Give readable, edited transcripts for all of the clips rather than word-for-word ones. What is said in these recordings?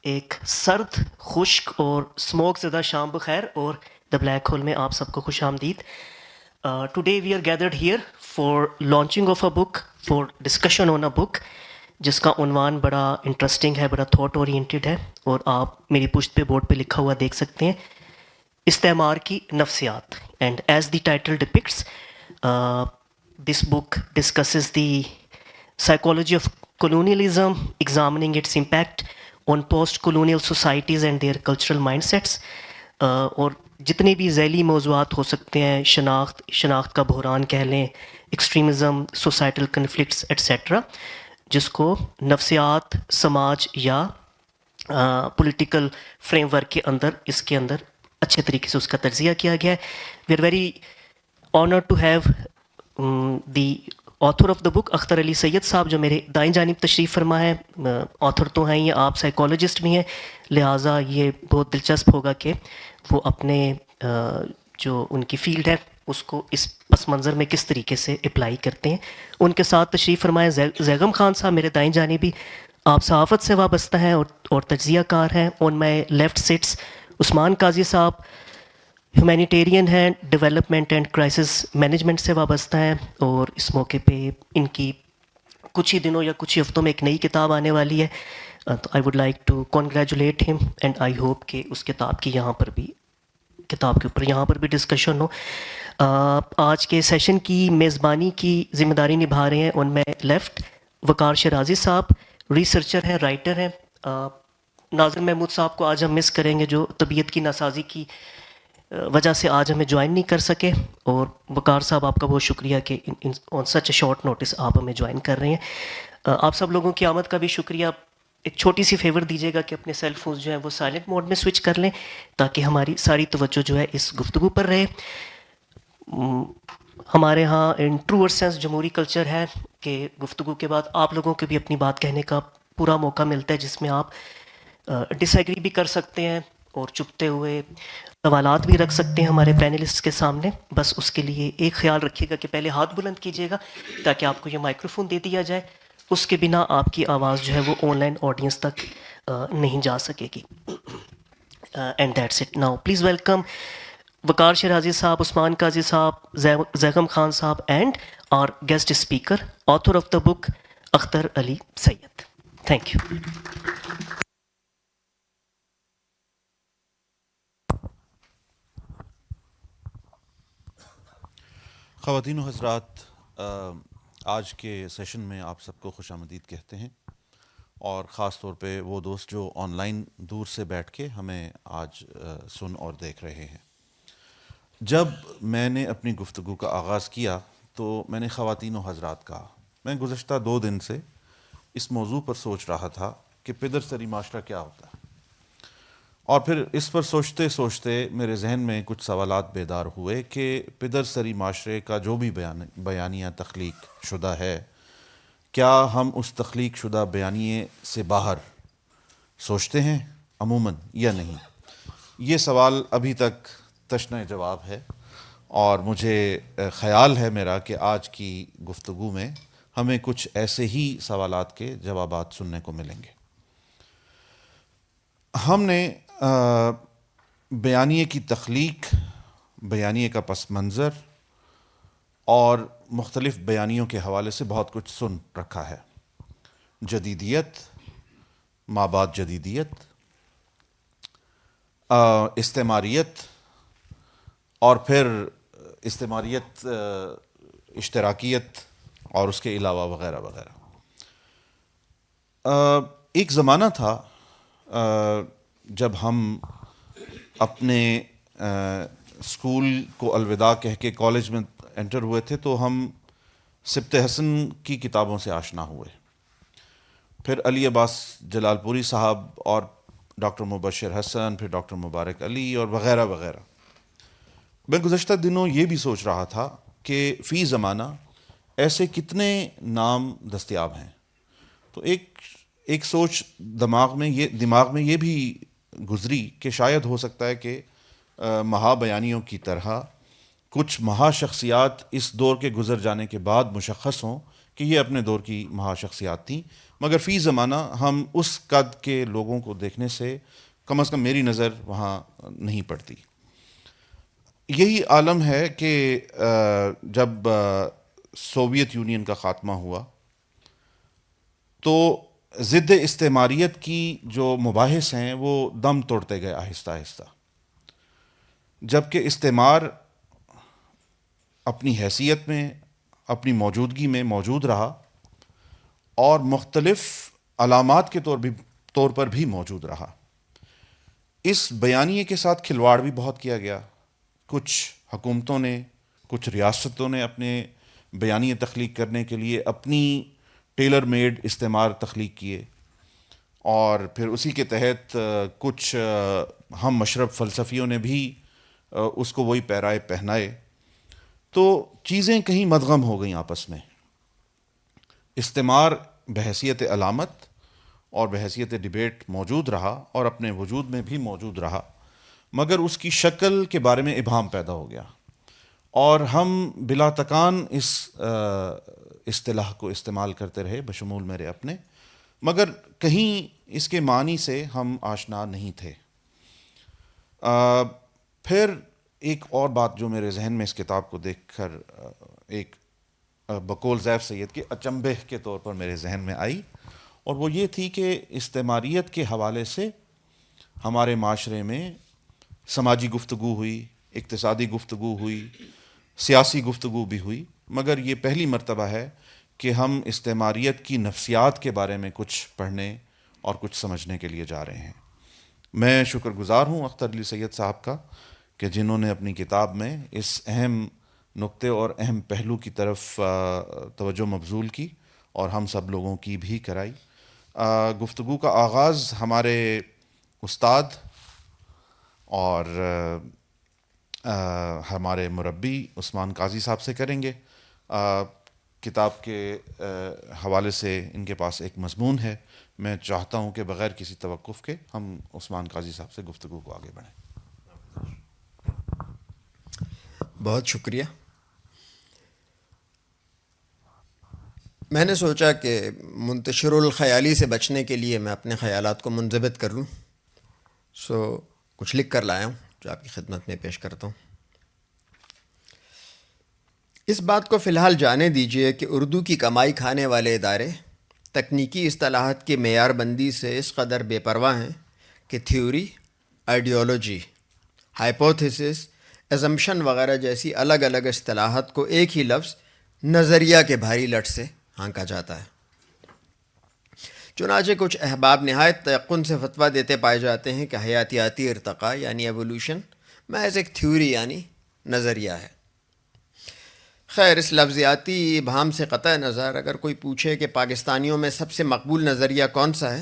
ایک سرد خشک اور اسموک زدہ شام بخیر اور دا بلیک ہول میں آپ سب کو خوش آمدید. Today we are gathered here for launching of a book, for discussion on a book جس کا عنوان بڑا انٹرسٹنگ ہے، بڑا تھاٹ اورینٹیڈ ہے، اور آپ میری پشت پہ بورڈ پہ لکھا ہوا دیکھ سکتے ہیں، استعمار کی نفسیات. And as the title depicts, this book discusses the psychology of colonialism, examining its impact on post-colonial societies and their cultural mindsets. اور جتنے بھی ذیلی موضوعات ہو سکتے ہیں، شناخت کا بحران کہہ لیں، ایکسٹریمزم، سوسائٹل کنفلکٹس ایٹسیٹرا، جس کو نفسیات، سماج یا پولیٹیکل فریم ورک کے اندر اس کے اندر اچھے طریقے سے اس کا تجزیہ کیا گیا ہے. We are very honoured to have the author of the book Akhtar Ali Syed صاحب، جو میرے دائیں جانب تشریف فرما ہے. آتھر تو ہیں یہ، آپ سائیکالوجسٹ بھی ہیں، لہٰذا یہ بہت دلچسپ ہوگا کہ وہ اپنے جو ان کی فیلڈ ہے اس کو اس پس منظر میں کس طریقے سے اپلائی کرتے ہیں. ان کے ساتھ تشریف فرمائے زیغم خان صاحب، میرے دائیں جانبی، آپ صحافت سے وابستہ ہیں اور تجزیہ کار ہیں. آن مائی لیفٹ سٹس عثمان قاضی صاحب، ہیومینیٹیرین ہیں، ڈیولپمنٹ اینڈ کرائسس مینجمنٹ سے وابستہ ہیں، اور اس موقع پہ ان کی کچھ ہی دنوں یا کچھ ہی ہفتوں میں ایک نئی کتاب آنے والی ہے. تو I would like to congratulate ہم اینڈ آئی ہوپ کہ اس کتاب کی کتاب کے اوپر یہاں پر بھی ڈسکشن ہو. آج کے سیشن کی میزبانی کی ذمہ داری نبھا رہے ہیں آن مائی لیفٹ وقار شرازی صاحب، ریسرچر ہیں، رائٹر ہیں. ناظر محمود صاحب کو آج ہم مس کریں گے، جو طبیعت کی ناسازی کی وجہ سے آج ہمیں جوائن نہیں کر سکے، اور وقار صاحب آپ کا بہت شکریہ کہ آن سچ اے شارٹ نوٹس آپ ہمیں جوائن کر رہے ہیں. آپ سب لوگوں کی آمد کا بھی شکریہ. ایک چھوٹی سی فیور دیجیے گا کہ اپنے سیل فونز جو ہیں وہ سائلنٹ موڈ میں سوئچ کر لیں تاکہ ہماری ساری توجہ جو ہے اس گفتگو پر رہے. ہمارے ہاں ان ٹرو سینس جمہوری کلچر ہے کہ گفتگو کے بعد آپ لوگوں کو بھی اپنی بات کہنے کا پورا موقع ملتا ہے، جس میں آپ ڈس ایگری بھی کر سکتے ہیں اور چپتے ہوئے سوالات بھی رکھ سکتے ہیں ہمارے پینلسٹ کے سامنے. بس اس کے لیے ایک خیال رکھیے گا کہ پہلے ہاتھ بلند کیجیے گا تاکہ آپ کو یہ مائکروفون دے دیا جائے. اس کے بنا آپ کی آواز جو ہے وہ آن لائن آڈینس تک نہیں جا سکے گی. And that's it. Now please welcome Waqar Shirazi صاحب، عثمان قاضی صاحب، زیغم خان صاحب اینڈ اور guest speaker author of the book Akhtar Ali Syed. Thank you. خواتین و حضرات، آج کے سیشن میں آپ سب کو خوش آمدید کہتے ہیں، اور خاص طور پہ وہ دوست جو آن لائن دور سے بیٹھ کے ہمیں آج سن اور دیکھ رہے ہیں. جب میں نے اپنی گفتگو کا آغاز کیا تو میں نے خواتین و حضرات کہا. میں گزشتہ 2 دن سے اس موضوع پر سوچ رہا تھا کہ پدر سری معاشرہ کیا ہوتا ہے، اور پھر اس پر سوچتے سوچتے میرے ذہن میں کچھ سوالات بیدار ہوئے کہ پدر سری معاشرے کا جو بھی بیانیہ تخلیق شدہ ہے، کیا ہم اس تخلیق شدہ بیانیے سے باہر سوچتے ہیں عموماً یا نہیں؟ یہ سوال ابھی تک تشنہ جواب ہے، اور مجھے خیال ہے میرا کہ آج کی گفتگو میں ہمیں کچھ ایسے ہی سوالات کے جوابات سننے کو ملیں گے. ہم نے بیانیے کی تخلیق، بیانیے کا پس منظر اور مختلف بیانیوں کے حوالے سے بہت کچھ سن رکھا ہے. جدیدیت، مابعد جدیدیت، استعماریت، اور پھر استعماریت، اشتراکیت، اور اس کے علاوہ وغیرہ وغیرہ. ایک زمانہ تھا جب ہم اپنے اسکول کو الوداع کہہ کے کالج میں انٹر ہوئے تھے تو ہم سبط حسن کی کتابوں سے آشنا ہوئے. پھر علی عباس جلال پوری صاحب اور ڈاکٹر مبشر حسن، پھر ڈاکٹر مبارک علی اور وغیرہ وغیرہ. میں گزشتہ دنوں یہ بھی سوچ رہا تھا کہ فی زمانہ ایسے کتنے نام دستیاب ہیں. تو ایک سوچ دماغ میں یہ بھی گزری کہ شاید ہو سکتا ہے کہ مہا بیانیوں کی طرح کچھ مہا شخصیات اس دور کے گزر جانے کے بعد مشخص ہوں کہ یہ اپنے دور کی مہا شخصیات تھیں، مگر فی زمانہ ہم اس قد کے لوگوں کو دیکھنے سے کم از کم میری نظر وہاں نہیں پڑتی۔ یہی عالم ہے کہ جب سوویت یونین کا خاتمہ ہوا تو ضد استعماریت کی جو مباحث ہیں وہ دم توڑتے گئے آہستہ آہستہ، جبکہ استعمار اپنی حیثیت میں، اپنی موجودگی میں موجود رہا اور مختلف علامات کے طور پر بھی موجود رہا۔ اس بیانیے کے ساتھ کھلواڑ بھی بہت کیا گیا۔ کچھ حکومتوں نے، کچھ ریاستوں نے اپنے بیانیے تخلیق کرنے کے لیے اپنی ٹیلر میڈ استعمار تخلیق کیے، اور پھر اسی کے تحت کچھ ہم مشرب فلسفیوں نے بھی اس کو وہی پیرائے پہنائے، تو چیزیں کہیں مدغم ہو گئیں آپس میں۔ استعمار بحیثیت علامت اور بحیثیت ڈیبیٹ موجود رہا اور اپنے وجود میں بھی موجود رہا، مگر اس کی شکل کے بارے میں ابہام پیدا ہو گیا، اور ہم بلا تکان اس اصطلاح کو استعمال کرتے رہے بشمول میرے اپنے، مگر کہیں اس کے معنی سے ہم آشنا نہیں تھے۔ پھر ایک اور بات جو میرے ذہن میں اس کتاب کو دیکھ کر ایک بقول زیف سید کے اچنبھے کے طور پر میرے ذہن میں آئی، اور وہ یہ تھی کہ استعماریت کے حوالے سے ہمارے معاشرے میں سماجی گفتگو ہوئی، اقتصادی گفتگو ہوئی، سیاسی گفتگو بھی ہوئی، مگر یہ پہلی مرتبہ ہے کہ ہم استعماریت کی نفسیات کے بارے میں کچھ پڑھنے اور کچھ سمجھنے کے لیے جا رہے ہیں۔ میں شکر گزار ہوں اختر علی سید صاحب کا کہ جنہوں نے اپنی کتاب میں اس اہم نقطے اور اہم پہلو کی طرف توجہ مبذول کی اور ہم سب لوگوں کی بھی کرائی۔ گفتگو کا آغاز ہمارے استاد اور ہمارے مربی عثمان قاضی صاحب سے کریں گے۔ کتاب کے حوالے سے ان کے پاس ایک مضمون ہے، میں چاہتا ہوں کہ بغیر کسی توقف کے ہم عثمان قاضی صاحب سے گفتگو کو آگے بڑھائیں۔ بہت شکریہ۔ میں نے سوچا کہ منتشر الخیالی سے بچنے کے لیے میں اپنے خیالات کو منضبط کر لوں، کچھ لکھ کر لایا ہوں جو آپ کی خدمت میں پیش کرتا ہوں۔ اس بات کو فی الحال جانے دیجیے کہ اردو کی کمائی کھانے والے ادارے تکنیکی اصطلاحات کی معیار بندی سے اس قدر بے پرواہ ہیں کہ تھیوری، آئیڈیالوجی، ہائپوتھیسس، ایزمپشن وغیرہ جیسی الگ الگ اصطلاحات کو ایک ہی لفظ نظریہ کے بھاری لٹ سے ہانکا جاتا ہے۔ چنانچہ کچھ احباب نہایت تیقن سے فتویٰ دیتے پائے جاتے ہیں کہ حیاتیاتی ارتقاء یعنی ایوولوشن محض ایک تھیوری یعنی نظریہ ہے۔ خیر، اس لفظیاتی ابہام سے قطع نظر اگر کوئی پوچھے کہ پاکستانیوں میں سب سے مقبول نظریہ کون سا ہے،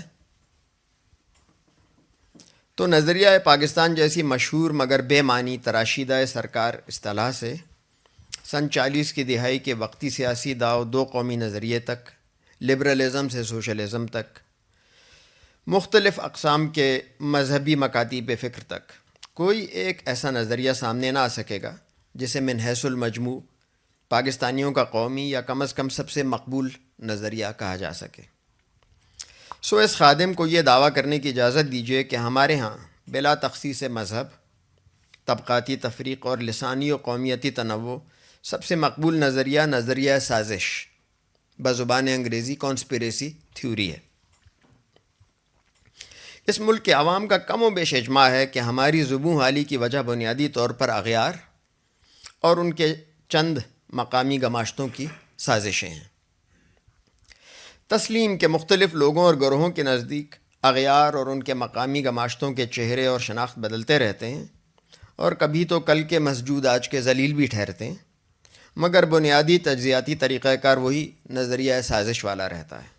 تو نظریہ پاکستان جیسی مشہور مگر بے معنی تراشیدہ سرکار اصطلاح سے سن 40 کی دہائی کے وقتی سیاسی داؤ دو قومی نظریے تک، لبرلزم سے سوشلزم تک، مختلف اقسام کے مذہبی مکاتیب فکر تک، کوئی ایک ایسا نظریہ سامنے نہ آ سکے گا جسے من حیث المجموع پاکستانیوں کا قومی یا کم از کم سب سے مقبول نظریہ کہا جا سکے۔ اس خادم کو یہ دعویٰ کرنے کی اجازت دیجیے کہ ہمارے ہاں بلا تخصیص مذہب، طبقاتی تفریق اور لسانی و قومیتی تنوع سب سے مقبول نظریہ نظریہ سازش، بزبان انگریزی کانسپریسی تھیوری ہے۔ اس ملک کے عوام کا کم و بیش اجماع ہے کہ ہماری زبوں حالی کی وجہ بنیادی طور پر اغیار اور ان کے چند مقامی گماشتوں کی سازشیں ہیں۔ تسلیم کے مختلف لوگوں اور گروہوں کے نزدیک اغیار اور ان کے مقامی گماشتوں کے چہرے اور شناخت بدلتے رہتے ہیں، اور کبھی تو کل کے مسجود آج کے ذلیل بھی ٹھہرتے ہیں، مگر بنیادی تجزیاتی طریقہ کار وہی نظریہ سازش والا رہتا ہے۔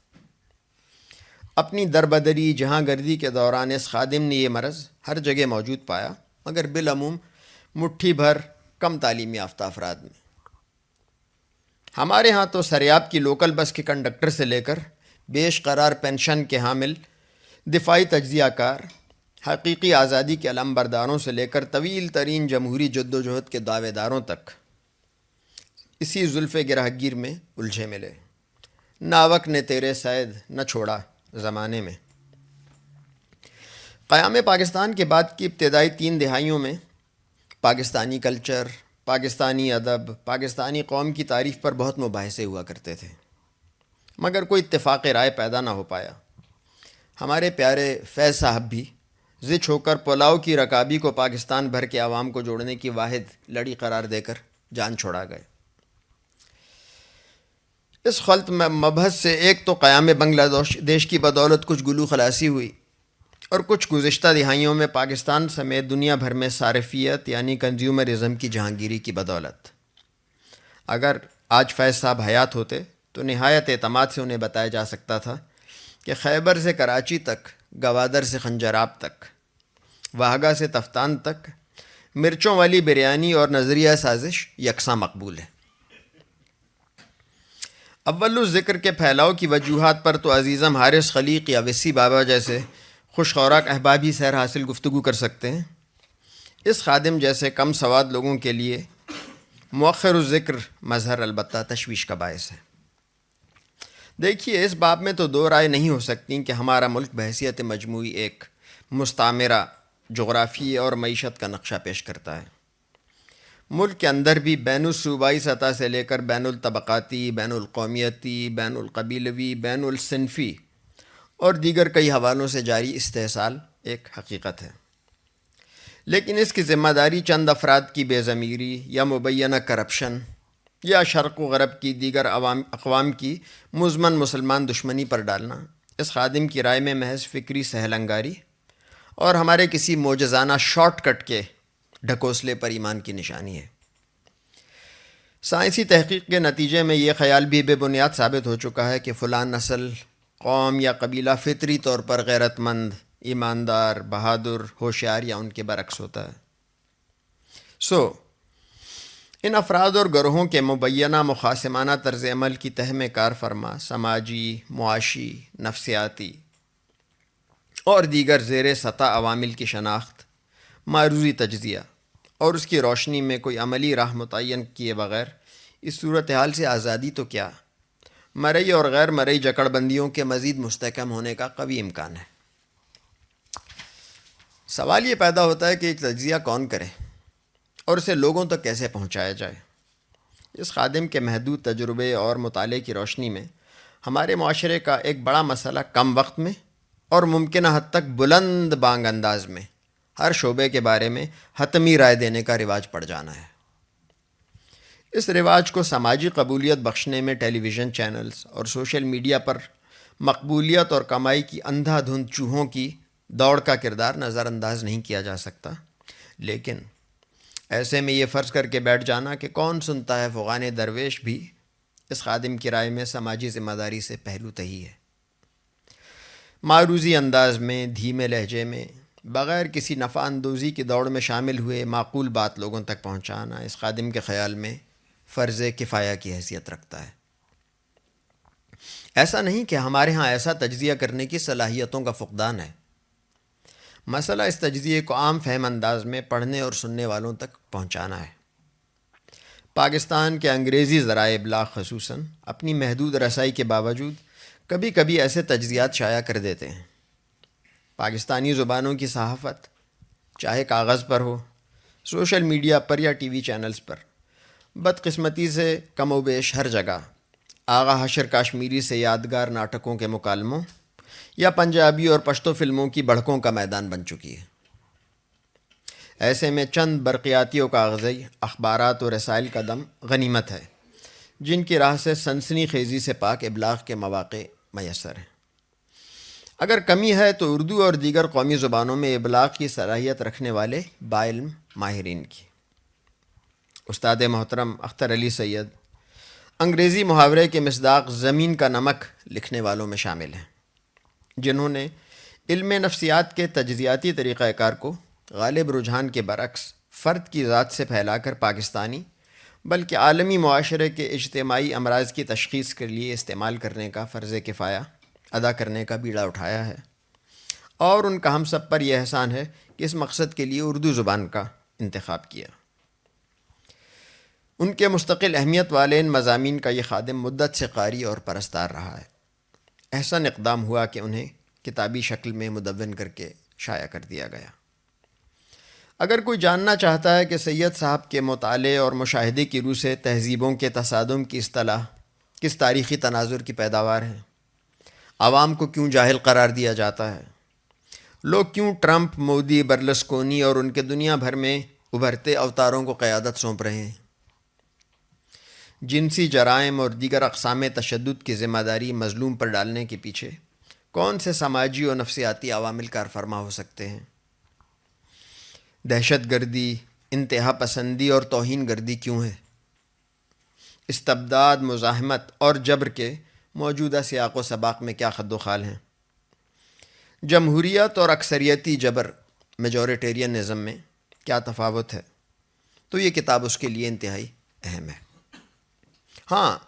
اپنی دربدری جہاں گردی کے دوران اس خادم نے یہ مرض ہر جگہ موجود پایا، مگر بالعموم مٹھی بھر کم تعلیم یافتہ افراد میں۔ ہمارے ہاں تو سریاب کی لوکل بس کے کنڈکٹر سے لے کر بیش قرار پینشن کے حامل، دفاعی تجزیہ کار، حقیقی آزادی کے علم برداروں سے لے کر طویل ترین جمہوری جد و جہد کے دعوے داروں تک اسی زلف گرہ گیر میں الجھے ملے، ناوک نے تیرے سید نہ چھوڑا زمانے میں۔ قیام پاکستان کے بعد کی ابتدائی 3 دہائیوں میں پاکستانی کلچر، پاکستانی ادب، پاکستانی قوم کی تعریف پر بہت مباحثے ہوا کرتے تھے، مگر کوئی اتفاق رائے پیدا نہ ہو پایا۔ ہمارے پیارے فیض صاحب بھی زچ ہو کر پلاؤ کی رکابی کو پاکستان بھر کے عوام کو جوڑنے کی واحد لڑی قرار دے کر جان چھوڑا گئے۔ اس خلط میں مبحث سے ایک تو قیام بنگلہ دیش کی بدولت کچھ گلو خلاصی ہوئی، اور کچھ گزشتہ دہائیوں میں پاکستان سمیت دنیا بھر میں صارفیت یعنی کنزیومرزم کی جہانگیری کی بدولت۔ اگر آج فیض صاحب حیات ہوتے تو نہایت اعتماد سے انہیں بتایا جا سکتا تھا کہ خیبر سے کراچی تک، گوادر سے خنجراب تک، واہگہ سے تفتان تک مرچوں والی بریانی اور نظریہ سازش یکساں مقبول ہے۔ اول ذکر کے پھیلاؤ کی وجوہات پر تو عزیزم حارث خلیق یا وسی بابا جیسے خوش خوراک احباب ہی سیر حاصل گفتگو کر سکتے ہیں۔ اس خادم جیسے کم سواد لوگوں کے لیے مؤخر الذکر مظہر البتہ تشویش کا باعث ہے۔ دیکھیے، اس باب میں تو دو رائے نہیں ہو سکتی کہ ہمارا ملک بحیثیت مجموعی ایک مستعمرہ جغرافی اور معیشت کا نقشہ پیش کرتا ہے۔ ملک کے اندر بھی بین الصوبائی سطح سے لے کر بین الطبقاتی، بین القومیتی، بین القبیلوی، بین الصنفی اور دیگر کئی حوالوں سے جاری استحصال ایک حقیقت ہے، لیکن اس کی ذمہ داری چند افراد کی بے ضمیری یا مبینہ کرپشن یا شرق و غرب کی دیگر اقوام کی مزمن مسلمان دشمنی پر ڈالنا اس خادم کی رائے میں محض فکری سہل انگاری اور ہمارے کسی معجزانہ شارٹ کٹ کے ڈھکوسلے پر ایمان کی نشانی ہے۔ سائنسی تحقیق کے نتیجے میں یہ خیال بھی بے بنیاد ثابت ہو چکا ہے کہ فلاں نسل، قوم یا قبیلہ فطری طور پر غیرت مند، ایماندار، بہادر، ہوشیار یا ان کے برعکس ہوتا ہے۔ ان افراد اور گروہوں کے مبینہ مخاصمانہ طرز عمل کی تہ میں کار فرما سماجی، معاشی، نفسیاتی اور دیگر زیر سطح عوامل کی شناخت، معروضی تجزیہ اور اس کی روشنی میں کوئی عملی راہ متعین کیے بغیر اس صورتحال سے آزادی تو کیا، مرئی اور غیر مرئی جکڑ بندیوں کے مزید مستحکم ہونے کا قوی امکان ہے۔ سوال یہ پیدا ہوتا ہے کہ یہ تجزیہ کون کرے اور اسے لوگوں تک کیسے پہنچایا جائے۔ اس خادم کے محدود تجربے اور مطالعے کی روشنی میں ہمارے معاشرے کا ایک بڑا مسئلہ کم وقت میں اور ممکنہ حد تک بلند بانگ انداز میں ہر شعبے کے بارے میں حتمی رائے دینے کا رواج پڑ جانا ہے۔ اس رواج کو سماجی قبولیت بخشنے میں ٹیلی ویژن چینلز اور سوشل میڈیا پر مقبولیت اور کمائی کی اندھا دھند چوہوں کی دوڑ کا کردار نظر انداز نہیں کیا جا سکتا، لیکن ایسے میں یہ فرض کر کے بیٹھ جانا کہ کون سنتا ہے فغان درویش بھی اس خادم کی رائے میں سماجی ذمہ داری سے پہلو تہی ہے۔ معروضی انداز میں، دھیمے لہجے میں، بغیر کسی نفع اندوزی کی دوڑ میں شامل ہوئے معقول بات لوگوں تک پہنچانا اس خادم کے خیال میں فرض کفایہ کی حیثیت رکھتا ہے۔ ایسا نہیں کہ ہمارے ہاں ایسا تجزیہ کرنے کی صلاحیتوں کا فقدان ہے، مسئلہ اس تجزیے کو عام فہم انداز میں پڑھنے اور سننے والوں تک پہنچانا ہے۔ پاکستان کے انگریزی ذرائع ابلاغ خصوصاً اپنی محدود رسائی کے باوجود کبھی کبھی ایسے تجزیات شائع کر دیتے ہیں۔ پاکستانی زبانوں کی صحافت، چاہے کاغذ پر ہو، سوشل میڈیا پر یا ٹی وی چینلز پر، بدقسمتی سے کم و بیش ہر جگہ آغا حشر کاشمیری سے یادگار ناٹکوں کے مکالموں یا پنجابی اور پشتو فلموں کی بڑھکوں کا میدان بن چکی ہے۔ ایسے میں چند برقیاتی و کاغذی اخبارات و رسائل کا دم غنیمت ہے، جن کی راہ سے سنسنی خیزی سے پاک ابلاغ کے مواقع میسر ہیں۔ اگر کمی ہے تو اردو اور دیگر قومی زبانوں میں ابلاغ کی صلاحیت رکھنے والے باعلم ماہرین کی۔ استاد محترم اختر علی سید انگریزی محاورے کے مصداق زمین کا نمک لکھنے والوں میں شامل ہیں، جنہوں نے علم نفسیات کے تجزیاتی طریقہ کار کو غالب رجحان کے برعکس فرد کی ذات سے پھیلا کر پاکستانی بلکہ عالمی معاشرے کے اجتماعی امراض کی تشخیص کے لیے استعمال کرنے کا فرض کفایہ ادا کرنے کا بیڑا اٹھایا ہے، اور ان کا ہم سب پر یہ احسان ہے کہ اس مقصد کے لیے اردو زبان کا انتخاب کیا۔ ان کے مستقل اہمیت والے ان مضامین کا یہ خادم مدت سے قاری اور پرستار رہا ہے۔ احسن اقدام ہوا کہ انہیں کتابی شکل میں مدون کر کے شائع کر دیا گیا۔ اگر کوئی جاننا چاہتا ہے کہ سید صاحب کے مطالعے اور مشاہدے کی روح سے تہذیبوں کے تصادم کی اصطلاح کس تاریخی تناظر کی پیداوار ہے، عوام کو کیوں جاہل قرار دیا جاتا ہے، لوگ کیوں ٹرمپ، مودی، برلسکونی اور ان کے دنیا بھر میں ابھرتے اوتاروں کو قیادت سونپ رہے ہیں، جنسی جرائم اور دیگر اقسام تشدد کی ذمہ داری مظلوم پر ڈالنے کے پیچھے کون سے سماجی اور نفسیاتی عوامل کار فرما ہو سکتے ہیں، دہشت گردی، انتہا پسندی اور توہین گردی کیوں ہے، استبداد، مزاحمت اور جبر کے موجودہ سیاق و سباق میں کیا خد و خال ہیں، جمہوریت اور اکثریتی جبر، میجورٹیرینزم میں کیا تفاوت ہے، تو یہ کتاب اس کے لیے انتہائی اہم ہے۔ ہاں،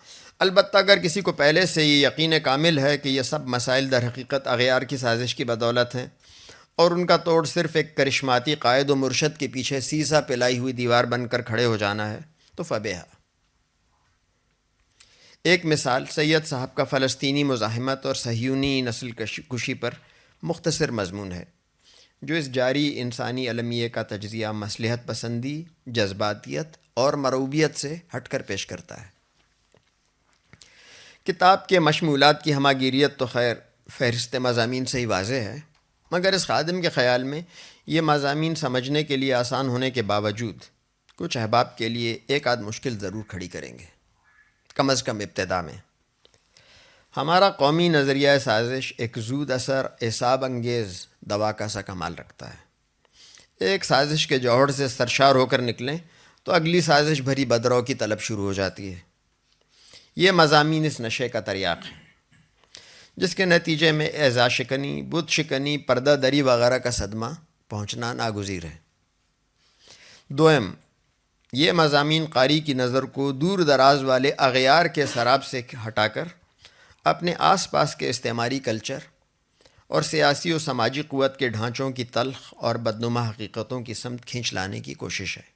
البتہ اگر کسی کو پہلے سے یہ یقین کامل ہے کہ یہ سب مسائل در حقیقت اغیار کی سازش کی بدولت ہیں اور ان کا توڑ صرف ایک کرشماتی قائد و مرشد کے پیچھے سیسا پلائی ہوئی دیوار بن کر کھڑے ہو جانا ہے، تو فبیہا۔ ایک مثال سید صاحب کا فلسطینی مزاحمت اور صہیونی نسل کشی پر مختصر مضمون ہے، جو اس جاری انسانی المیے کا تجزیہ مصلحت پسندی، جذباتیت اور مروبیت سے ہٹ کر پیش کرتا ہے۔ کتاب کے مشمولات کی ہماگیریت تو خیر فہرست مضامین سے ہی واضح ہے، مگر اس خادم کے خیال میں یہ مضامین سمجھنے کے لیے آسان ہونے کے باوجود کچھ احباب کے لیے ایک آدھ مشکل ضرور کھڑی کریں گے، کم از کم ابتدا میں۔ ہمارا قومی نظریہ سازش ایک زود اثر، اعصاب انگیز دوا کا سا کمال رکھتا ہے۔ ایک سازش کے جوہر سے سرشار ہو کر نکلیں تو اگلی سازش بھری بدرو کی طلب شروع ہو جاتی ہے۔ یہ مضامین اس نشے کا تریاق ہے، جس کے نتیجے میں اعزاز شکنی، بت شکنی، پردہ دری وغیرہ کا صدمہ پہنچنا ناگزیر ہے۔ دوم، یہ مضامین قاری کی نظر کو دور دراز والے اغیار کے سراب سے ہٹا کر اپنے آس پاس کے استعماری کلچر اور سیاسی و سماجی قوت کے ڈھانچوں کی تلخ اور بدنما حقیقتوں کی سمت کھینچ لانے کی کوشش ہے۔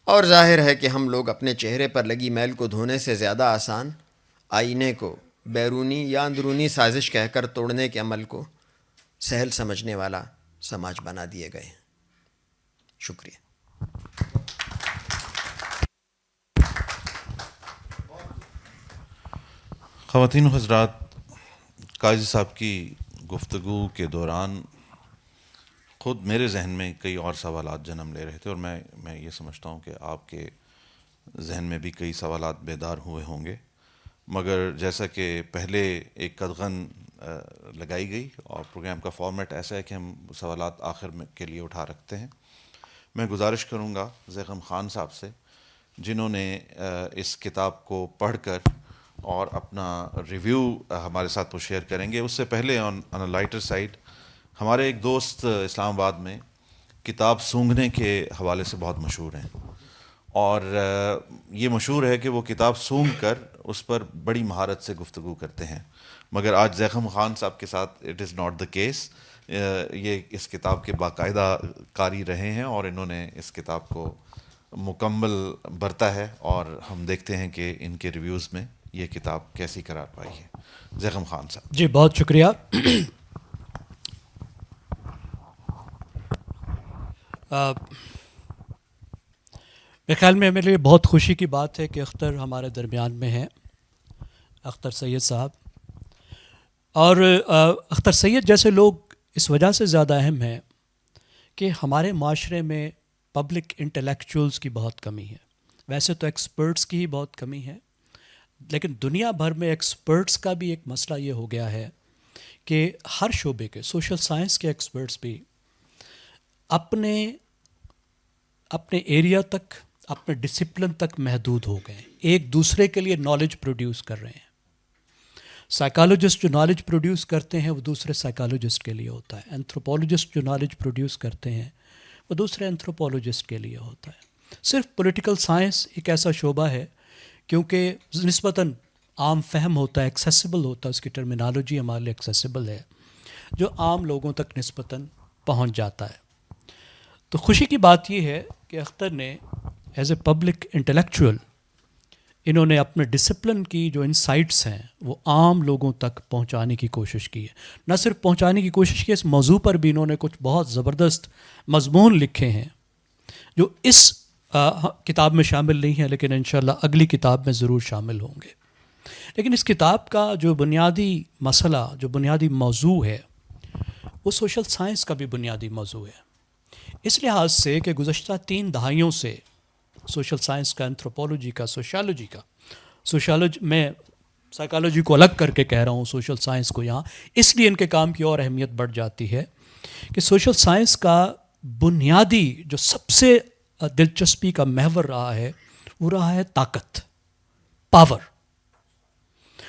اور ظاہر ہے کہ ہم لوگ اپنے چہرے پر لگی میل کو دھونے سے زیادہ آسان آئینے کو بیرونی یا اندرونی سازش کہہ کر توڑنے کے عمل کو سہل سمجھنے والا سماج بنا دیے گئے ہیں۔ شکریہ۔ خواتین و حضرات، قاضی صاحب کی گفتگو کے دوران خود میرے ذہن میں کئی اور سوالات جنم لے رہے تھے، اور میں یہ سمجھتا ہوں کہ آپ کے ذہن میں بھی کئی سوالات بیدار ہوئے ہوں گے، مگر جیسا کہ پہلے ایک قدغن لگائی گئی اور پروگرام کا فارمیٹ ایسا ہے کہ ہم سوالات آخر میں کے لیے اٹھا رکھتے ہیں، میں گزارش کروں گا زیغم خان صاحب سے، جنہوں نے اس کتاب کو پڑھ کر اور اپنا ریویو ہمارے ساتھ وہ شیئر کریں گے۔ اس سے پہلے آن اے لائٹر سائڈ، ہمارے ایک دوست اسلام آباد میں کتاب سونگھنے کے حوالے سے بہت مشہور ہیں، اور یہ مشہور ہے کہ وہ کتاب سونگھ کر اس پر بڑی مہارت سے گفتگو کرتے ہیں، مگر آج زیغم خان صاحب کے ساتھ it is not the case. یہ اس کتاب کے باقاعدہ قاری رہے ہیں اور انہوں نے اس کتاب کو مکمل برتا ہے، اور ہم دیکھتے ہیں کہ ان کے ریویوز میں یہ کتاب کیسی قرار پائی ہے۔ زیغم خان صاحب۔ جی بہت شکریہ۔ میرے خیال میں میرے لیے بہت خوشی کی بات ہے کہ اختر ہمارے درمیان میں ہیں، اختر سید صاحب، اور اختر سید جیسے لوگ اس وجہ سے زیادہ اہم ہیں کہ ہمارے معاشرے میں پبلک انٹلیکچوئلز کی بہت کمی ہے۔ ویسے تو ایکسپرٹس کی ہی بہت کمی ہے، لیکن دنیا بھر میں ایکسپرٹس کا بھی ایک مسئلہ یہ ہو گیا ہے کہ ہر شعبے کے سوشل سائنس کے ایکسپرٹس بھی اپنے ایریا تک، اپنے ڈسپلن تک محدود ہو گئے ہیں، ایک دوسرے کے لیے نالج پروڈیوس کر رہے ہیں۔ سائیکالوجسٹ جو نالج پروڈیوس کرتے ہیں وہ دوسرے سائیکالوجسٹ کے لیے ہوتا ہے، اینتھروپولوجسٹ جو نالج پروڈیوس کرتے ہیں وہ دوسرے اینتھروپولوجسٹ کے لیے ہوتا ہے۔ صرف پولیٹیکل سائنس ایک ایسا شعبہ ہے کیونکہ نسبتاً عام فہم ہوتا ہے، ایکسیسیبل ہوتا ہے، اس کی ٹرمینالوجی ہمارے لیے ایکسیسیبل ہے، جو عام لوگوں تک نسبتاً پہنچ جاتا ہے۔ تو خوشی کی بات یہ ہے کہ اختر نے ایز اے پبلک انٹلیکچوئل انہوں نے اپنے ڈسپلن کی جو انسائٹس ہیں وہ عام لوگوں تک پہنچانے کی کوشش کی ہے. نہ صرف پہنچانے کی کوشش کی، اس موضوع پر بھی انہوں نے کچھ بہت زبردست مضمون لکھے ہیں جو اس کتاب میں شامل نہیں ہیں، لیکن انشاءاللہ اگلی کتاب میں ضرور شامل ہوں گے. لیکن اس کتاب کا جو بنیادی مسئلہ، جو بنیادی موضوع ہے، وہ سوشل سائنس کا بھی بنیادی موضوع ہے، اس لحاظ سے کہ گزشتہ 3 دہائیوں سے سوشل سائنس کا، انتھروپولوجی کا، سوشیالوجی کا، میں سائیکالوجی کو الگ کر کے کہہ رہا ہوں، سوشل سائنس کو یہاں اس لیے ان کے کام کی اور اہمیت بڑھ جاتی ہے کہ سوشل سائنس کا بنیادی جو سب سے دلچسپی کا محور رہا ہے وہ رہا ہے طاقت، پاور.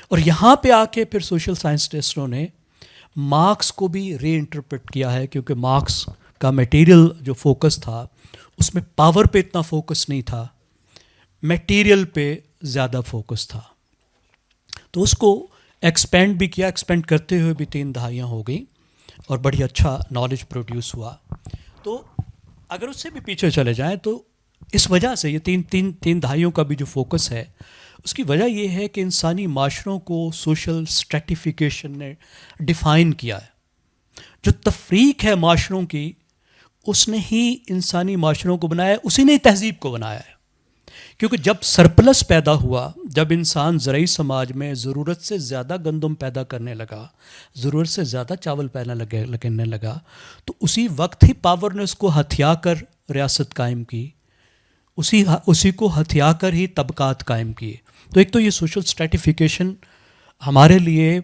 اور یہاں پہ آ کے پھر سوشل سائنسٹسٹوں نے مارکس کو بھی ری انٹرپریٹ کیا ہے، کیونکہ مارکس کا میٹیریل جو فوکس تھا اس میں پاور پہ اتنا فوکس نہیں تھا، میٹیریل پہ زیادہ فوکس تھا. تو اس کو ایکسپینڈ بھی کیا، ایکسپینڈ کرتے ہوئے بھی 3 دہائیاں ہو گئیں اور بڑی اچھا نالج پروڈیوس ہوا. تو اگر اس سے بھی پیچھے چلے جائیں تو اس وجہ سے یہ تین دہائیوں کا بھی جو فوکس ہے، اس کی وجہ یہ ہے کہ انسانی معاشروں کو سوشل اسٹریٹیفیکیشن نے ڈیفائن کیا ہے. جو تفریق ہے معاشروں کی، اس نے ہی انسانی معاشروں کو بنایا ہے، اسی نے تہذیب کو بنایا ہے. کیونکہ جب سرپلس پیدا ہوا، جب انسان زرعی سماج میں ضرورت سے زیادہ گندم پیدا کرنے لگا، ضرورت سے زیادہ چاول لگنے لگا، تو اسی وقت ہی پاور نے اس کو ہتھیا کر ریاست قائم کی، اسی کو ہتھیا کر ہی طبقات قائم کیے. تو ایک تو یہ سوشل اسٹریٹیفیکیشن ہمارے لیے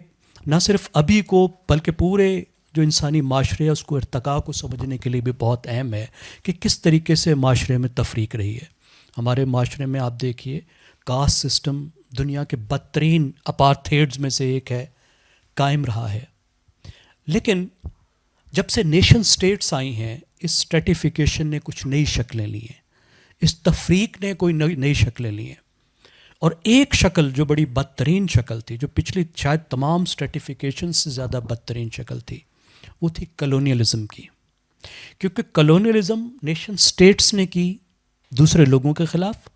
نہ صرف ابھی کو بلکہ پورے جو انسانی معاشرے ہے اس کو ارتقاء کو سمجھنے کے لیے بھی بہت اہم ہے کہ کس طریقے سے معاشرے میں تفریق رہی ہے. ہمارے معاشرے میں آپ دیکھیے کاسٹ سسٹم دنیا کے بدترین اپارتھیڈز میں سے ایک ہے، قائم رہا ہے. لیکن جب سے نیشن سٹیٹس آئی ہیں، اس اسٹریٹیفیکیشن نے کچھ نئی شکلیں لی ہیں، اس تفریق نے کوئی نئی شکلیں لی ہیں. اور ایک شکل جو بڑی بدترین شکل تھی، جو پچھلی شاید تمام اسٹریٹیفیکیشن سے زیادہ بدترین شکل تھی، وہ تھی کلونیلزم کی. کیونکہ کلونیلزم نیشن سٹیٹس نے کی دوسرے لوگوں کے خلاف.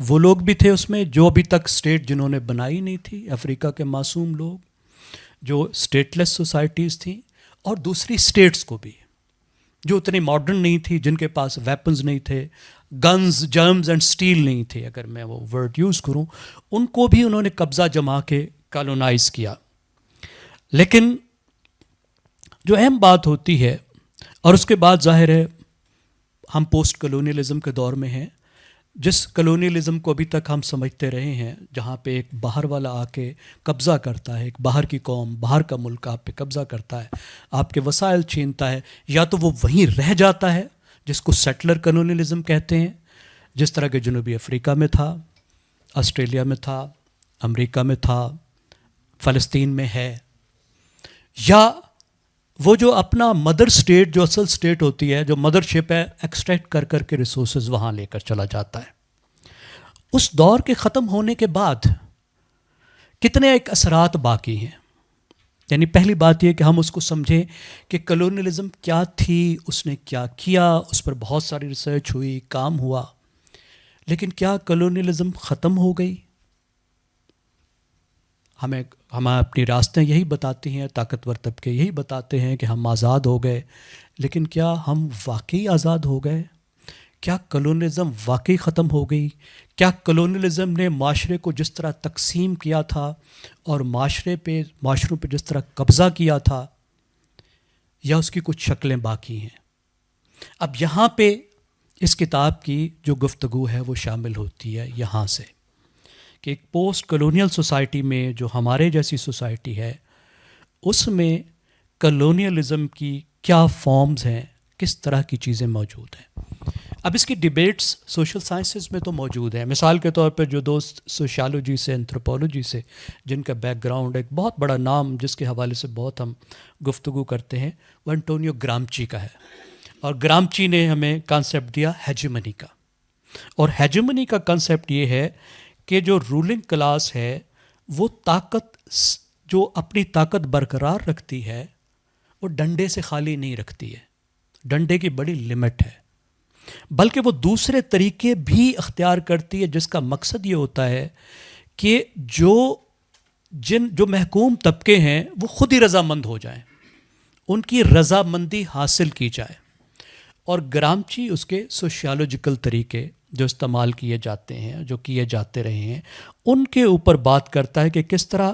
وہ لوگ بھی تھے اس میں جو ابھی تک سٹیٹ جنہوں نے بنائی نہیں تھی، افریقہ کے معصوم لوگ جو سٹیٹ لیس سوسائٹیز تھیں، اور دوسری سٹیٹس کو بھی جو اتنی ماڈرن نہیں تھی، جن کے پاس ویپنز نہیں تھے، گنز، جرمز اینڈ سٹیل نہیں تھے، اگر میں وہ ورڈ یوز کروں، ان کو بھی انہوں نے قبضہ جما کے کالونائز کیا. لیکن جو اہم بات ہوتی ہے، اور اس کے بعد ظاہر ہے ہم پوسٹ کلونیلزم کے دور میں ہیں، جس کلونیلزم کو ابھی تک ہم سمجھتے رہے ہیں، جہاں پہ ایک باہر والا آ کے قبضہ کرتا ہے، ایک باہر کی قوم، باہر کا ملک آپ پہ قبضہ کرتا ہے، آپ کے وسائل چھینتا ہے، یا تو وہ وہیں رہ جاتا ہے جس کو سیٹلر کلونیلزم کہتے ہیں، جس طرح کہ جنوبی افریقہ میں تھا، آسٹریلیا میں تھا، امریکہ میں تھا، فلسطین میں ہے، یا وہ جو اپنا مدر سٹیٹ، جو اصل سٹیٹ ہوتی ہے، جو مدر شپ ہے، ایکسٹریکٹ کر کے ریسورسز وہاں لے کر چلا جاتا ہے. اس دور کے ختم ہونے کے بعد کتنے ایک اثرات باقی ہیں. یعنی پہلی بات یہ کہ ہم اس کو سمجھیں کہ کلونیلزم کیا تھی، اس نے کیا کیا، اس پر بہت ساری ریسرچ ہوئی، کام ہوا. لیکن کیا کلونیلزم ختم ہو گئی؟ ہم اپنی راستیں یہی بتاتی ہیں، طاقتور طبقے یہی بتاتے ہیں کہ ہم آزاد ہو گئے. لیکن کیا ہم واقعی آزاد ہو گئے؟ کیا کلونیلزم واقعی ختم ہو گئی؟ کیا کلونیلزم نے معاشرے کو جس طرح تقسیم کیا تھا اور معاشروں پہ جس طرح قبضہ کیا تھا، یا اس کی کچھ شکلیں باقی ہیں؟ اب یہاں پہ اس کتاب کی جو گفتگو ہے وہ شامل ہوتی ہے یہاں سے کہ ایک پوسٹ کلونیل سوسائٹی میں جو ہمارے جیسی سوسائٹی ہے، اس میں کلونیلزم کی کیا فارمز ہیں، کس طرح کی چیزیں موجود ہیں. اب اس کی ڈیبیٹس سوشل سائنسز میں تو موجود ہیں. مثال کے طور پر جو دوست سوشیالوجی سے، انتھروپولوجی سے، جن کا بیک گراؤنڈ ایک بہت بڑا نام جس کے حوالے سے بہت ہم گفتگو کرتے ہیں، وہ انٹونیو گرامچی کا ہے. اور گرامچی نے ہمیں کانسیپٹ دیا ہیجمنی کا. اور ہیجمنی کا کانسیپٹ یہ ہے کہ جو رولنگ کلاس ہے وہ جو اپنی طاقت برقرار رکھتی ہے، وہ ڈنڈے سے خالی نہیں رکھتی ہے. ڈنڈے کی بڑی لمٹ ہے. بلکہ وہ دوسرے طریقے بھی اختیار کرتی ہے جس کا مقصد یہ ہوتا ہے کہ جو محکوم طبقے ہیں وہ خود ہی رضامند ہو جائیں، ان کی رضامندی حاصل کی جائے. اور گرامچی اس کے سوشیالوجیکل طریقے جو استعمال کیے جاتے ہیں، جو کیے جاتے رہے ہیں، ان کے اوپر بات کرتا ہے کہ کس طرح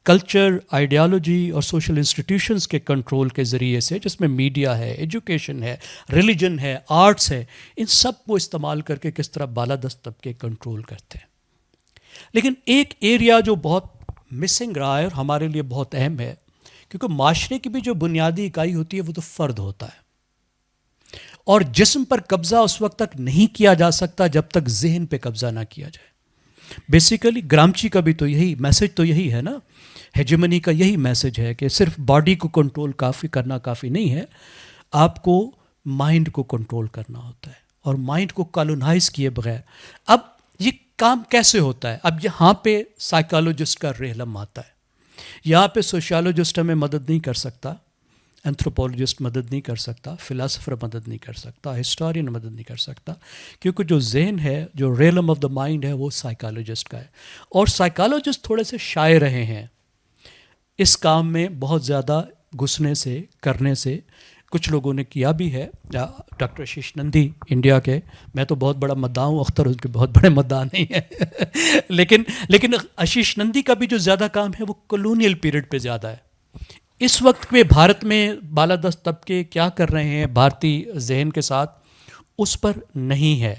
کلچر، آئیڈیالوجی اور سوشل انسٹیٹیوشنز کے کنٹرول کے ذریعے سے، جس میں میڈیا ہے، ایجوکیشن ہے، ریلیجن ہے، آرٹس ہے، ان سب کو استعمال کر کے کس طرح بالادست طبقے کنٹرول کرتے ہیں. لیکن ایک ایریا جو بہت مسنگ رہا ہے اور ہمارے لیے بہت اہم ہے، کیونکہ معاشرے کی بھی جو بنیادی اکائی ہوتی ہے وہ تو فرد ہوتا ہے، اور جسم پر قبضہ اس وقت تک نہیں کیا جا سکتا جب تک ذہن پہ قبضہ نہ کیا جائے. بیسیکلی گرامچی کا بھی تو یہی میسج تو یہی ہے نا، ہیجمنی کا یہی میسج ہے کہ صرف باڈی کو کنٹرول کرنا کافی نہیں ہے، آپ کو مائنڈ کو کنٹرول کرنا ہوتا ہے، اور مائنڈ کو کالونائز کیے بغیر. اب یہ کام کیسے ہوتا ہے؟ اب یہاں پہ سائیکالوجسٹ کا رحلم آتا ہے. یہاں پہ سوشیالوجسٹ ہمیں مدد نہیں کر سکتا، اینتھروپولوجسٹ مدد نہیں کر سکتا، فلاسفر مدد نہیں کر سکتا، ہسٹورین مدد نہیں کر سکتا، کیونکہ جو ذہن ہے، جو ریلم آف دا مائنڈ ہے، وہ سائیکالوجسٹ کا ہے. اور سائیکالوجسٹ تھوڑے سے شائع رہے ہیں اس کام میں بہت زیادہ گھسنے سے، کرنے سے. کچھ لوگوں نے کیا بھی ہے. ڈاکٹر آشیش نندی انڈیا کے، میں تو بہت بڑا مداح ہوں، اختر ان کے بہت بڑے مداح نہیں ہیں لیکن آشیش نندی کا بھی جو زیادہ کام ہے وہ کلونیل پیریڈ پہ زیادہ ہے. اس وقت میں بھارت میں بالادست طبقے کیا کر رہے ہیں بھارتی ذہن کے ساتھ، اس پر نہیں ہے.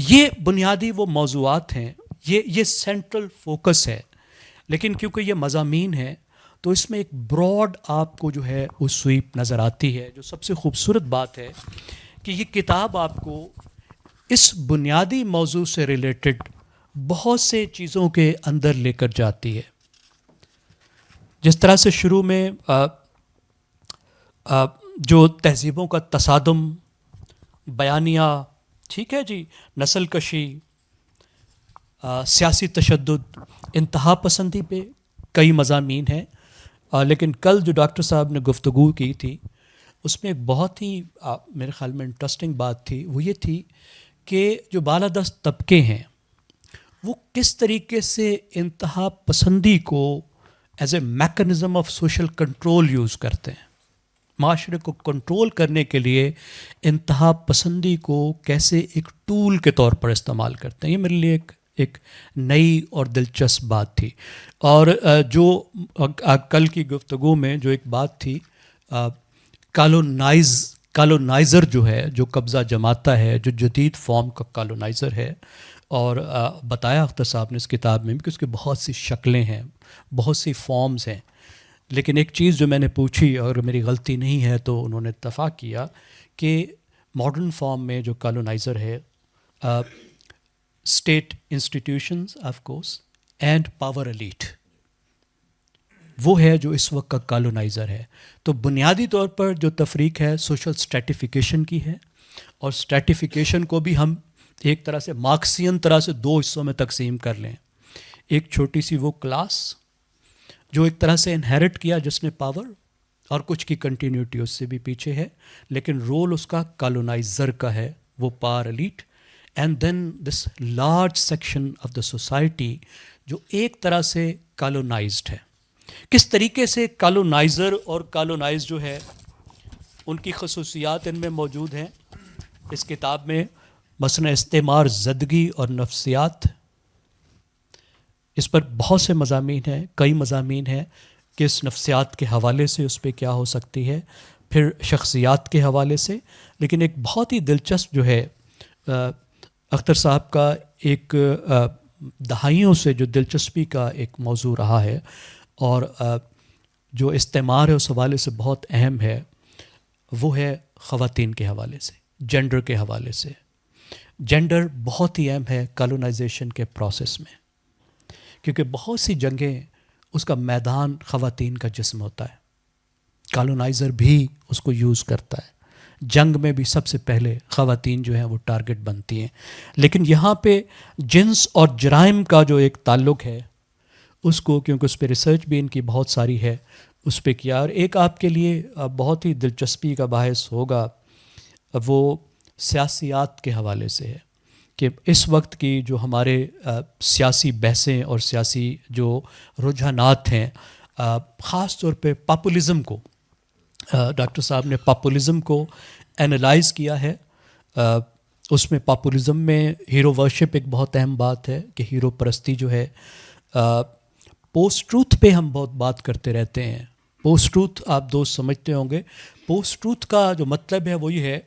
یہ بنیادی وہ موضوعات ہیں، یہ سینٹرل فوکس ہے. لیکن کیونکہ یہ مضامین ہیں تو اس میں ایک براڈ آپ کو جو ہے وہ سویپ نظر آتی ہے. جو سب سے خوبصورت بات ہے کہ یہ کتاب آپ کو اس بنیادی موضوع سے ریلیٹڈ بہت سے چیزوں کے اندر لے کر جاتی ہے. جس طرح سے شروع میں جو تہذیبوں کا تصادم، بیانیہ، ٹھیک ہے جی، نسل کشی، سیاسی تشدد، انتہا پسندی پہ کئی مضامین ہیں. لیکن کل جو ڈاکٹر صاحب نے گفتگو کی تھی اس میں ایک بہت ہی میرے خیال میں انٹرسٹنگ بات تھی. وہ یہ تھی کہ جو بالادست طبقے ہیں وہ کس طریقے سے انتہا پسندی کو as a mechanism of social control use کرتے ہیں. معاشرے کو کنٹرول کرنے کے لیے انتہا پسندی کو کیسے ایک ٹول کے طور پر استعمال کرتے ہیں. یہ میرے لیے ایک نئی اور دلچسپ بات تھی. اور جو کل کی گفتگو میں جو ایک بات تھی، کالونائزر جو ہے، جو قبضہ جماتا ہے، جو جدید فارم کا کالونائزر ہے. اور بتایا اختر صاحب نے اس کتاب میں بھی کہ اس کی بہت سی شکلیں ہیں، بہت سی فارمز ہیں. لیکن ایک چیز جو میں نے پوچھی، اور میری غلطی نہیں ہے تو انہوں نے اتفاق کیا کہ ماڈرن فارم میں جو کالونائزر ہے، state institutions of course and power elite, وہ ہے جو اس وقت کا کالونائزر ہے. تو بنیادی طور پر جو تفریق ہے سوشل اسٹریٹیفیکیشن کی ہے، اور اسٹریٹیفیکیشن کو بھی ہم ایک طرح سے مارکسین طرح سے دو حصوں میں تقسیم کر لیں. ایک چھوٹی سی وہ کلاس جو ایک طرح سے انہیرٹ کیا جس نے پاور، اور کچھ کی کنٹینیوٹی اس سے بھی پیچھے ہے، لیکن رول اس کا کالونائزر کا ہے، وہ power elite. And then this large section of the society جو ایک طرح سے کالونائزڈ ہے. کس طریقے سے کالونائزر اور کالونائز جو ہے ان کی خصوصیات ان میں موجود ہیں. اس کتاب میں مثلا استعمار زدگی اور نفسیات، اس پر بہت سے مضامین ہیں، کئی مضامین ہیں کہ اس نفسیات کے حوالے سے اس پہ کیا ہو سکتی ہے، پھر شخصیات کے حوالے سے. لیکن ایک بہت ہی دلچسپ جو ہے اختر صاحب کا ایک دہائیوں سے جو دلچسپی کا ایک موضوع رہا ہے، اور جو استعمار ہے اس حوالے سے بہت اہم ہے، وہ ہے خواتین کے حوالے سے، جینڈر کے حوالے سے. جینڈر بہت ہی اہم ہے کالونائزیشن کے پروسیس میں، کیونکہ بہت سی جنگیں اس کا میدان خواتین کا جسم ہوتا ہے. کالونائزر بھی اس کو یوز کرتا ہے. جنگ میں بھی سب سے پہلے خواتین جو ہیں وہ ٹارگٹ بنتی ہیں. لیکن یہاں پہ جنس اور جرائم کا جو ایک تعلق ہے اس کو، کیونکہ اس پہ ریسرچ بھی ان کی بہت ساری ہے، اس پہ کیا. اور ایک آپ کے لیے بہت ہی دلچسپی کا باعث ہوگا، وہ سیاسیات کے حوالے سے ہے کہ اس وقت کی جو ہمارے سیاسی بحثیں اور سیاسی جو رجحانات ہیں، خاص طور پہ پاپولزم کو، ڈاکٹر صاحب نے پاپولزم کو اینالائز کیا ہے. اس میں پاپولزم میں ہیرو ورشپ ایک بہت اہم بات ہے کہ ہیرو پرستی جو ہے. پوسٹ ٹروتھ پہ ہم بہت بات کرتے رہتے ہیں. پوسٹ ٹروتھ آپ دوست سمجھتے ہوں گے. پوسٹ ٹروتھ کا جو مطلب ہے وہ یہ ہے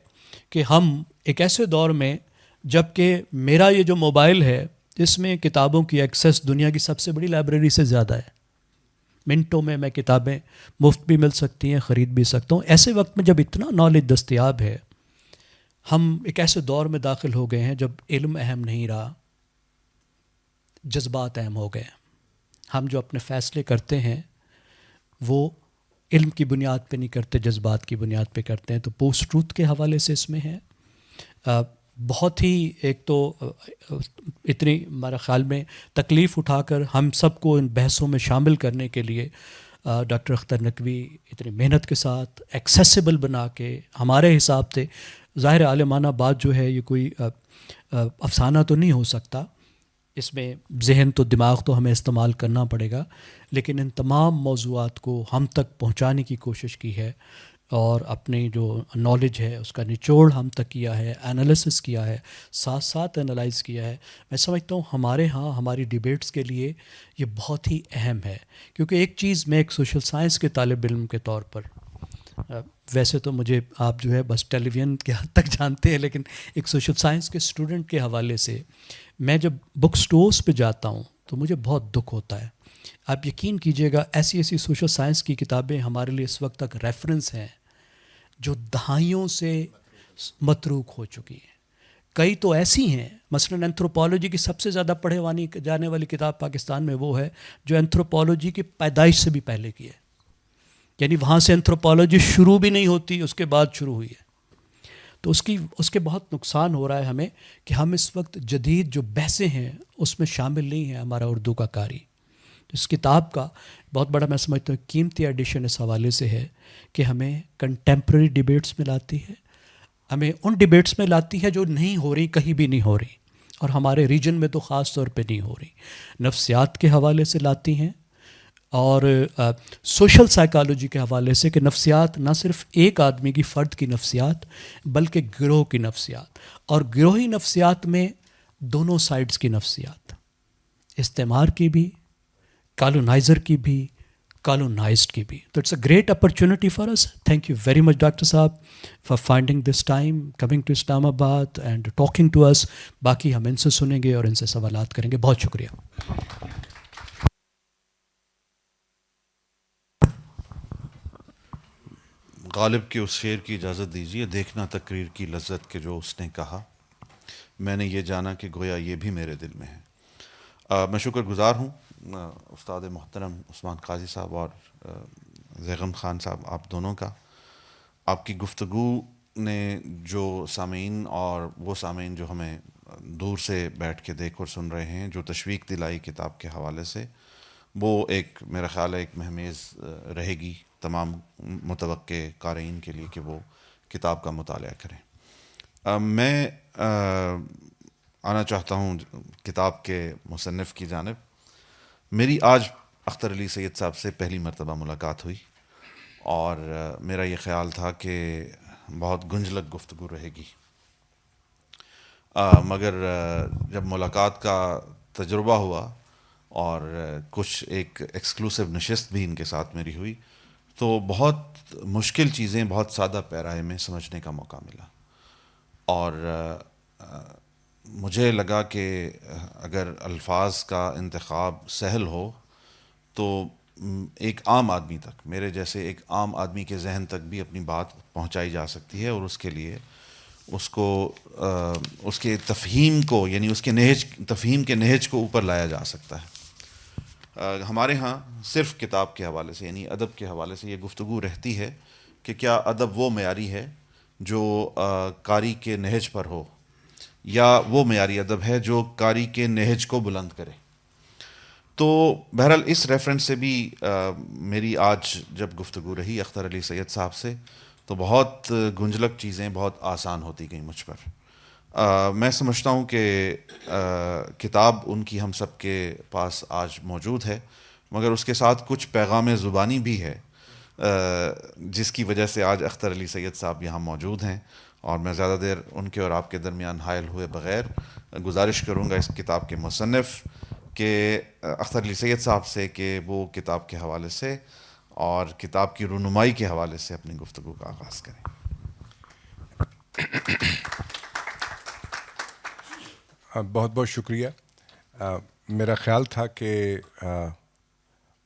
کہ ہم ایک ایسے دور میں، جب کہ میرا یہ جو موبائل ہے اس میں کتابوں کی ایکسیس دنیا کی سب سے بڑی لائبریری سے زیادہ ہے. منٹوں میں کتابیں مفت بھی مل سکتی ہیں، خرید بھی سکتا ہوں. ایسے وقت میں جب اتنا نالج دستیاب ہے، ہم ایک ایسے دور میں داخل ہو گئے ہیں جب علم اہم نہیں رہا، جذبات اہم ہو گئے ہیں. ہم جو اپنے فیصلے کرتے ہیں وہ علم کی بنیاد پہ نہیں کرتے، جذبات کی بنیاد پہ کرتے ہیں. تو پوسٹ ٹروتھ کے حوالے سے اس میں ہے بہت ہی، ایک تو اتنی ہمارے خیال میں تکلیف اٹھا کر ہم سب کو ان بحثوں میں شامل کرنے کے لیے ڈاکٹر اختر نقوی اتنی محنت کے ساتھ ایکسیسیبل بنا کے، ہمارے حساب سے ظاہر عالمانہ بات جو ہے، یہ کوئی افسانہ تو نہیں ہو سکتا، اس میں ذہن تو دماغ تو ہمیں استعمال کرنا پڑے گا، لیکن ان تمام موضوعات کو ہم تک پہنچانے کی کوشش کی ہے اور اپنی جو نالج ہے اس کا نچوڑ ہم تک کیا ہے، انالیسس کیا ہے، ساتھ ساتھ انالائز کیا ہے. میں سمجھتا ہوں ہمارے ہاں ہماری ڈیبیٹس کے لیے یہ بہت ہی اہم ہے. کیونکہ ایک چیز میں ایک سوشل سائنس کے طالب علم کے طور پر، ویسے تو مجھے آپ جو ہے بس ٹیلی ویژن کے حد تک جانتے ہیں، لیکن ایک سوشل سائنس کے اسٹوڈنٹ کے حوالے سے میں جب بک سٹورز پہ جاتا ہوں تو مجھے بہت دکھ ہوتا ہے. آپ یقین کیجئے گا، ایسی ایسی سوشل سائنس کی کتابیں ہمارے لیے اس وقت تک ریفرنس ہیں جو دہائیوں سے متروک ہو چکی ہیں. کئی تو ایسی ہیں، مثلاً اینتھروپولوجی کی سب سے زیادہ پڑھے جانے والی کتاب پاکستان میں وہ ہے جو اینتھروپولوجی کی پیدائش سے بھی پہلے کی ہے. یعنی وہاں سے اینتھروپولوجی شروع بھی نہیں ہوتی، اس کے بعد شروع ہوئی ہے. تو اس کے بہت نقصان ہو رہا ہے ہمیں کہ ہم اس وقت جدید جو بحثیں ہیں اس میں شامل نہیں ہیں ہمارا اردو کا قاری. اس کتاب کا بہت بڑا میں سمجھتا ہوں قیمتی ایڈیشن اس حوالے سے ہے کہ ہمیں کنٹمپریری ڈیبیٹس میں لاتی ہے، ہمیں ان ڈیبیٹس میں لاتی ہے جو نہیں ہو رہی، کہیں بھی نہیں ہو رہی، اور ہمارے ریجن میں تو خاص طور پہ نہیں ہو رہی. نفسیات کے حوالے سے لاتی ہیں اور سوشل سائیکالوجی کے حوالے سے کہ نفسیات نہ صرف ایک آدمی کی، فرد کی نفسیات، بلکہ گروہ کی نفسیات، اور گروہی نفسیات میں دونوں سائڈز کی نفسیات، استعمار کی بھی، کالونائزر کی بھی، کالونائزڈ کی بھی. تو it's a great opportunity for us. Thank you very much doctor صاحب for finding this time, coming to Islamabad and talking to اس. باقی ہم ان سے سنیں گے اور ان سے سوالات کریں گے. بہت شکریہ. غالب کے اس شعر کی اجازت دیجیے، دیکھنا تقریر کی لذت کے جو اس نے کہا، میں نے یہ جانا کہ گویا یہ بھی میرے دل میں ہے. میں شکر گزار ہوں استاد محترم عثمان قاضی صاحب اور زیغم خان صاحب، آپ دونوں کا. آپ کی گفتگو نے جو سامعین اور وہ سامعین جو ہمیں دور سے بیٹھ کے دیکھ اور سن رہے ہیں، جو تشویق دلائی کتاب کے حوالے سے، وہ ایک میرا خیال ہے ایک مہمیز رہے گی تمام متوقع قارئین کے لیے کہ وہ کتاب کا مطالعہ کریں. میں آنا چاہتا ہوں کتاب کے مصنف کی جانب. میری آج اختر علی سید صاحب سے پہلی مرتبہ ملاقات ہوئی اور میرا یہ خیال تھا کہ بہت گنجلک گفتگو رہے گی، مگر جب ملاقات کا تجربہ ہوا اور کچھ ایک ایکسکلوسیو نشست بھی ان کے ساتھ میری ہوئی، تو بہت مشکل چیزیں بہت سادہ پیرائے میں سمجھنے کا موقع ملا. اور مجھے لگا کہ اگر الفاظ کا انتخاب سہل ہو تو ایک عام آدمی تک، میرے جیسے ایک عام آدمی کے ذہن تک بھی اپنی بات پہنچائی جا سکتی ہے، اور اس کے لیے اس کو اس کے تفہیم کو، یعنی اس کے تفہیم کے نہج کو اوپر لایا جا سکتا ہے. ہمارے ہاں صرف کتاب کے حوالے سے، یعنی ادب کے حوالے سے یہ گفتگو رہتی ہے کہ کیا ادب وہ معیاری ہے جو قاری کے نہج پر ہو، یا وہ معیاری ادب ہے جو قاری کے نہج کو بلند کرے. تو بہرحال اس ریفرنس سے بھی میری آج جب گفتگو رہی اختر علی سید صاحب سے، تو بہت گنجلک چیزیں بہت آسان ہوتی گئیں مجھ پر. میں سمجھتا ہوں کہ کتاب ان کی ہم سب کے پاس آج موجود ہے، مگر اس کے ساتھ کچھ پیغام زبانی بھی ہے جس کی وجہ سے آج اختر علی سید صاحب یہاں موجود ہیں. اور میں زیادہ دیر ان کے اور آپ کے درمیان حائل ہوئے بغیر گزارش کروں گا اس کتاب کے مصنف کہ اختر علی سید صاحب سے کہ وہ کتاب کے حوالے سے اور کتاب کی رونمائی کے حوالے سے اپنی گفتگو کا آغاز کریں. بہت بہت شکریہ. میرا خیال تھا کہ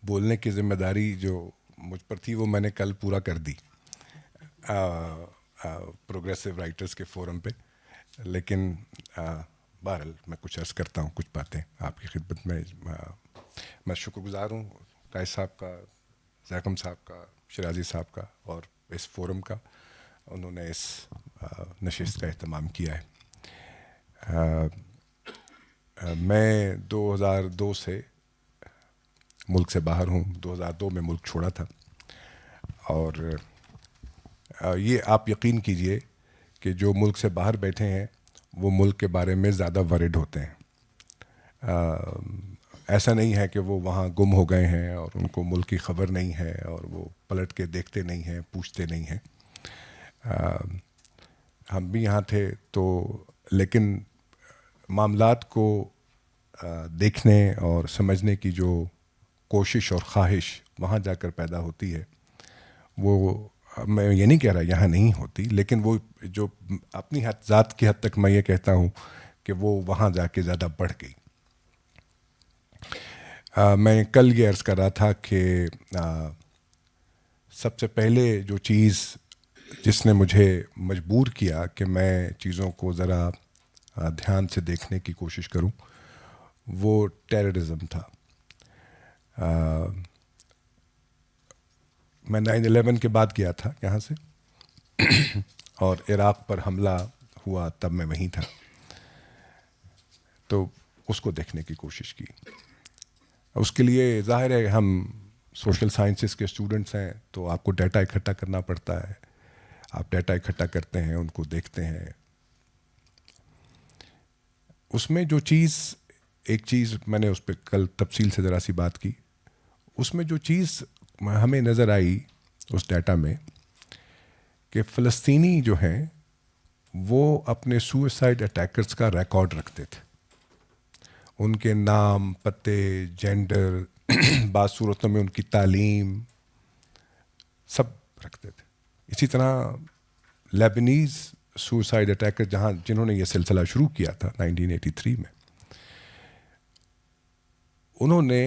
بولنے کی ذمہ داری جو مجھ پر تھی وہ میں نے کل پورا کر دی پروگریسو رائٹرز کے فورم پہ، لیکن بہرحال میں کچھ عرض کرتا ہوں کچھ باتیں آپ کی خدمت میں. میں شکر گزار ہوں قائد صاحب کا، زیغم صاحب کا، شرازی صاحب کا اور اس فورم کا. انہوں نے اس نشست کا اہتمام کیا ہے. میں 2002 سے ملک سے باہر ہوں. 2002 میں ملک چھوڑا تھا، اور یہ آپ یقین کیجئے کہ جو ملک سے باہر بیٹھے ہیں وہ ملک کے بارے میں زیادہ ورڈ ہوتے ہیں. ایسا نہیں ہے کہ وہ وہاں گم ہو گئے ہیں اور ان کو ملک کی خبر نہیں ہے اور وہ پلٹ کے دیکھتے نہیں ہیں، پوچھتے نہیں ہیں. ہم بھی یہاں تھے تو، لیکن معاملات کو دیکھنے اور سمجھنے کی جو کوشش اور خواہش وہاں جا کر پیدا ہوتی ہے، وہ میں یہ نہیں کہہ رہا یہاں نہیں ہوتی، لیکن وہ جو اپنی ذات کی حد تک میں یہ کہتا ہوں کہ وہ وہاں جا کے زیادہ بڑھ گئی. میں کل یہ عرض کر رہا تھا کہ سب سے پہلے جو چیز جس نے مجھے مجبور کیا کہ میں چیزوں کو ذرا دھیان سے دیکھنے کی کوشش کروں، وہ ٹیررزم تھا. میں 9/11 کے بعد گیا تھا یہاں سے اور عراق پر حملہ ہوا تب میں وہیں تھا، تو اس کو دیکھنے کی کوشش کی. اس کے لیے ظاہر ہے ہم سوشل سائنسز کے اسٹوڈنٹس ہیں تو آپ کو ڈیٹا اکٹھا کرنا پڑتا ہے. آپ ڈیٹا اکٹھا کرتے ہیں، ان کو دیکھتے ہیں. اس میں جو چیز، ایک چیز میں نے اس پہ کل تفصیل سے ذرا سی بات کی، اس میں جو چیز ہمیں نظر آئی اس ڈیٹا میں کہ فلسطینی جو ہیں وہ اپنے سوئسائڈ اٹیکرز کا ریکارڈ رکھتے تھے. ان کے نام، پتے، جینڈر، بعض صورتوں میں ان کی تعلیم، سب رکھتے تھے. اسی طرح لیبنیز سوئسائڈ اٹیکر جنہوں نے یہ سلسلہ شروع کیا تھا 1983 میں، انہوں نے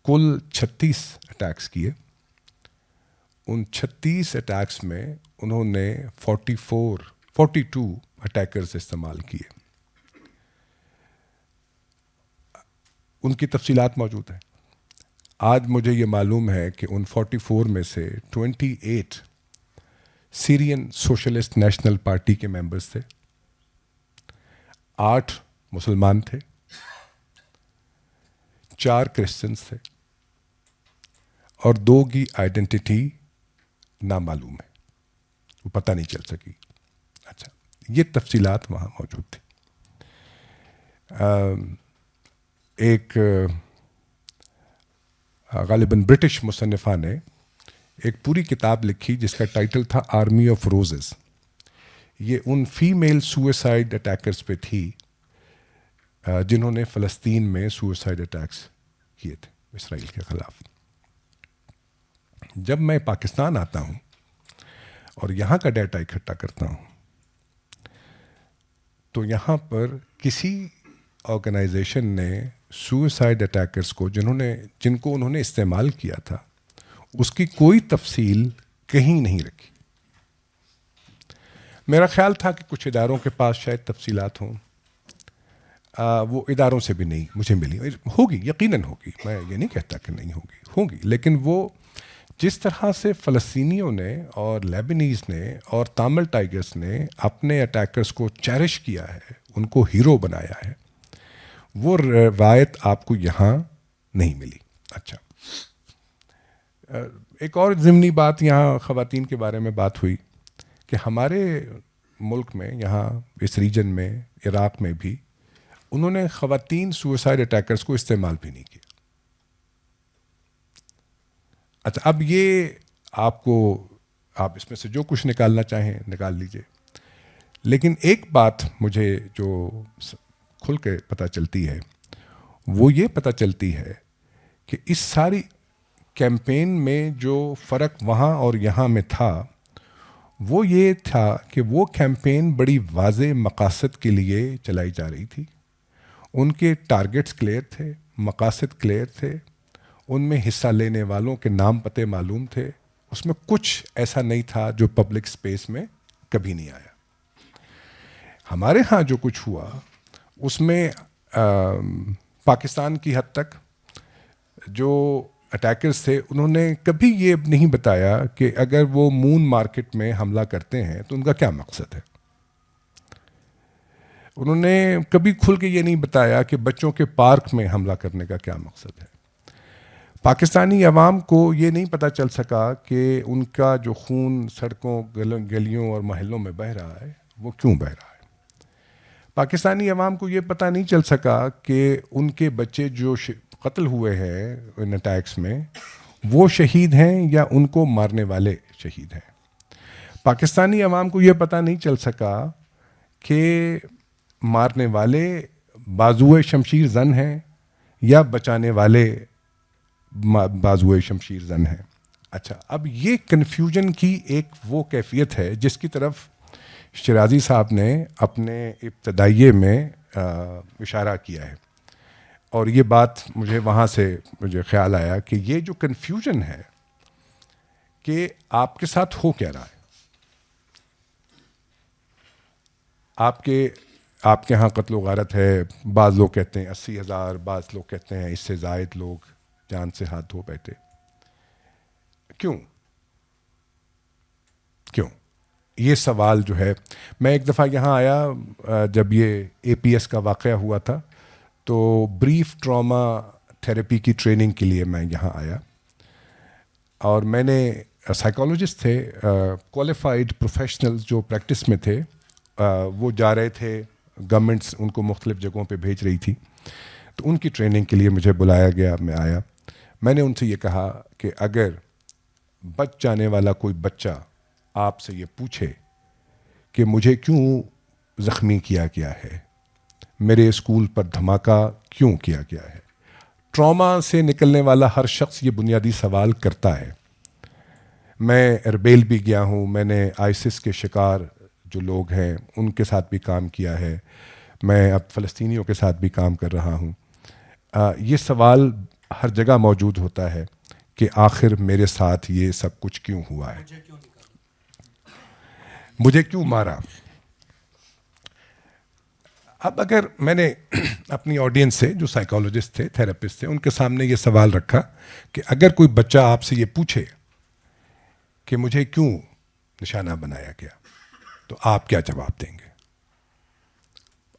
کل 36 اٹیکس کیے. ان 36 اٹیکس میں انہوں نے 42 اٹیکرز استعمال کیے. ان کی تفصیلات موجود ہیں. آج مجھے یہ معلوم ہے کہ ان 44 میں سے 28 سیرین سوشلسٹ نیشنل پارٹی کے ممبرز تھے، 8 مسلمان تھے، 4 کرسچنز تھے، اور 2 کی آئیڈینٹی نامعلوم ہے، وہ پتہ نہیں چل سکی. اچھا، یہ تفصیلات وہاں موجود تھی. ایک غالباً برٹش مصنفہ نے ایک پوری کتاب لکھی جس کا ٹائٹل تھا آرمی آف روزز. یہ ان فیمیل سوئسائڈ اٹیکرز پہ تھی جنہوں نے فلسطین میں سوئسائڈ اٹیکس کیے تھے اسرائیل کے خلاف. جب میں پاکستان آتا ہوں اور یہاں کا ڈیٹا اکٹھا کرتا ہوں تو یہاں پر کسی آرگنائزیشن نے سوئسائڈ اٹیکرز کو جن کو انہوں نے استعمال کیا تھا اس کی کوئی تفصیل کہیں نہیں رکھی. میرا خیال تھا کہ کچھ اداروں کے پاس شاید تفصیلات ہوں، وہ اداروں سے بھی نہیں مجھے ملی. ہوگی، یقیناً ہوگی، میں یہ نہیں کہتا کہ نہیں ہوگی، لیکن وہ جس طرح سے فلسطینیوں نے اور لیبنیز نے اور تامل ٹائگرز نے اپنے اٹیکرز کو چیرش کیا ہے، ان کو ہیرو بنایا ہے، وہ روایت آپ کو یہاں نہیں ملی. اچھا، ایک اور ضمنی بات، یہاں خواتین کے بارے میں بات ہوئی. کہ ہمارے ملک میں یہاں اس ریجن میں عراق میں بھی انہوں نے خواتین سوئسائڈ اٹیکرز کو استعمال بھی نہیں کیا. اچھا اب یہ آپ اس میں سے جو کچھ نکالنا چاہیں نکال لیجئے، لیکن ایک بات مجھے جو کھل کے پتہ چلتی ہے وہ یہ پتہ چلتی ہے کہ اس ساری کیمپین میں جو فرق وہاں اور یہاں میں تھا وہ یہ تھا کہ وہ کیمپین بڑی واضح مقاصد کے لیے چلائی جا رہی تھی. ان کے ٹارگٹس کلیئر تھے، مقاصد کلیئر تھے، ان میں حصہ لینے والوں کے نام پتے معلوم تھے. اس میں کچھ ایسا نہیں تھا جو پبلک سپیس میں کبھی نہیں آیا. ہمارے ہاں جو کچھ ہوا اس میں پاکستان کی حد تک جو اٹیکرز تھے انہوں نے کبھی یہ نہیں بتایا کہ اگر وہ مون مارکیٹ میں حملہ کرتے ہیں تو ان کا کیا مقصد ہے. انہوں نے کبھی کھل کے یہ نہیں بتایا کہ بچوں کے پارک میں حملہ کرنے کا کیا مقصد ہے. پاکستانی عوام کو یہ نہیں پتہ چل سکا کہ ان کا جو خون سڑکوں گلیوں اور محلوں میں بہہ رہا ہے وہ کیوں بہہ رہا ہے. پاکستانی عوام کو یہ پتہ نہیں چل سکا کہ ان کے بچے جو قتل ہوئے ہیں ان اٹیکس میں وہ شہید ہیں یا ان کو مارنے والے شہید ہیں. پاکستانی عوام کو یہ پتہ نہیں چل سکا کہ مارنے والے بازوئے شمشیر زن ہیں یا بچانے والے بازوئے شمشیر زن ہیں. اچھا اب یہ کنفیوژن کی ایک وہ کیفیت ہے جس کی طرف شیرازی صاحب نے اپنے ابتدائیے میں اشارہ کیا ہے، اور یہ بات مجھے وہاں سے مجھے خیال آیا کہ یہ جو کنفیوژن ہے کہ آپ کے ساتھ ہو کیا رہا ہے. آپ کے ہاں قتل و غارت ہے، بعض لوگ کہتے ہیں 80,000، بعض لوگ کہتے ہیں اس سے زائد لوگ جان سے ہاتھ دھو بیٹھے. کیوں یہ سوال جو ہے، میں ایک دفعہ یہاں آیا جب یہ APS کا واقعہ ہوا تھا تو بریف ٹراما تھیراپی کی ٹریننگ کے لیے میں یہاں آیا، اور میں نے سائیکالوجسٹ تھے کوالیفائڈ پروفیشنلز جو پریکٹس میں تھے، وہ جا رہے تھے، گورنمنٹس ان کو مختلف جگہوں پہ بھیج رہی تھی، تو ان کی ٹریننگ کے لیے مجھے بلایا گیا. میں آیا، میں نے ان سے یہ کہا کہ اگر بچ جانے والا کوئی بچہ آپ سے یہ پوچھے کہ مجھے کیوں زخمی کیا گیا ہے، میرے اسکول پر دھماکہ کیوں کیا گیا ہے، ٹراما سے نکلنے والا ہر شخص یہ بنیادی سوال کرتا ہے. میں اربیل بھی گیا ہوں، میں نے آئسس کے شکار جو لوگ ہیں ان کے ساتھ بھی کام کیا ہے، میں اب فلسطینیوں کے ساتھ بھی کام کر رہا ہوں. یہ سوال ہر جگہ موجود ہوتا ہے کہ آخر میرے ساتھ یہ سب کچھ کیوں ہوا ہے، مجھے کیوں مارا. اب اگر میں نے اپنی آڈینس سے جو سائیکالوجسٹ تھے، تھراپسٹ تھے، ان کے سامنے یہ سوال رکھا کہ اگر کوئی بچہ آپ سے یہ پوچھے کہ مجھے کیوں نشانہ بنایا گیا تو آپ کیا جواب دیں گے؟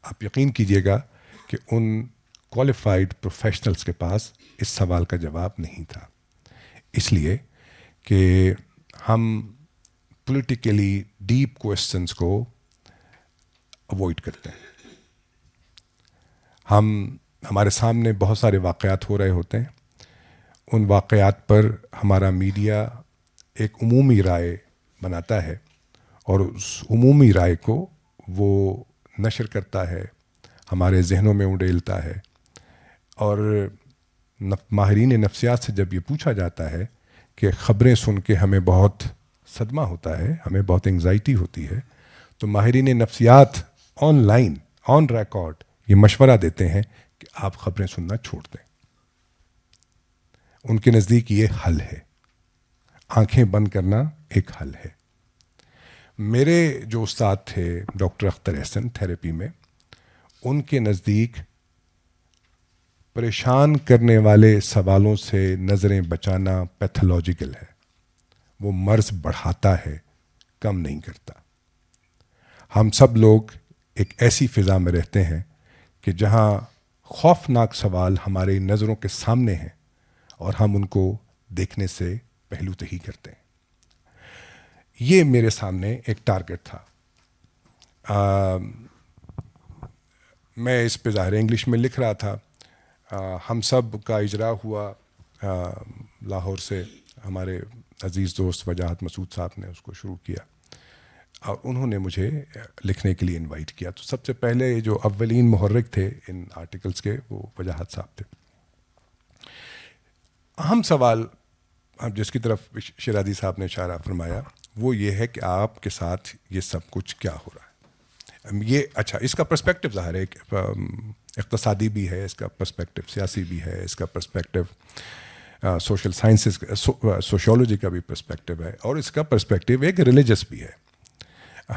آپ یقین کیجئے گا کہ ان کوالیفائڈ پروفیشنلز کے پاس اس سوال کا جواب نہیں تھا، اس لیے کہ ہم پولیٹیکلی ڈیپ کویسچنز کو اوائڈ کرتے ہیں. ہمارے سامنے بہت سارے واقعات ہو رہے ہوتے ہیں، ان واقعات پر ہمارا میڈیا ایک عمومی رائے بناتا ہے اور اس عمومی رائے کو وہ نشر کرتا ہے، ہمارے ذہنوں میں اڈیلتا ہے. اور ماہرین نفسیات سے جب یہ پوچھا جاتا ہے کہ خبریں سن کے ہمیں بہت صدمہ ہوتا ہے، ہمیں بہت انگزائٹی ہوتی ہے، تو ماہرین نفسیات آن لائن آن ریکارڈ یہ مشورہ دیتے ہیں کہ آپ خبریں سننا چھوڑ دیں. ان کے نزدیک یہ حل ہے، آنکھیں بند کرنا ایک حل ہے. میرے جو استاد تھے ڈاکٹر اختر احسن تھراپی میں، ان کے نزدیک پریشان کرنے والے سوالوں سے نظریں بچانا پیتھولوجیکل ہے، وہ مرض بڑھاتا ہے، کم نہیں کرتا. ہم سب لوگ ایک ایسی فضا میں رہتے ہیں کہ جہاں خوفناک سوال ہمارے نظروں کے سامنے ہیں اور ہم ان کو دیکھنے سے پہلو تہی کرتے ہیں. یہ میرے سامنے ایک ٹارگٹ تھا. میں اس پہ ظاہر انگلش میں لکھ رہا تھا. ہم سب کا اجرا ہوا لاہور سے. ہمارے عزیز دوست وجاہت مسعود صاحب نے اس کو شروع کیا اور انہوں نے مجھے لکھنے کے لیے انوائٹ کیا. تو سب سے پہلے جو اولین محرک تھے ان آرٹیکلز کے وہ وجاہت صاحب تھے. اہم سوال جس کی طرف شیرازی صاحب نے اشارہ فرمایا وہ یہ ہے کہ آپ کے ساتھ یہ سب کچھ کیا ہو رہا ہے. یہ اچھا اس کا پرسپیکٹو ظاہر ہے اقتصادی بھی ہے, اس کا پرسپیکٹو سیاسی بھی ہے, اس کا پرسپیکٹو سوشل سائنسز سوشیولوجی کا بھی پرسپیکٹو ہے, اور اس کا پرسپیکٹو ایک ریلیجس بھی ہے.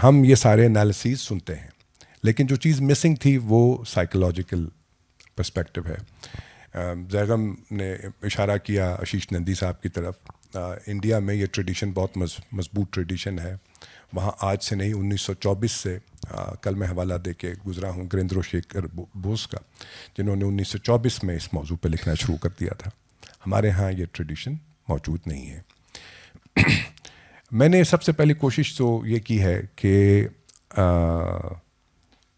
ہم یہ سارے انالیسیز سنتے ہیں لیکن جو چیز مسنگ تھی وہ سائیکولوجیکل پرسپیکٹو ہے. زیغم نے اشارہ کیا آشیش نندی صاحب کی طرف. انڈیا میں یہ ٹریڈیشن بہت مضبوط ٹریڈیشن ہے. وہاں آج سے نہیں 1924 سے کل میں حوالہ دے کے گزرا ہوں گریندرو شیکھر بوس کا, جنہوں نے 1924 میں اس موضوع پہ لکھنا شروع کر دیا تھا. ہمارے ہاں یہ ٹریڈیشن موجود نہیں ہے. میں نے سب سے پہلی کوشش تو یہ کی ہے کہ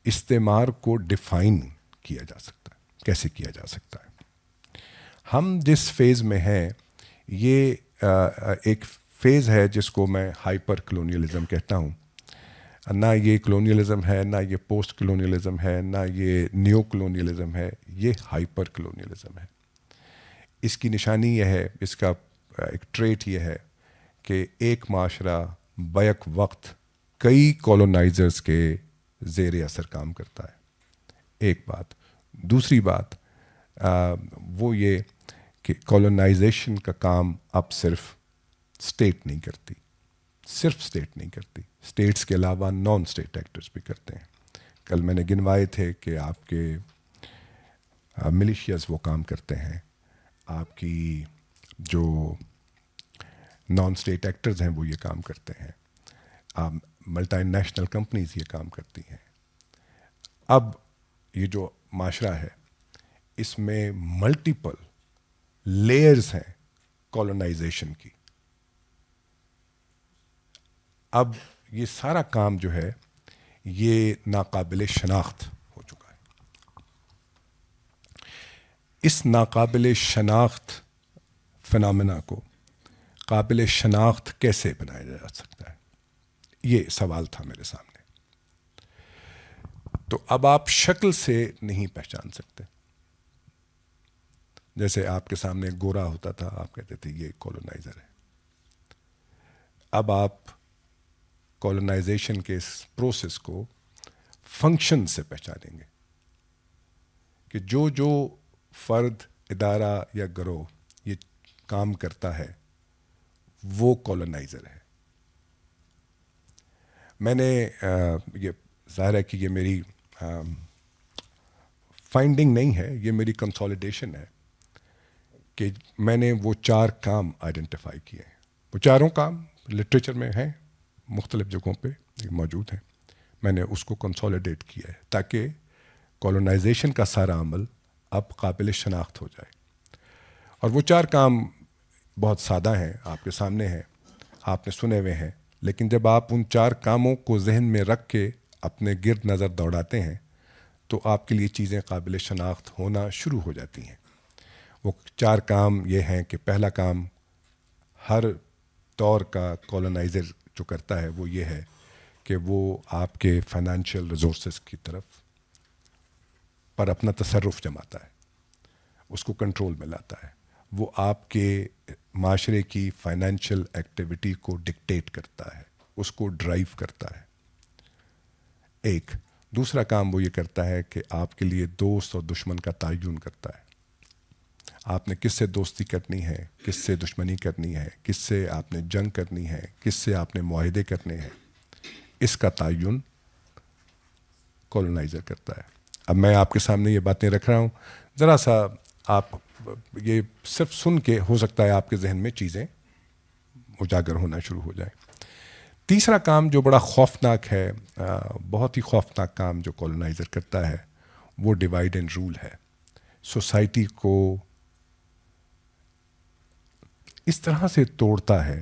استعمار کو ڈیفائن کیا جا سکتا ہے, کیسے کیا جا سکتا ہے. ہم جس فیز میں ہیں یہ ایک فیز ہے جس کو میں ہائپر کلونیلزم کہتا ہوں. نہ یہ کلونیلزم ہے, نہ یہ پوسٹ کلونیلزم ہے, نہ یہ نیو کلونیلزم ہے, یہ ہائپر کلونیلزم ہے. اس کی نشانی یہ ہے, اس کا ایک ٹریٹ یہ ہے کہ ایک معاشرہ بیک وقت کئی کولونائزرز کے زیر اثر کام کرتا ہے. ایک بات. دوسری بات وہ یہ کہ کولونائزیشن کا کام اب صرف اسٹیٹ نہیں کرتی, صرف اسٹیٹ نہیں کرتی, اسٹیٹس کے علاوہ نان اسٹیٹ ایکٹرز بھی کرتے ہیں. کل میں نے گنوائے تھے کہ آپ کے ملیشیاز وہ کام کرتے ہیں, آپ کی جو نان اسٹیٹ ایکٹرز ہیں وہ یہ کام کرتے ہیں, ملٹی نیشنل کمپنیز یہ کام کرتی ہیں. اب یہ جو معاشرہ ہے اس میں ملٹیپل لیئرز ہیں کولونائزیشن کی. اب یہ سارا کام جو ہے یہ ناقابل شناخت ہو چکا ہے. اس ناقابل شناخت فنامنا کو قابل شناخت کیسے بنایا جا سکتا ہے, یہ سوال تھا میرے سامنے. تو اب آپ شکل سے نہیں پہچان سکتے. جیسے آپ کے سامنے گورا ہوتا تھا, آپ کہتے تھے یہ کولونائزر ہے. اب آپ کولونائزیشن کے اس پروسیس کو فنکشن سے پہچانیں گے کہ جو فرد, ادارہ یا گروہ یہ کام کرتا ہے وہ کولونائزر ہے. میں نے یہ ظاہر ہے کہ یہ میری فائنڈنگ نہیں ہے, یہ میری کنسالیڈیشن ہے کہ میں نے وہ 4 کام آئیڈینٹیفائی کیے ہیں. وہ چاروں کام لٹریچر میں ہیں, مختلف جگہوں پہ موجود ہیں. میں نے اس کو کنسالیڈیٹ کیا ہے تاکہ کولونائزیشن کا سارا عمل اب قابل شناخت ہو جائے. اور وہ 4 کام بہت سادہ ہیں, آپ کے سامنے ہیں, آپ نے سنے ہوئے ہیں. لیکن جب آپ ان 4 کاموں کو ذہن میں رکھ کے اپنے گرد نظر دوڑاتے ہیں تو آپ کے لیے چیزیں قابل شناخت ہونا شروع ہو جاتی ہیں. وہ 4 کام یہ ہیں کہ پہلا کام ہر دور کا کولونائزر جو کرتا ہے وہ یہ ہے کہ وہ آپ کے فائنینشیل ریسورسز کی طرف پر اپنا تصرف جماتا ہے, اس کو کنٹرول میں لاتا ہے. وہ آپ کے معاشرے کی فائنینشیل ایکٹیویٹی کو ڈکٹیٹ کرتا ہے, اس کو ڈرائیو کرتا ہے. ایک دوسرا کام وہ یہ کرتا ہے کہ آپ کے لیے دوست اور دشمن کا تعین کرتا ہے. آپ نے کس سے دوستی کرنی ہے, کس سے دشمنی کرنی ہے, کس سے آپ نے جنگ کرنی ہے, کس سے آپ نے معاہدے کرنے ہیں, اس کا تعین کولونائزر کرتا ہے. اب میں آپ کے سامنے یہ باتیں رکھ رہا ہوں, ذرا سا آپ یہ صرف سن کے ہو سکتا ہے آپ کے ذہن میں چیزیں اجاگر ہونا شروع ہو جائیں. تیسرا کام جو بڑا خوفناک ہے, بہت ہی خوفناک کام جو کولونائزر کرتا ہے وہ ڈیوائڈ اینڈ رول ہے. سوسائٹی کو اس طرح سے توڑتا ہے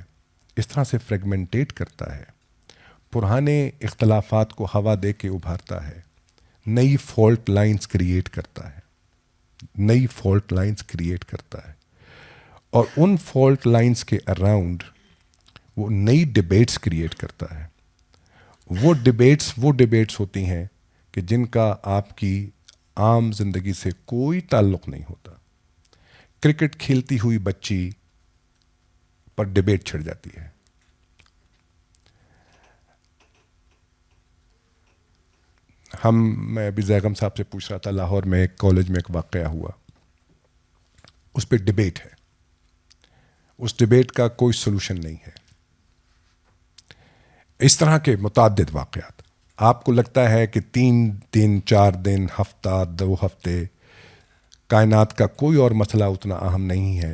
اس طرح سے فریگمنٹیٹ کرتا ہے، پرانے اختلافات کو ہوا دے کے ابھارتا ہے، نئی فالٹ لائنز کریٹ کرتا ہے، نئی فالٹ لائنز کریٹ کرتا ہے، اور ان فالٹ لائنز کے اراؤنڈ وہ نئی ڈبیٹس کریٹ کرتا ہے۔ وہ ڈبیٹس ہوتی ہیں کہ جن کا آپ کی عام زندگی سے کوئی تعلق نہیں ہوتا۔ کرکٹ کھیلتی ہوئی بچی پر ڈبیٹ چھڑ جاتی ہے، میں ابھی زیغم صاحب سے پوچھ رہا تھا، لاہور میں ایک کالج میں ایک واقعہ ہوا، اس پہ ڈبیٹ ہے، اس ڈبیٹ کا کوئی سلوشن نہیں ہے۔ اس طرح کے متعدد واقعات، آپ کو لگتا ہے کہ 3 دن 4 دن ہفتہ 2 ہفتے کائنات کا کوئی اور مسئلہ اتنا اہم نہیں ہے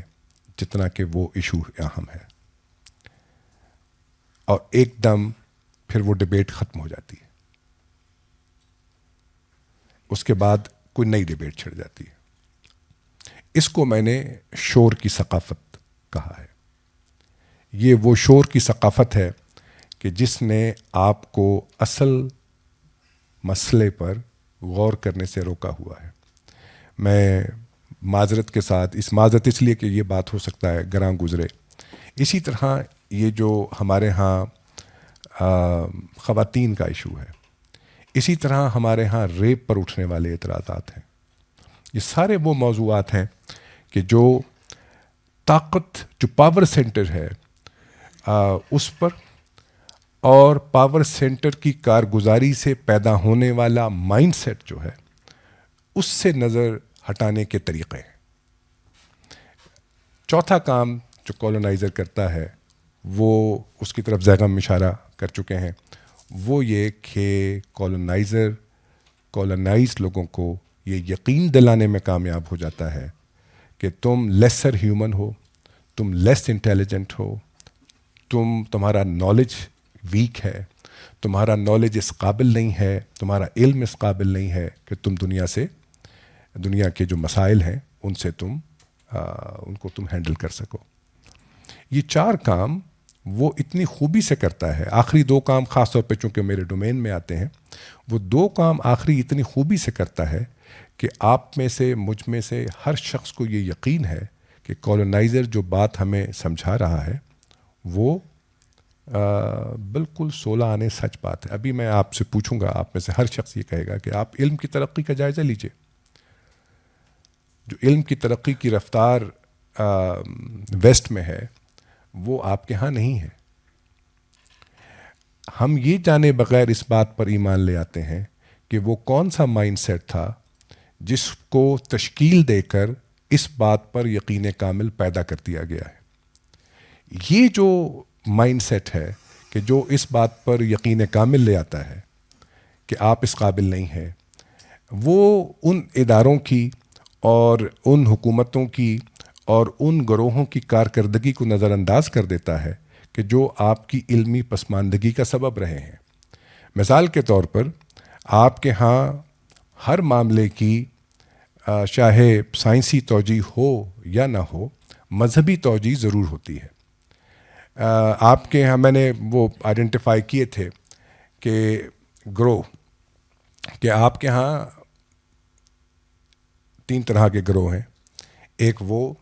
جتنا کہ وہ ایشو اہم ہے، اور ایک دم پھر وہ ڈبیٹ ختم ہو جاتی ہے، اس کے بعد کوئی نئی ڈبیٹ چھڑ جاتی ہے۔ اس کو میں نے شور کی ثقافت کہا ہے۔ یہ وہ شور کی ثقافت ہے کہ جس نے آپ کو اصل مسئلے پر غور کرنے سے روکا ہوا ہے۔ میں معذرت کے ساتھ، معذرت اس لیے کہ یہ بات ہو سکتا ہے گراں گزرے، اسی طرح یہ جو ہمارے ہاں خواتین کا ایشو ہے، اسی طرح ہمارے ہاں ریپ پر اٹھنے والے اعتراضات ہیں، یہ سارے وہ موضوعات ہیں کہ جو طاقت، جو پاور سینٹر ہے اس پر، اور پاور سینٹر کی کارگزاری سے پیدا ہونے والا مائنڈ سیٹ جو ہے، اس سے نظر ہٹانے کے طریقے ہیں۔ چوتھا کام جو کالونائزر کرتا ہے، وہ اس کی طرف زیغم اشارہ کر چکے ہیں، وہ یہ کہ کالونائزر کالونائزڈ لوگوں کو یہ یقین دلانے میں کامیاب ہو جاتا ہے کہ تم لیسر ہیومن ہو، تم لیس انٹیلیجنٹ ہو، تمہارا نالج ویک ہے، تمہارا نالج اس قابل نہیں ہے، تمہارا علم اس قابل نہیں ہے کہ تم دنیا کے جو مسائل ہیں ان سے ان کو تم ہینڈل کر سکو۔ یہ 4 کام وہ اتنی خوبی سے کرتا ہے۔ آخری 2 کام خاص طور پہ چونکہ میرے ڈومین میں آتے ہیں، وہ 2 کام آخری اتنی خوبی سے کرتا ہے کہ آپ میں سے، مجھ میں سے ہر شخص کو یہ یقین ہے کہ کالونائزر جو بات ہمیں سمجھا رہا ہے وہ بالکل 16 آنے سچ بات ہے۔ ابھی میں آپ سے پوچھوں گا، آپ میں سے ہر شخص یہ کہے گا کہ آپ علم کی ترقی کا جائزہ لیجئے۔ جو علم کی ترقی کی رفتار ویسٹ میں ہے، وہ آپ کے ہاں نہیں ہے۔ ہم یہ جانے بغیر اس بات پر ایمان لے آتے ہیں کہ وہ کون سا مائنڈ سیٹ تھا جس کو تشکیل دے کر اس بات پر یقین کامل پیدا کر دیا گیا ہے۔ یہ جو مائنڈ سیٹ ہے کہ جو اس بات پر یقین کامل لے آتا ہے کہ آپ اس قابل نہیں ہیں، وہ ان اداروں کی اور ان حکومتوں کی اور ان گروہوں کی کارکردگی کو نظر انداز کر دیتا ہے کہ جو آپ کی علمی پسماندگی کا سبب رہے ہیں۔ مثال کے طور پر آپ کے ہاں ہر معاملے کی چاہے سائنسی توجیہ ہو یا نہ ہو، مذہبی توجیہ ضرور ہوتی ہے۔ آپ کے ہاں میں نے وہ آئیڈینٹیفائی کیے تھے کہ گروہ، کہ آپ کے ہاں 3 طرح کے گروہ ہیں۔ ایک وہ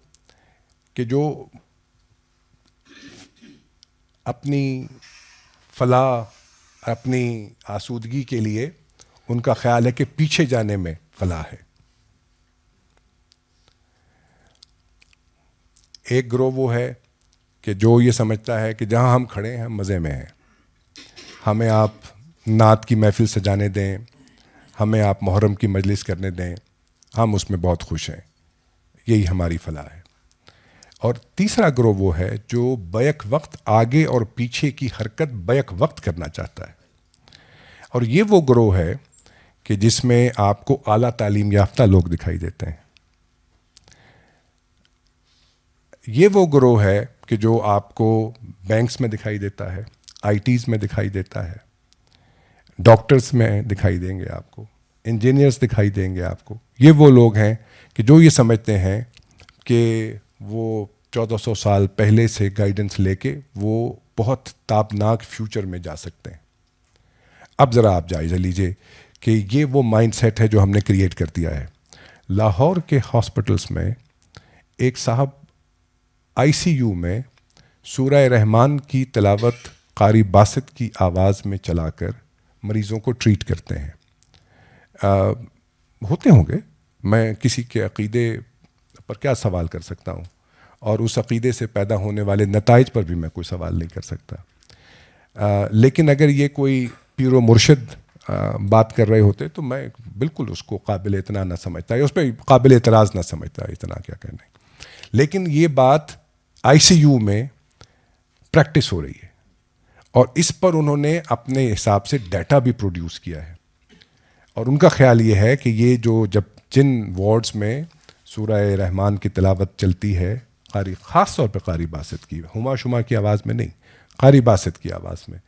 کہ جو اپنی فلاح، اپنی آسودگی کے لیے ان کا خیال ہے کہ پیچھے جانے میں فلاح ہے۔ ایک گروہ وہ ہے کہ جو یہ سمجھتا ہے کہ جہاں ہم کھڑے ہیں ہم مزے میں ہیں، ہمیں آپ نعت کی محفل سجانے دیں، ہمیں آپ محرم کی مجلس کرنے دیں، ہم اس میں بہت خوش ہیں، یہی ہماری فلاح ہے۔ اور تیسرا گروہ وہ ہے جو بیک وقت آگے اور پیچھے کی حرکت بیک وقت کرنا چاہتا ہے، اور یہ وہ گروہ ہے کہ جس میں آپ کو اعلیٰ تعلیم یافتہ لوگ دکھائی دیتے ہیں۔ یہ وہ گروہ ہے کہ جو آپ کو بینکس میں دکھائی دیتا ہے، آئی ٹیز میں دکھائی دیتا ہے، ڈاکٹرز میں دکھائی دیں گے آپ کو، انجینئرز دکھائی دیں گے آپ کو۔ یہ وہ لوگ ہیں کہ جو یہ سمجھتے ہیں کہ وہ 1400 سال پہلے سے گائیڈنس لے کے وہ بہت تابناک فیوچر میں جا سکتے ہیں. اب ذرا آپ جائزہ لیجئے کہ یہ وہ مائنڈ سیٹ ہے جو ہم نے کریٹ کر دیا ہے. لاہور کے ہاسپٹلس میں ایک صاحب آئی سی یو میں سورہ رحمان کی تلاوت قاری باسط کی آواز میں چلا کر مریضوں کو ٹریٹ کرتے ہیں. ہوتے ہوں گے، میں کسی کے عقیدے پر کیا سوال کر سکتا ہوں، اور اس عقیدے سے پیدا ہونے والے نتائج پر بھی میں کوئی سوال نہیں کر سکتا. لیکن اگر یہ کوئی پیر و مرشد بات کر رہے ہوتے تو میں بالکل اس کو قابل اعتنا نہ سمجھتا، یا اس پہ قابل اعتراض نہ سمجھتا. اتنا کیا کہنا ہے. لیکن یہ بات آئی سی یو میں پریکٹس ہو رہی ہے، اور اس پر انہوں نے اپنے حساب سے ڈیٹا بھی پروڈیوس کیا ہے. اور ان کا خیال یہ ہے کہ یہ جو جب جن وارڈز میں سورہ رحمان کی تلاوت چلتی ہے، قاری خاص طور پہ قاری باسط کی، ہما شما کی آواز میں نہیں، قاری باسط کی آواز میں،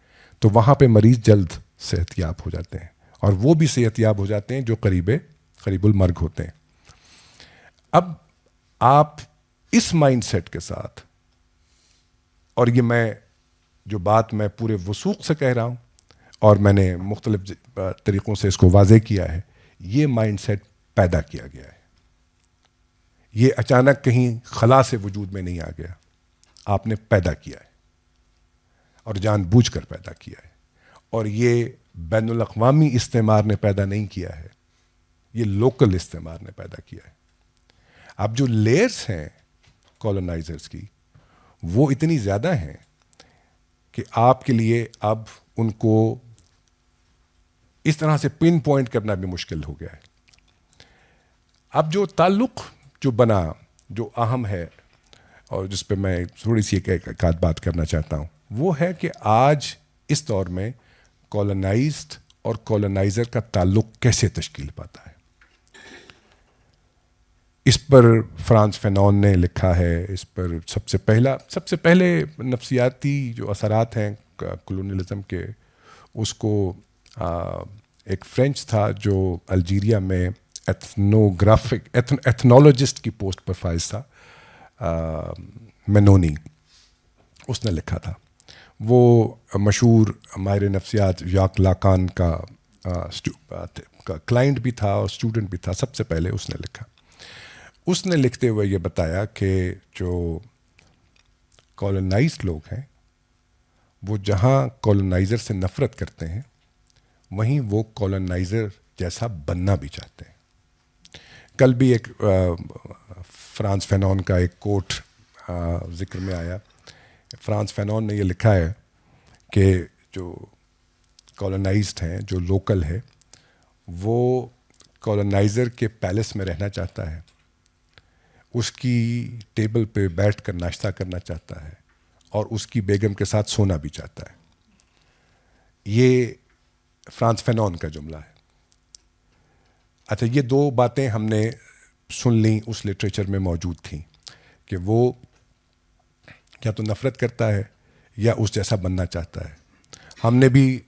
تو وہاں پہ مریض جلد صحت یاب ہو جاتے ہیں، اور وہ بھی صحت یاب ہو جاتے ہیں جو قریب المرگ ہوتے ہیں. اب آپ اس مائنڈ سیٹ کے ساتھ، اور یہ جو بات میں پورے وثوق سے کہہ رہا ہوں، اور میں نے مختلف طریقوں سے اس کو واضح کیا ہے، یہ مائنڈ سیٹ پیدا کیا گیا ہے. یہ اچانک کہیں خلا سے وجود میں نہیں آ گیا، آپ نے پیدا کیا ہے، اور جان بوجھ کر پیدا کیا ہے. اور یہ بین الاقوامی استعمار نے پیدا نہیں کیا ہے، یہ لوکل استعمار نے پیدا کیا ہے. اب جو لیئرز ہیں کالونائزرز کی، وہ اتنی زیادہ ہیں کہ آپ کے لیے اب ان کو اس طرح سے پن پوائنٹ کرنا بھی مشکل ہو گیا ہے. اب جو تعلق جو بنا، جو اہم ہے، اور جس پہ میں تھوڑی سی ایک آدھ بات کرنا چاہتا ہوں، وہ ہے کہ آج اس دور میں کالونائزڈ اور کالونائزر کا تعلق کیسے تشکیل پاتا ہے. اس پر فرانس فینون نے لکھا ہے. اس پر سب سے پہلے نفسیاتی جو اثرات ہیں کولونیلزم کے، اس کو ایک فرینچ تھا جو الجیریا میں ایتھنولوجسٹ کی پوسٹ پر فائز تھا، مینونی، اس نے لکھا تھا. وہ مشہور ماہر نفسیات ژاک لاکان کا کلائنٹ بھی تھا اور اسٹوڈنٹ بھی تھا. سب سے پہلے اس نے لکھا. اس نے لکھتے ہوئے یہ بتایا کہ جو کالونائزڈ لوگ ہیں، وہ جہاں کالونائزر سے نفرت کرتے ہیں، وہیں وہ کالونائزر جیسا بننا بھی چاہتے ہیں. کل بھی ایک فرانس فینون کا ایک کوٹ ذکر میں آیا. فرانس فینون نے یہ لکھا ہے کہ جو کالونائزڈ ہیں، جو لوکل ہے، وہ کالونائزر کے پیلس میں رہنا چاہتا ہے، اس کی ٹیبل پہ بیٹھ کر ناشتہ کرنا چاہتا ہے، اور اس کی بیگم کے ساتھ سونا بھی چاہتا ہے. یہ فرانس فینون کا جملہ ہے. اچھا، یہ دو باتیں ہم نے سن لیں، اس لٹریچر میں موجود تھیں کہ وہ یا تو نفرت کرتا ہے یا اس جیسا بننا چاہتا ہے. ہم نے بھی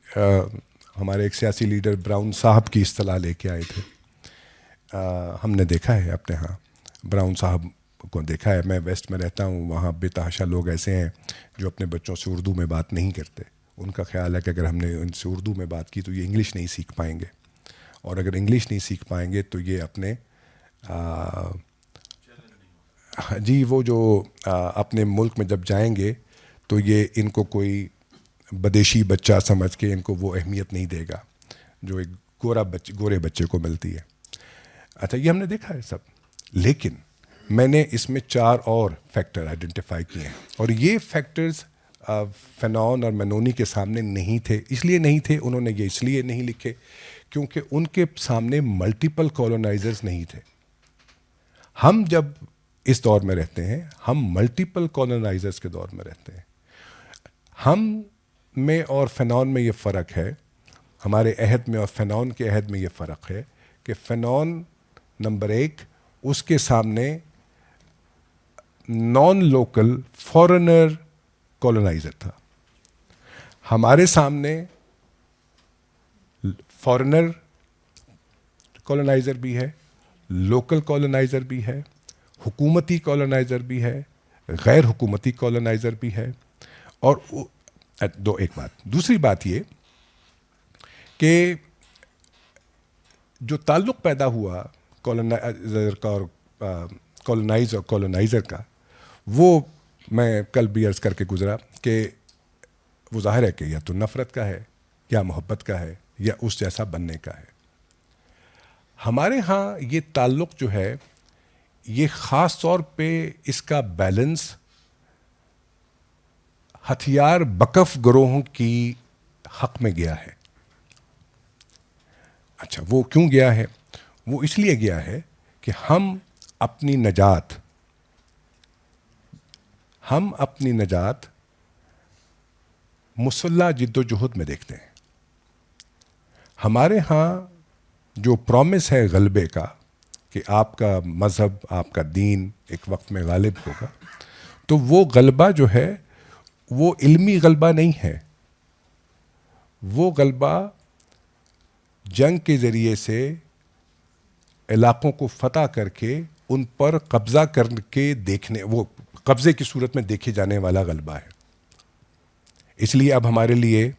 ہمارے ایک سیاسی لیڈر براؤن صاحب کی اصطلاح لے کے آئے تھے. ہم نے دیکھا ہے اپنے ہاں، براؤن صاحب کو دیکھا ہے. میں ویسٹ میں رہتا ہوں، وہاں بے تحاشا لوگ ایسے ہیں جو اپنے بچوں سے اردو میں بات نہیں کرتے. ان کا خیال ہے کہ اگر ہم نے ان سے اردو میں بات کی تو یہ انگلش نہیں سیکھ پائیں گے، اور اگر انگلش نہیں سیکھ پائیں گے تو یہ اپنے جی وہ جو اپنے ملک میں جب جائیں گے تو یہ ان کو کوئی بدیشی بچہ سمجھ کے ان کو وہ اہمیت نہیں دے گا جو ایک گورے بچے کو ملتی ہے. اچھا، یہ ہم نے دیکھا ہے سب. لیکن میں نے اس میں 4 اور فیکٹر آئیڈینٹیفائی کیے ہیں، اور یہ فیکٹرز فینون اور مینونی کے سامنے نہیں تھے. اس لیے نہیں تھے، انہوں نے یہ اس لیے نہیں لکھے کیونکہ ان کے سامنے ملٹیپل کالونائزرز نہیں تھے. ہم جب اس دور میں رہتے ہیں، ہم ملٹیپل کالونائزرز کے دور میں رہتے ہیں. ہم میں اور فینون میں یہ فرق ہے، ہمارے عہد میں اور فینون کے عہد میں یہ فرق ہے کہ فینون نمبر 1 اس کے سامنے نان لوکل فارنر کالونائزر تھا. ہمارے سامنے فارنر کالونائزر بھی ہے، لوکل کالونائزر بھی ہے، حکومتی کالونائزر بھی ہے، غیر حکومتی کالونائزر بھی ہے. اور ایک بات. دوسری بات یہ کہ جو تعلق پیدا ہوا کالونائزر کا اور کالونائزر کا, وہ میں کل بھی عرض کر کے گزرا کہ وہ ظاہر ہے کہ یا تو نفرت کا ہے یا محبت کا ہے یا اس جیسا بننے کا ہے. ہمارے ہاں یہ تعلق جو ہے یہ خاص طور پہ اس کا بیلنس ہتھیار بکف گروہوں کی حق میں گیا ہے. اچھا, وہ کیوں گیا ہے؟ وہ اس لیے گیا ہے کہ ہم اپنی نجات مسلح جد و جہد میں دیکھتے ہیں. ہمارے ہاں جو پرومس ہے غلبے کا کہ آپ کا مذہب, آپ کا دین ایک وقت میں غالب ہوگا, تو وہ غلبہ جو ہے وہ علمی غلبہ نہیں ہے. وہ غلبہ جنگ کے ذریعے سے علاقوں کو فتح کر کے ان پر قبضہ کر کے دیکھنے, وہ قبضے کی صورت میں دیکھے جانے والا غلبہ ہے. اس لیے اب ہمارے لیے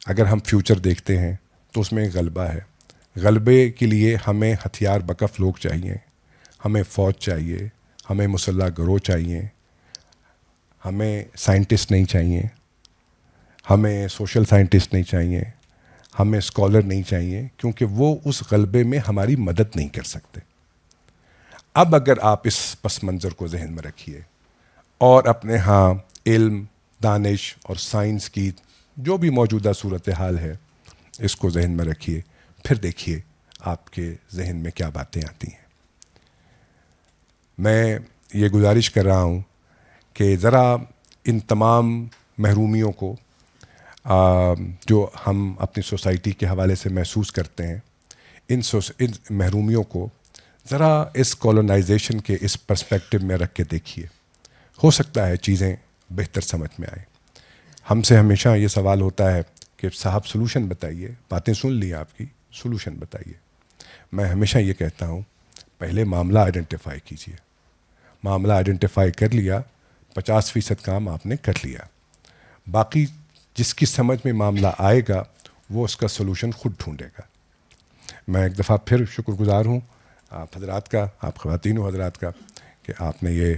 اگر ہم فیوچر دیکھتے ہیں تو اس میں ایک غلبہ ہے. غلبے کے لیے ہمیں ہتھیار بکف لوگ چاہیے, ہمیں فوج چاہیے, ہمیں مسلح گروہ چاہیے, ہمیں سائنٹسٹ نہیں چاہیے, ہمیں سوشل سائنٹسٹ نہیں چاہیے, ہمیں اسکالر نہیں چاہیے, کیونکہ وہ اس غلبے میں ہماری مدد نہیں کر سکتے. اب اگر آپ اس پس منظر کو ذہن میں رکھیے اور اپنے ہاں علم, دانش اور سائنس کی جو بھی موجودہ صورتحال ہے اس کو ذہن میں رکھیے, پھر دیکھیے آپ کے ذہن میں کیا باتیں آتی ہیں. میں یہ گزارش کر رہا ہوں کہ ذرا ان تمام محرومیوں کو جو ہم اپنی سوسائٹی کے حوالے سے محسوس کرتے ہیں, ان محرومیوں کو ذرا اس کالونائزیشن کے اس پرسپیکٹو میں رکھ کے دیکھیے. ہو سکتا ہے چیزیں بہتر سمجھ میں آئیں. ہم سے ہمیشہ یہ سوال ہوتا ہے کہ صاحب سلوشن بتائیے, باتیں سن لی آپ کی, سلوشن بتائیے. میں ہمیشہ یہ کہتا ہوں پہلے معاملہ آئیڈینٹیفائی کیجیے. معاملہ آئیڈینٹیفائی کر لیا, 50% کام آپ نے کر لیا. باقی جس کی سمجھ میں معاملہ آئے گا وہ اس کا سلوشن خود ڈھونڈے گا. میں ایک دفعہ پھر شکر گزار ہوں آپ حضرات کا, آپ خواتین و حضرات کا, کہ آپ نے یہ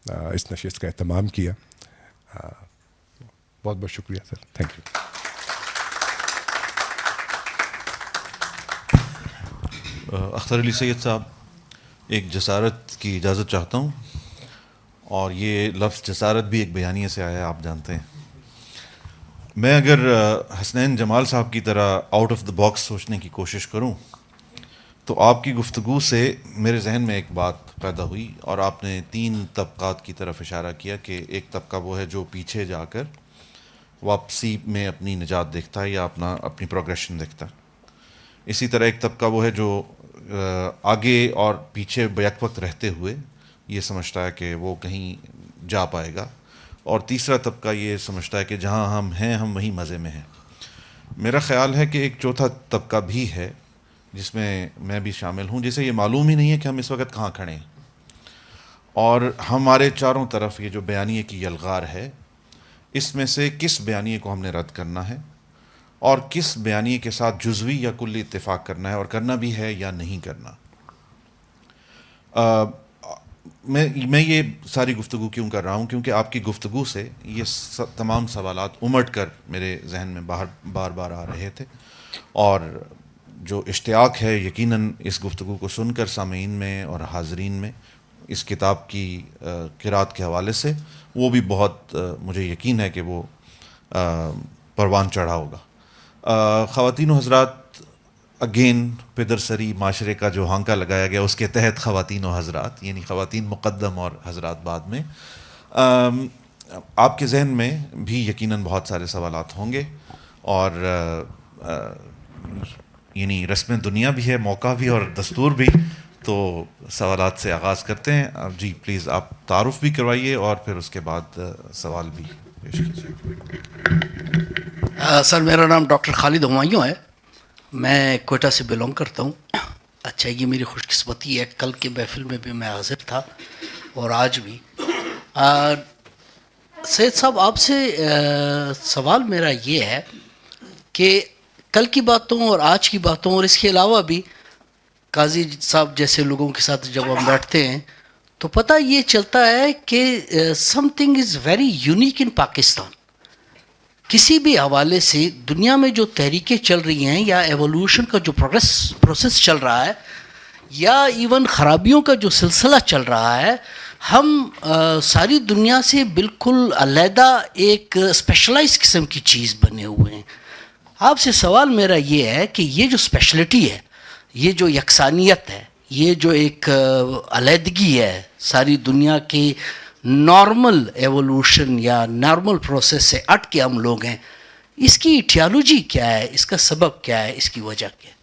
اس نشست کا اہتمام کیا. بہت بہت شکریہ سر, تھینک یو. اختر علی سید صاحب, ایک جسارت کی اجازت چاہتا ہوں, اور یہ لفظ جسارت بھی ایک بیانیے سے آیا ہے, آپ جانتے ہیں. میں اگر حسنین جمال صاحب کی طرح آؤٹ آف دا باکس سوچنے کی کوشش کروں تو آپ کی گفتگو سے میرے ذہن میں ایک بات پیدا ہوئی, اور آپ نے 3 طبقات کی طرف اشارہ کیا کہ ایک طبقہ وہ ہے جو پیچھے جا کر واپسی میں اپنی نجات دیکھتا ہے یا اپنی پروگریشن دیکھتا ہے. اسی طرح ایک طبقہ وہ ہے جو آگے اور پیچھے بیک وقت رہتے ہوئے یہ سمجھتا ہے کہ وہ کہیں جا پائے گا, اور تیسرا طبقہ یہ سمجھتا ہے کہ جہاں ہم ہیں ہم وہیں مزے میں ہیں. میرا خیال ہے کہ ایک چوتھا طبقہ بھی ہے جس میں میں بھی شامل ہوں, جسے یہ معلوم ہی نہیں ہے کہ ہم اس وقت کہاں کھڑے ہیں, اور ہمارے چاروں طرف یہ جو بیانیے کی یلغار ہے, اس میں سے کس بیانیے کو ہم نے رد کرنا ہے اور کس بیانیے کے ساتھ جزوی یا کلی اتفاق کرنا ہے, اور کرنا بھی ہے یا نہیں کرنا. میں یہ ساری گفتگو کیوں کر رہا ہوں, کیونکہ آپ کی گفتگو سے یہ تمام سوالات امٹ کر میرے ذہن میں بار بار آ رہے تھے, اور جو اشتیاق ہے یقیناً اس گفتگو کو سن کر سامعین میں اور حاضرین میں اس کتاب کی قرأت کے حوالے سے, وہ بھی بہت مجھے یقین ہے کہ وہ پروان چڑھا ہوگا. خواتین و حضرات, اگین پدر سری معاشرے کا جو ہانکا لگایا گیا اس کے تحت خواتین و حضرات, یعنی خواتین مقدم اور حضرات بعد میں, آپ کے ذہن میں بھی یقیناً بہت سارے سوالات ہوں گے, اور یعنی رسم دنیا بھی ہے, موقع بھی اور دستور بھی. تو سوالات سے آغاز کرتے ہیں. جی پلیز آپ تعارف بھی کروائیے اور پھر اس کے بعد سوال بھی پیش کیجیے. سر میرا نام ڈاکٹر خالد ہمایوں ہے, میں کوئٹہ سے بلونگ کرتا ہوں. اچھا, یہ میری خوش قسمتی ہے, کل کے محفل میں بھی میں حاضر تھا اور آج بھی. سید صاحب آپ سے سوال میرا یہ ہے کہ کل کی باتوں اور آج کی باتوں اور اس کے علاوہ بھی قاضی صاحب جیسے لوگوں کے ساتھ جب ہم بیٹھتے ہیں تو پتہ یہ چلتا ہے کہ some thing is very unique in Pakistan. کسی بھی حوالے سے دنیا میں جو تحریکیں چل رہی ہیں یا ایوولوشن کا جو پروسیس چل رہا ہے یا ایون خرابیوں کا جو سلسلہ چل رہا ہے, ہم ساری دنیا سے بالکل علیحدہ ایک اسپیشلائز قسم کی چیز بنے ہوئے ہیں. آپ سے سوال میرا یہ ہے کہ یہ جو اسپیشلٹی ہے, یہ جو یکسانیت ہے, یہ جو ایک علیحدگی ہے ساری دنیا کی نارمل ایوولوشن یا نارمل پروسیس سے ہٹ کے ہم لوگ ہیں, اس کی ایٹیالوجی کیا ہے, اس کا سبب کیا ہے, اس کی وجہ کیا ہے؟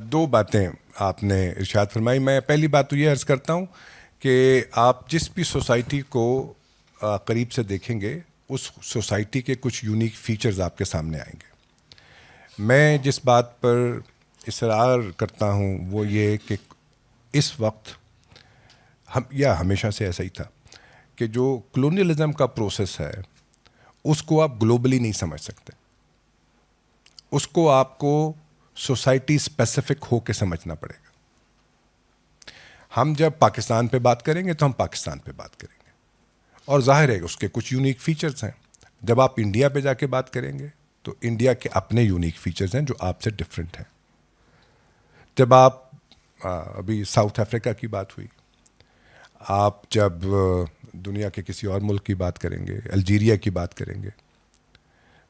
دو باتیں آپ نے ارشاد فرمائی. میں پہلی بات تو یہ عرض کرتا ہوں کہ آپ جس بھی سوسائٹی کو قریب سے دیکھیں گے اس سوسائٹی کے کچھ یونیک فیچرز آپ کے سامنے آئیں گے. میں جس بات پر اصرار کرتا ہوں وہ یہ کہ اس وقت یا ہمیشہ سے ایسا ہی تھا کہ جو کلونیلزم کا پروسیس ہے اس کو آپ گلوبلی نہیں سمجھ سکتے, اس کو آپ کو سوسائٹی اسپیسیفک ہو کے سمجھنا پڑے گا. ہم جب پاکستان پہ بات کریں گے تو ہم پاکستان پہ بات کریں گے اور ظاہر ہے اس کے کچھ یونیک فیچرز ہیں. جب آپ انڈیا پہ جا کے بات کریں گے تو انڈیا کے اپنے یونیک فیچرز ہیں جو آپ سے ڈفرینٹ ہیں. جب آپ ابھی ساؤتھ افریقہ کی بات ہوئی, آپ جب دنیا کے کسی اور ملک کی بات کریں گے, الجیریا کی بات کریں گے,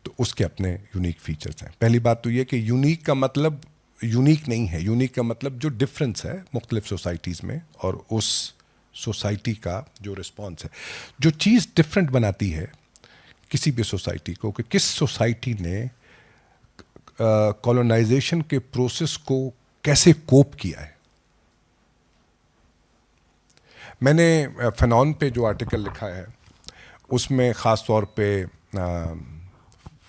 تو اس کے اپنے یونیک فیچرز ہیں. پہلی بات تو یہ کہ یونیک کا مطلب یونیک نہیں ہے, یونیک کا مطلب جو ڈفرینس ہے مختلف سوسائٹیز میں اور اس سوسائٹی کا جو رسپانس ہے. جو چیز ڈفرینٹ بناتی ہے کسی بھی سوسائٹی کو کہ کس سوسائٹی نے کولونائزیشن کے پروسیس کو کیسے کوپ کیا ہے. میں نے فنون پہ جو آرٹیکل لکھا ہے اس میں خاص طور پہ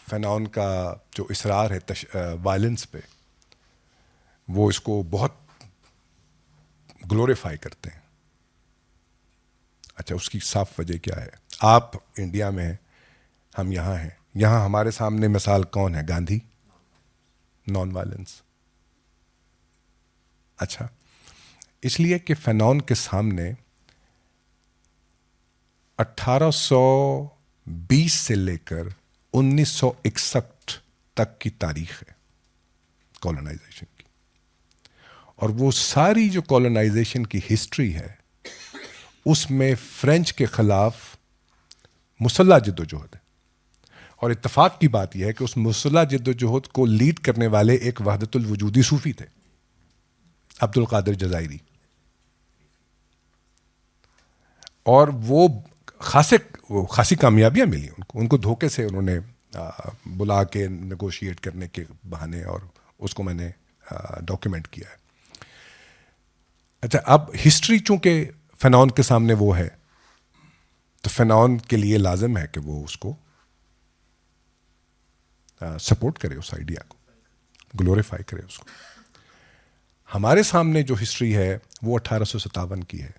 فنون کا جو اصرار ہے وائلنس پہ, وہ اس کو بہت گلوریفائی کرتے ہیں. اچھا, اس کی صاف وجہ کیا ہے؟ آپ انڈیا میں ہیں, ہم یہاں ہیں. یہاں ہمارے سامنے مثال کون ہے؟ Gandhi, non violence. اچھا, اس لیے کہ فنون کے سامنے 1820 سے لے کر 1961 تک کی تاریخ ہے کولونائزیشن کی, اور وہ ساری جو کولونائزیشن کی ہسٹری ہے اس میں فرینچ کے خلاف مسلح جدوجہد ہے. اور اتفاق کی بات یہ ہے کہ اس مسلح جدوجہد کو لیڈ کرنے والے ایک وحدت الوجودی صوفی تھے, عبد القادر جزائری, اور وہ خاصی کامیابیاں ملی ان کو دھوکے سے انہوں نے بلا کے نیگوشیٹ کرنے کے بہانے, اور اس کو میں نے ڈاکیومنٹ کیا ہے. اچھا, اب ہسٹری چونکہ فنون کے سامنے وہ ہے تو فنون کے لیے لازم ہے کہ وہ اس کو سپورٹ کرے, اس آئیڈیا کو گلوریفائی کرے اس کو. ہمارے سامنے جو ہسٹری ہے وہ 1857 کی ہے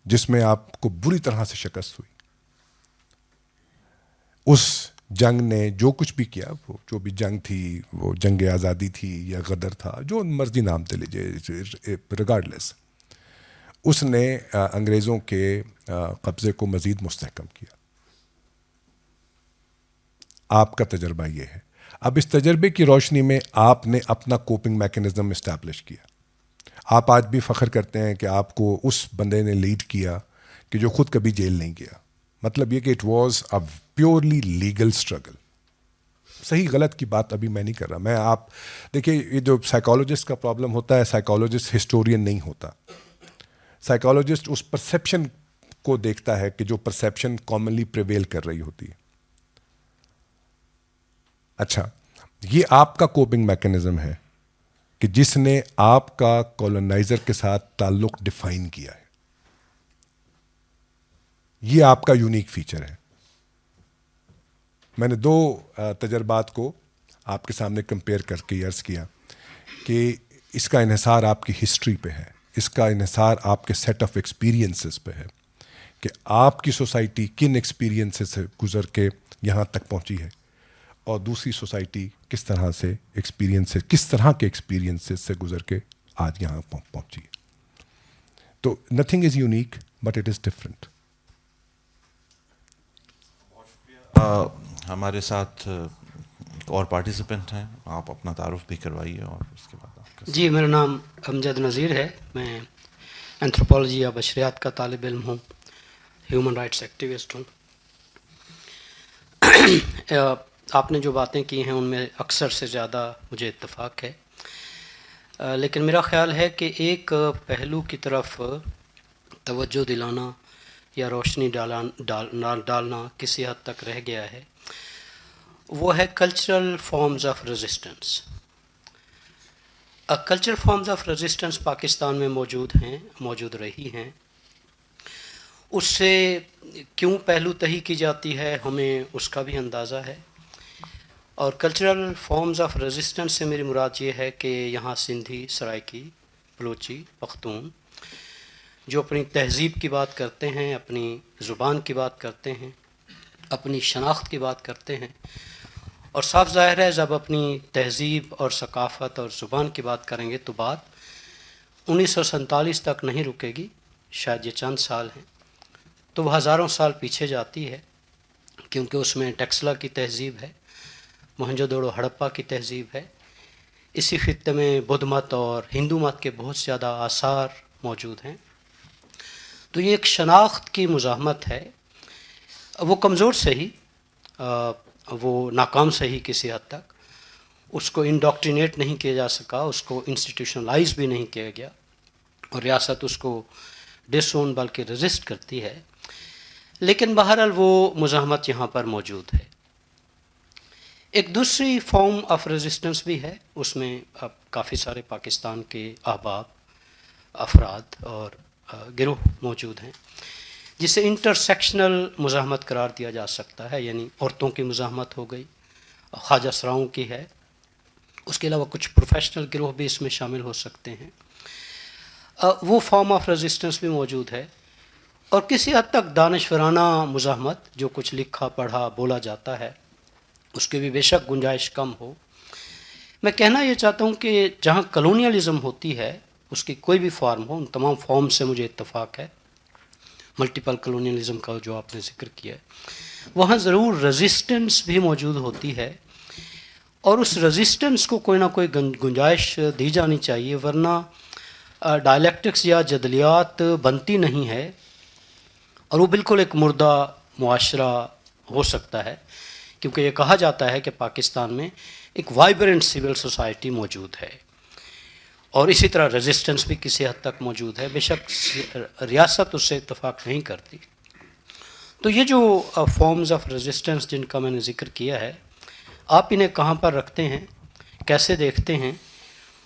جس میں آپ کو بری طرح سے شکست ہوئی. اس جنگ نے جو کچھ بھی کیا, وہ جو بھی جنگ تھی, وہ جنگ آزادی تھی یا غدر تھا, جو مرضی نام دے لیجیے, ریگارڈلیس, اس نے انگریزوں کے قبضے کو مزید مستحکم کیا. آپ کا تجربہ یہ ہے. اب اس تجربے کی روشنی میں آپ نے اپنا کوپنگ میکینزم اسٹیبلش کیا. آپ آج بھی فخر کرتے ہیں کہ آپ کو اس بندے نے لیڈ کیا کہ جو خود کبھی جیل نہیں گیا. مطلب یہ کہ it was a purely legal struggle. صحیح غلط کی بات ابھی میں نہیں کر رہا. میں آپ دیکھیے, یہ جو سائیکالوجسٹ کا پرابلم ہوتا ہے, سائیکالوجسٹ ہسٹورین نہیں ہوتا. سائیکالوجسٹ اس پرسیپشن کو دیکھتا ہے کہ جو پرسیپشن کامنلی پریویل کر رہی ہوتی ہے. اچھا, یہ آپ کا کوپنگ میکینزم ہے کہ جس نے آپ کا کولونائزر کے ساتھ تعلق ڈیفائن کیا ہے. یہ آپ کا یونیک فیچر ہے. میں نے دو تجربات کو آپ کے سامنے کمپیئر کر کے عرض کیا کہ اس کا انحصار آپ کی ہسٹری پہ ہے, اس کا انحصار آپ کے سیٹ آف ایکسپیرینسز پہ ہے. کہ آپ کی سوسائٹی کن ایکسپیرینس سے گزر کے یہاں تک پہنچی ہے اور دوسری سوسائٹی کس طرح سے کس طرح کے ایکسپیرینس سے گزر کے آج یہاں پہنچی ہے. تو nothing is unique but it is different. ہمارے ساتھ اور پارٹیسپینٹ ہیں, آپ اپنا تعارف بھی کروائیے اور اس کے بعد آپ کا. جی, میرا نام امجد نذیر ہے. میں اینتھروپولوجی یا بشریات کا طالب علم ہوں, ہیومن رائٹس ایکٹیوسٹ ہوں. آپ نے جو باتیں کی ہیں ان میں اکثر سے زیادہ مجھے اتفاق ہے, لیکن میرا خیال ہے کہ ایک پہلو کی طرف توجہ دلانا یا روشنی ڈالنا کسی حد تک رہ گیا ہے. وہ ہے cultural forms of resistance. Cultural forms of resistance Pakistan میں موجود رہی ہیں. اس سے کیوں پہلو تہی کی جاتی ہے ہمیں اس کا بھی اندازہ ہے. اور کلچرل فارمز آف ریزسٹنس سے میری مراد یہ ہے کہ یہاں سندھی, سرائکی, بلوچی, پختون جو اپنی تہذیب کی بات کرتے ہیں, اپنی زبان کی بات کرتے ہیں, اپنی شناخت کی بات کرتے ہیں, اور صاف ظاہر ہے جب اپنی تہذیب اور ثقافت اور زبان کی بات کریں گے تو بات 1947 تک نہیں رکے گی, شاید یہ چند سال ہیں, تو وہ ہزاروں سال پیچھے جاتی ہے, کیونکہ اس میں ٹیکسلا کی تہذیب ہے, موہنجو دڑو ہڑپا کی تہذیب ہے. اسی خطے میں بدھ مت اور ہندو مت کے بہت زیادہ آثار موجود ہیں. تو یہ ایک شناخت کی مزاحمت ہے. وہ کمزور سے ہی, وہ ناکام سے ہی کسی حد تک. اس کو انڈاکٹرینیٹ نہیں کیا جا سکا, اس کو انسٹیٹیوشنلائز بھی نہیں کیا گیا, اور ریاست اس کو ڈس اون بلکہ ریزسٹ کرتی ہے. لیکن بہرحال وہ مزاحمت یہاں پر موجود ہے. ایک دوسری فارم آف ریزسٹنس بھی ہے, اس میں اب کافی سارے پاکستان کے احباب, افراد اور گروہ موجود ہیں, جسے انٹرسیکشنل مزاحمت قرار دیا جا سکتا ہے. یعنی عورتوں کی مزاحمت ہو گئی, خواجہ سراؤں کی ہے, اس کے علاوہ کچھ پروفیشنل گروہ بھی اس میں شامل ہو سکتے ہیں. وہ فارم آف ریزسٹنس بھی موجود ہے. اور کسی حد تک دانشورانہ مزاحمت, جو کچھ لکھا پڑھا بولا جاتا ہے, اس کے بھی بے شک گنجائش کم ہو. میں کہنا یہ چاہتا ہوں کہ جہاں کلونیلزم ہوتی ہے, اس کی کوئی بھی فارم ہو, ان تمام فارم سے مجھے اتفاق ہے, ملٹیپل کلونیلزم کا جو آپ نے ذکر کیا ہے, وہاں ضرور ریزسٹنس بھی موجود ہوتی ہے, اور اس ریزسٹنس کو کوئی نہ کوئی گنجائش دی جانی چاہیے, ورنہ ڈائلیکٹکس یا جدلیات بنتی نہیں ہے, اور وہ بالکل ایک مردہ معاشرہ ہو سکتا ہے. کیونکہ یہ کہا جاتا ہے کہ پاکستان میں ایک وائبرنٹ سول سوسائٹی موجود ہے, اور اسی طرح ریزسٹنس بھی کسی حد تک موجود ہے. بے شک ریاست اس سے اتفاق نہیں کرتی. تو یہ جو فارمز آف ریزسٹنس جن کا میں نے ذکر کیا ہے, آپ انہیں کہاں پر رکھتے ہیں, کیسے دیکھتے ہیں,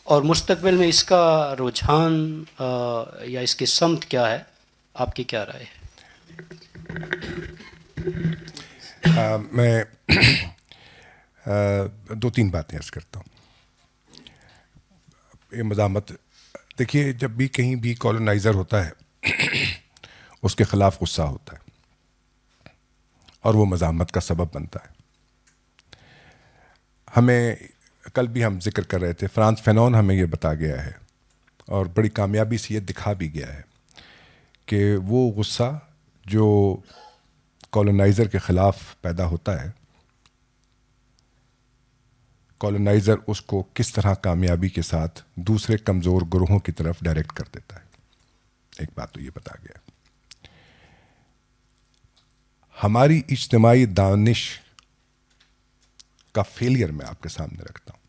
اور مستقبل میں اس کا رجحان یا اس کی سمت کیا ہے, آپ کی کیا رائے ہے؟ میں دو تین باتیں عرض کرتا ہوں. یہ مزاحمت, دیکھیے جب بھی کہیں بھی کالونائزر ہوتا ہے اس کے خلاف غصہ ہوتا ہے اور وہ مزاحمت کا سبب بنتا ہے. ہمیں کل بھی ہم ذکر کر رہے تھے, فرانس فینون ہمیں یہ بتا گیا ہے اور بڑی کامیابی سے یہ دکھا بھی گیا ہے کہ وہ غصہ جو کالونائزر کے خلاف پیدا ہوتا ہے, کالونائزر اس کو کس طرح کامیابی کے ساتھ دوسرے کمزور گروہوں کی طرف ڈائریکٹ کر دیتا ہے. ایک بات تو یہ بتا گیا. ہماری اجتماعی دانش کا فیلئر میں آپ کے سامنے رکھتا ہوں.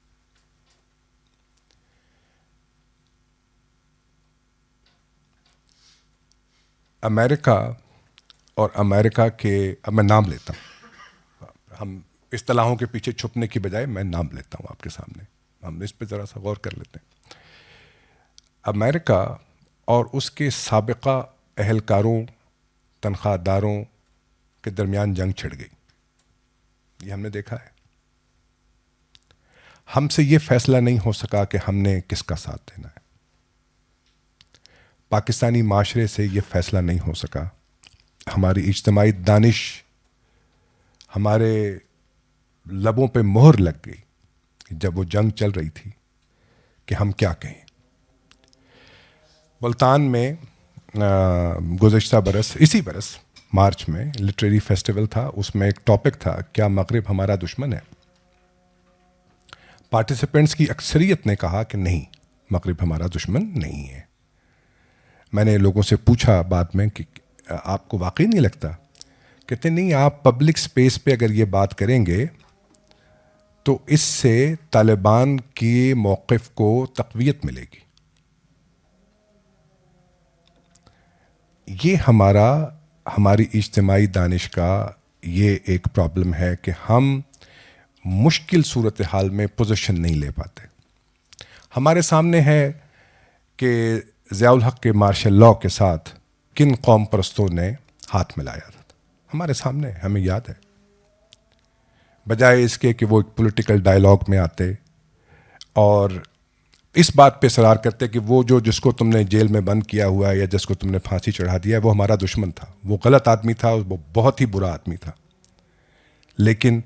امریکہ اور امریکہ کے, اب میں نام لیتا ہوں, ہم اصطلاحوں کے پیچھے چھپنے کی بجائے میں نام لیتا ہوں آپ کے سامنے, ہم اس پہ ذرا سا غور کر لیتے ہیں. امریکہ اور اس کے سابقہ اہلکاروں, تنخواہ داروں کے درمیان جنگ چھڑ گئی. یہ ہم نے دیکھا ہے. ہم سے یہ فیصلہ نہیں ہو سکا کہ ہم نے کس کا ساتھ دینا ہے. پاکستانی معاشرے سے یہ فیصلہ نہیں ہو سکا ہماری اجتماعی دانش ہمارے لبوں پہ مہر لگ گئی جب وہ جنگ چل رہی تھی کہ ہم کیا کہیں. ملتان میں گزشتہ برس اسی برس مارچ میں لٹریری فیسٹیول تھا. اس میں ایک ٹاپک تھا کیا مغرب ہمارا دشمن ہے. پارٹیسپینٹس کی اکثریت نے کہا کہ نہیں, مغرب ہمارا دشمن نہیں ہے. میں نے لوگوں سے پوچھا بعد میں کہ آپ کو واقعی نہیں لگتا. کہتے نہیں, آپ پبلک سپیس پہ اگر یہ بات کریں گے تو اس سے طالبان کے موقف کو تقویت ملے گی. یہ ہماری اجتماعی دانش کا یہ ایک پرابلم ہے کہ ہم مشکل صورتحال میں پوزیشن نہیں لے پاتے. ہمارے سامنے ہے کہ ضیاء الحق کے مارشل لاء کے ساتھ کن قوم پرستوں نے ہاتھ ملایا تھا. ہمارے سامنے ہمیں یاد ہے. بجائے اس کے کہ وہ ایک پولیٹیکل ڈائلاگ میں آتے اور اس بات پہ اصرار کرتے کہ وہ جس کو تم نے جیل میں بند کیا ہوا ہے یا جس کو تم نے پھانسی چڑھا دیا ہے وہ ہمارا دشمن تھا, وہ غلط آدمی تھا, وہ بہت ہی برا آدمی تھا. لیکن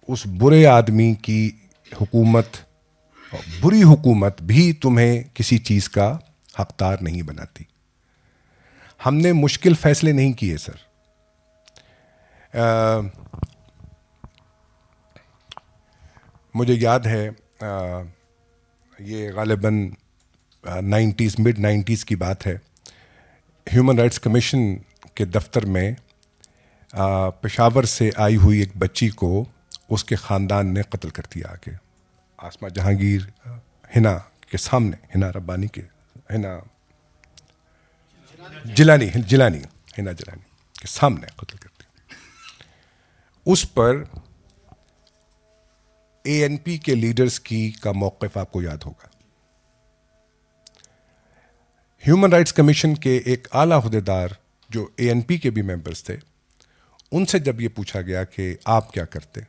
اس برے آدمی کی حکومت, بری حکومت بھی تمہیں کسی چیز کا حقدار نہیں بناتی. ہم نے مشکل فیصلے نہیں کیے سر. مجھے یاد ہے یہ غالباً مڈ 90s کی بات ہے. ہیومن رائٹس کمیشن کے دفتر میں پشاور سے آئی ہوئی ایک بچی کو اس کے خاندان نے قتل کر دیا آ کے. آسما جہانگیر ہنا کے سامنے, ہنا ربانی کے جیلانی کے سامنے قتل کر دیا. اس پر ANP کے لیڈرز کا موقف آپ کو یاد ہوگا. ہیومن رائٹس کمیشن کے ایک اعلیٰ عہدیدار جو ANP کے بھی ممبرز تھے, ان سے جب یہ پوچھا گیا کہ آپ کیا کرتے,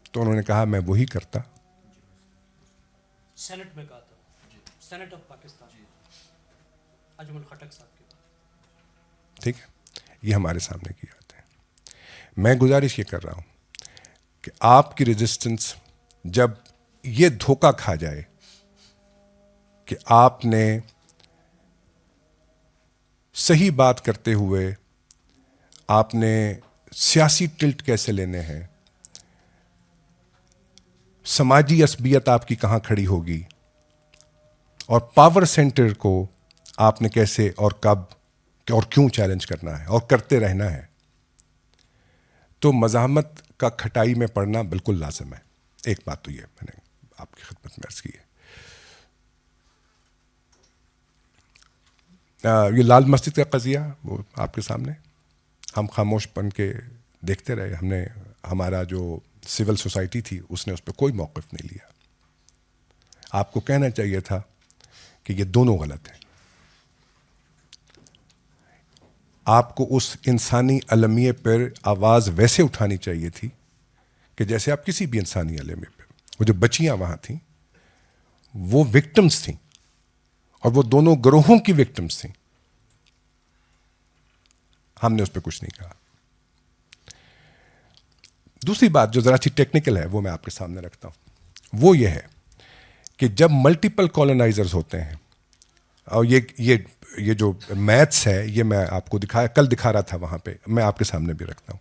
تو انہوں نے کہا میں وہی کرتا. سینٹ میں کہا تھا, سینٹ آف پاکستان, اجمل خٹک صاحب کے بعد. ٹھیک ہے, یہ ہمارے سامنے کی بات ہے. میں گزارش یہ کر رہا ہوں کہ آپ کی ریزسٹنس جب یہ دھوکہ کھا جائے کہ آپ نے صحیح بات کرتے ہوئے آپ نے سیاسی ٹلٹ کیسے لینے ہیں, سماجی عصبیت آپ کی کہاں کھڑی ہوگی, اور پاور سینٹر کو آپ نے کیسے اور کب اور کیوں چیلنج کرنا ہے اور کرتے رہنا ہے, تو مزاحمت کا کھٹائی میں پڑنا بالکل لازم ہے. ایک بات تو یہ میں نے آپ کی خدمت میں عرض کی ہے. یہ لال مسجد کا قضیہ وہ آپ کے سامنے, ہم خاموش بن کے دیکھتے رہے. ہمارا جو سول سوسائٹی تھی اس نے اس پہ کوئی موقف نہیں لیا. آپ کو کہنا چاہیے تھا کہ یہ دونوں غلط ہیں. آپ کو اس انسانی المیے پر آواز ویسے اٹھانی چاہیے تھی کہ جیسے آپ کسی بھی انسانی المیے پہ, وہ جو بچیاں وہاں تھیں وہ وکٹمز تھیں اور وہ دونوں گروہوں کی وکٹمز تھیں. ہم نے اس پہ کچھ نہیں کہا. دوسری بات جو ذرا سی ٹیکنیکل ہے وہ میں آپ کے سامنے رکھتا ہوں, وہ یہ ہے کہ جب ملٹیپل کالونائزرز ہوتے ہیں, اور یہ جو میتھس ہے یہ میں آپ کو کل دکھا رہا تھا وہاں پہ, میں آپ کے سامنے بھی رکھتا ہوں.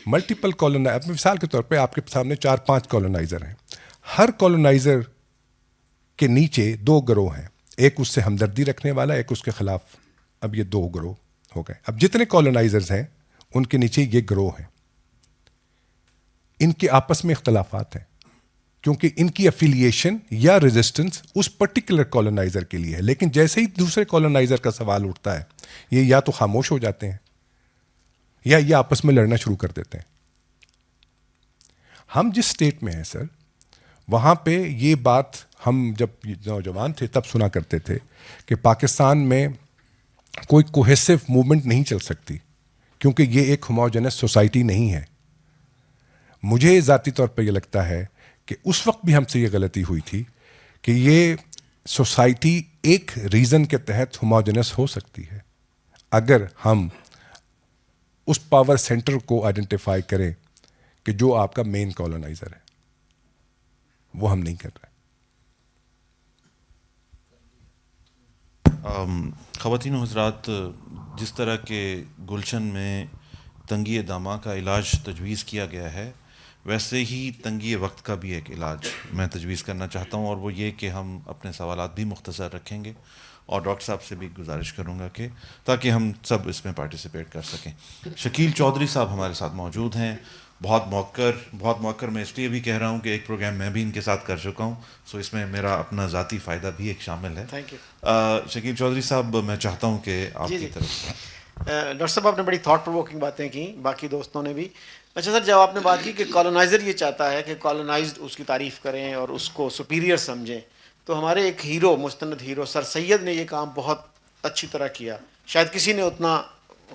ملٹیپل کالونائزر, مثال کے طور پہ آپ کے سامنے 4-5 کالونائزر ہیں. ہر کالونائزر کے نیچے 2 گروہ ہیں, ایک اس سے ہمدردی رکھنے والا, ایک اس کے خلاف. اب یہ 2 گروہ ہو گئے. اب جتنے کالونائزرز ہیں ان کے نیچے یہ گروہ ہیں. ان کے آپس میں اختلافات ہیں کیونکہ ان کی افیلیشن یا ریزسٹنس اس پرٹیکولر کالونائزر کے لیے ہے. لیکن جیسے ہی دوسرے کالونائزر کا سوال اٹھتا ہے یہ یا تو خاموش ہو جاتے ہیں یا یہ آپس میں لڑنا شروع کر دیتے ہیں. ہم جس اسٹیٹ میں ہیں سر, وہاں پہ یہ بات ہم جب نوجوان تھے تب سنا کرتے تھے کہ پاکستان میں کوئی کوہیسو موومنٹ نہیں چل سکتی کیونکہ یہ ایک ہوموجینس سوسائٹی نہیں ہے. مجھے ذاتی طور پہ یہ لگتا ہے کہ اس وقت بھی ہم سے یہ غلطی ہوئی تھی کہ یہ سوسائٹی ایک ریزن کے تحت ہوموجینس ہو سکتی ہے, اگر ہم اس پاور سینٹر کو آئیڈینٹیفائی کریں کہ جو آپ کا مین کالونائزر ہے. وہ ہم نہیں کر رہے. خواتین و حضرات، جس طرح کے گلشن میں تنگی داماں کا علاج تجویز کیا گیا ہے، ویسے ہی تنگی وقت کا بھی ایک علاج میں تجویز کرنا چاہتا ہوں، اور وہ یہ کہ ہم اپنے سوالات بھی مختصر رکھیں گے، اور ڈاکٹر صاحب سے بھی گزارش کروں گا کہ تاکہ ہم سب اس میں پارٹیسپیٹ کر سکیں. شکیل چودھری صاحب ہمارے ساتھ موجود ہیں. بہت موقر میں اس لیے بھی کہہ رہا ہوں کہ ایک پروگرام میں بھی ان کے ساتھ کر چکا ہوں، سو اس میں میرا اپنا ذاتی فائدہ بھی ایک شامل ہے. شکیل چودھری صاحب، میں چاہتا ہوں کہ آپ کی طرف سے. ڈاکٹر صاحب آپ نے بڑی تھاٹ پرووکنگ باتیں کی، باقی دوستوں نے بھی. اچھا سر، جب آپ نے بات کی کہ کالونائزر یہ چاہتا ہے کہ کالونائزڈ اس کی تعریف کریں اور اس کو سپیریئر سمجھیں، تو ہمارے ایک ہیرو، مستند ہیرو سر سید نے یہ کام بہت اچھی طرح کیا. شاید کسی نے اتنا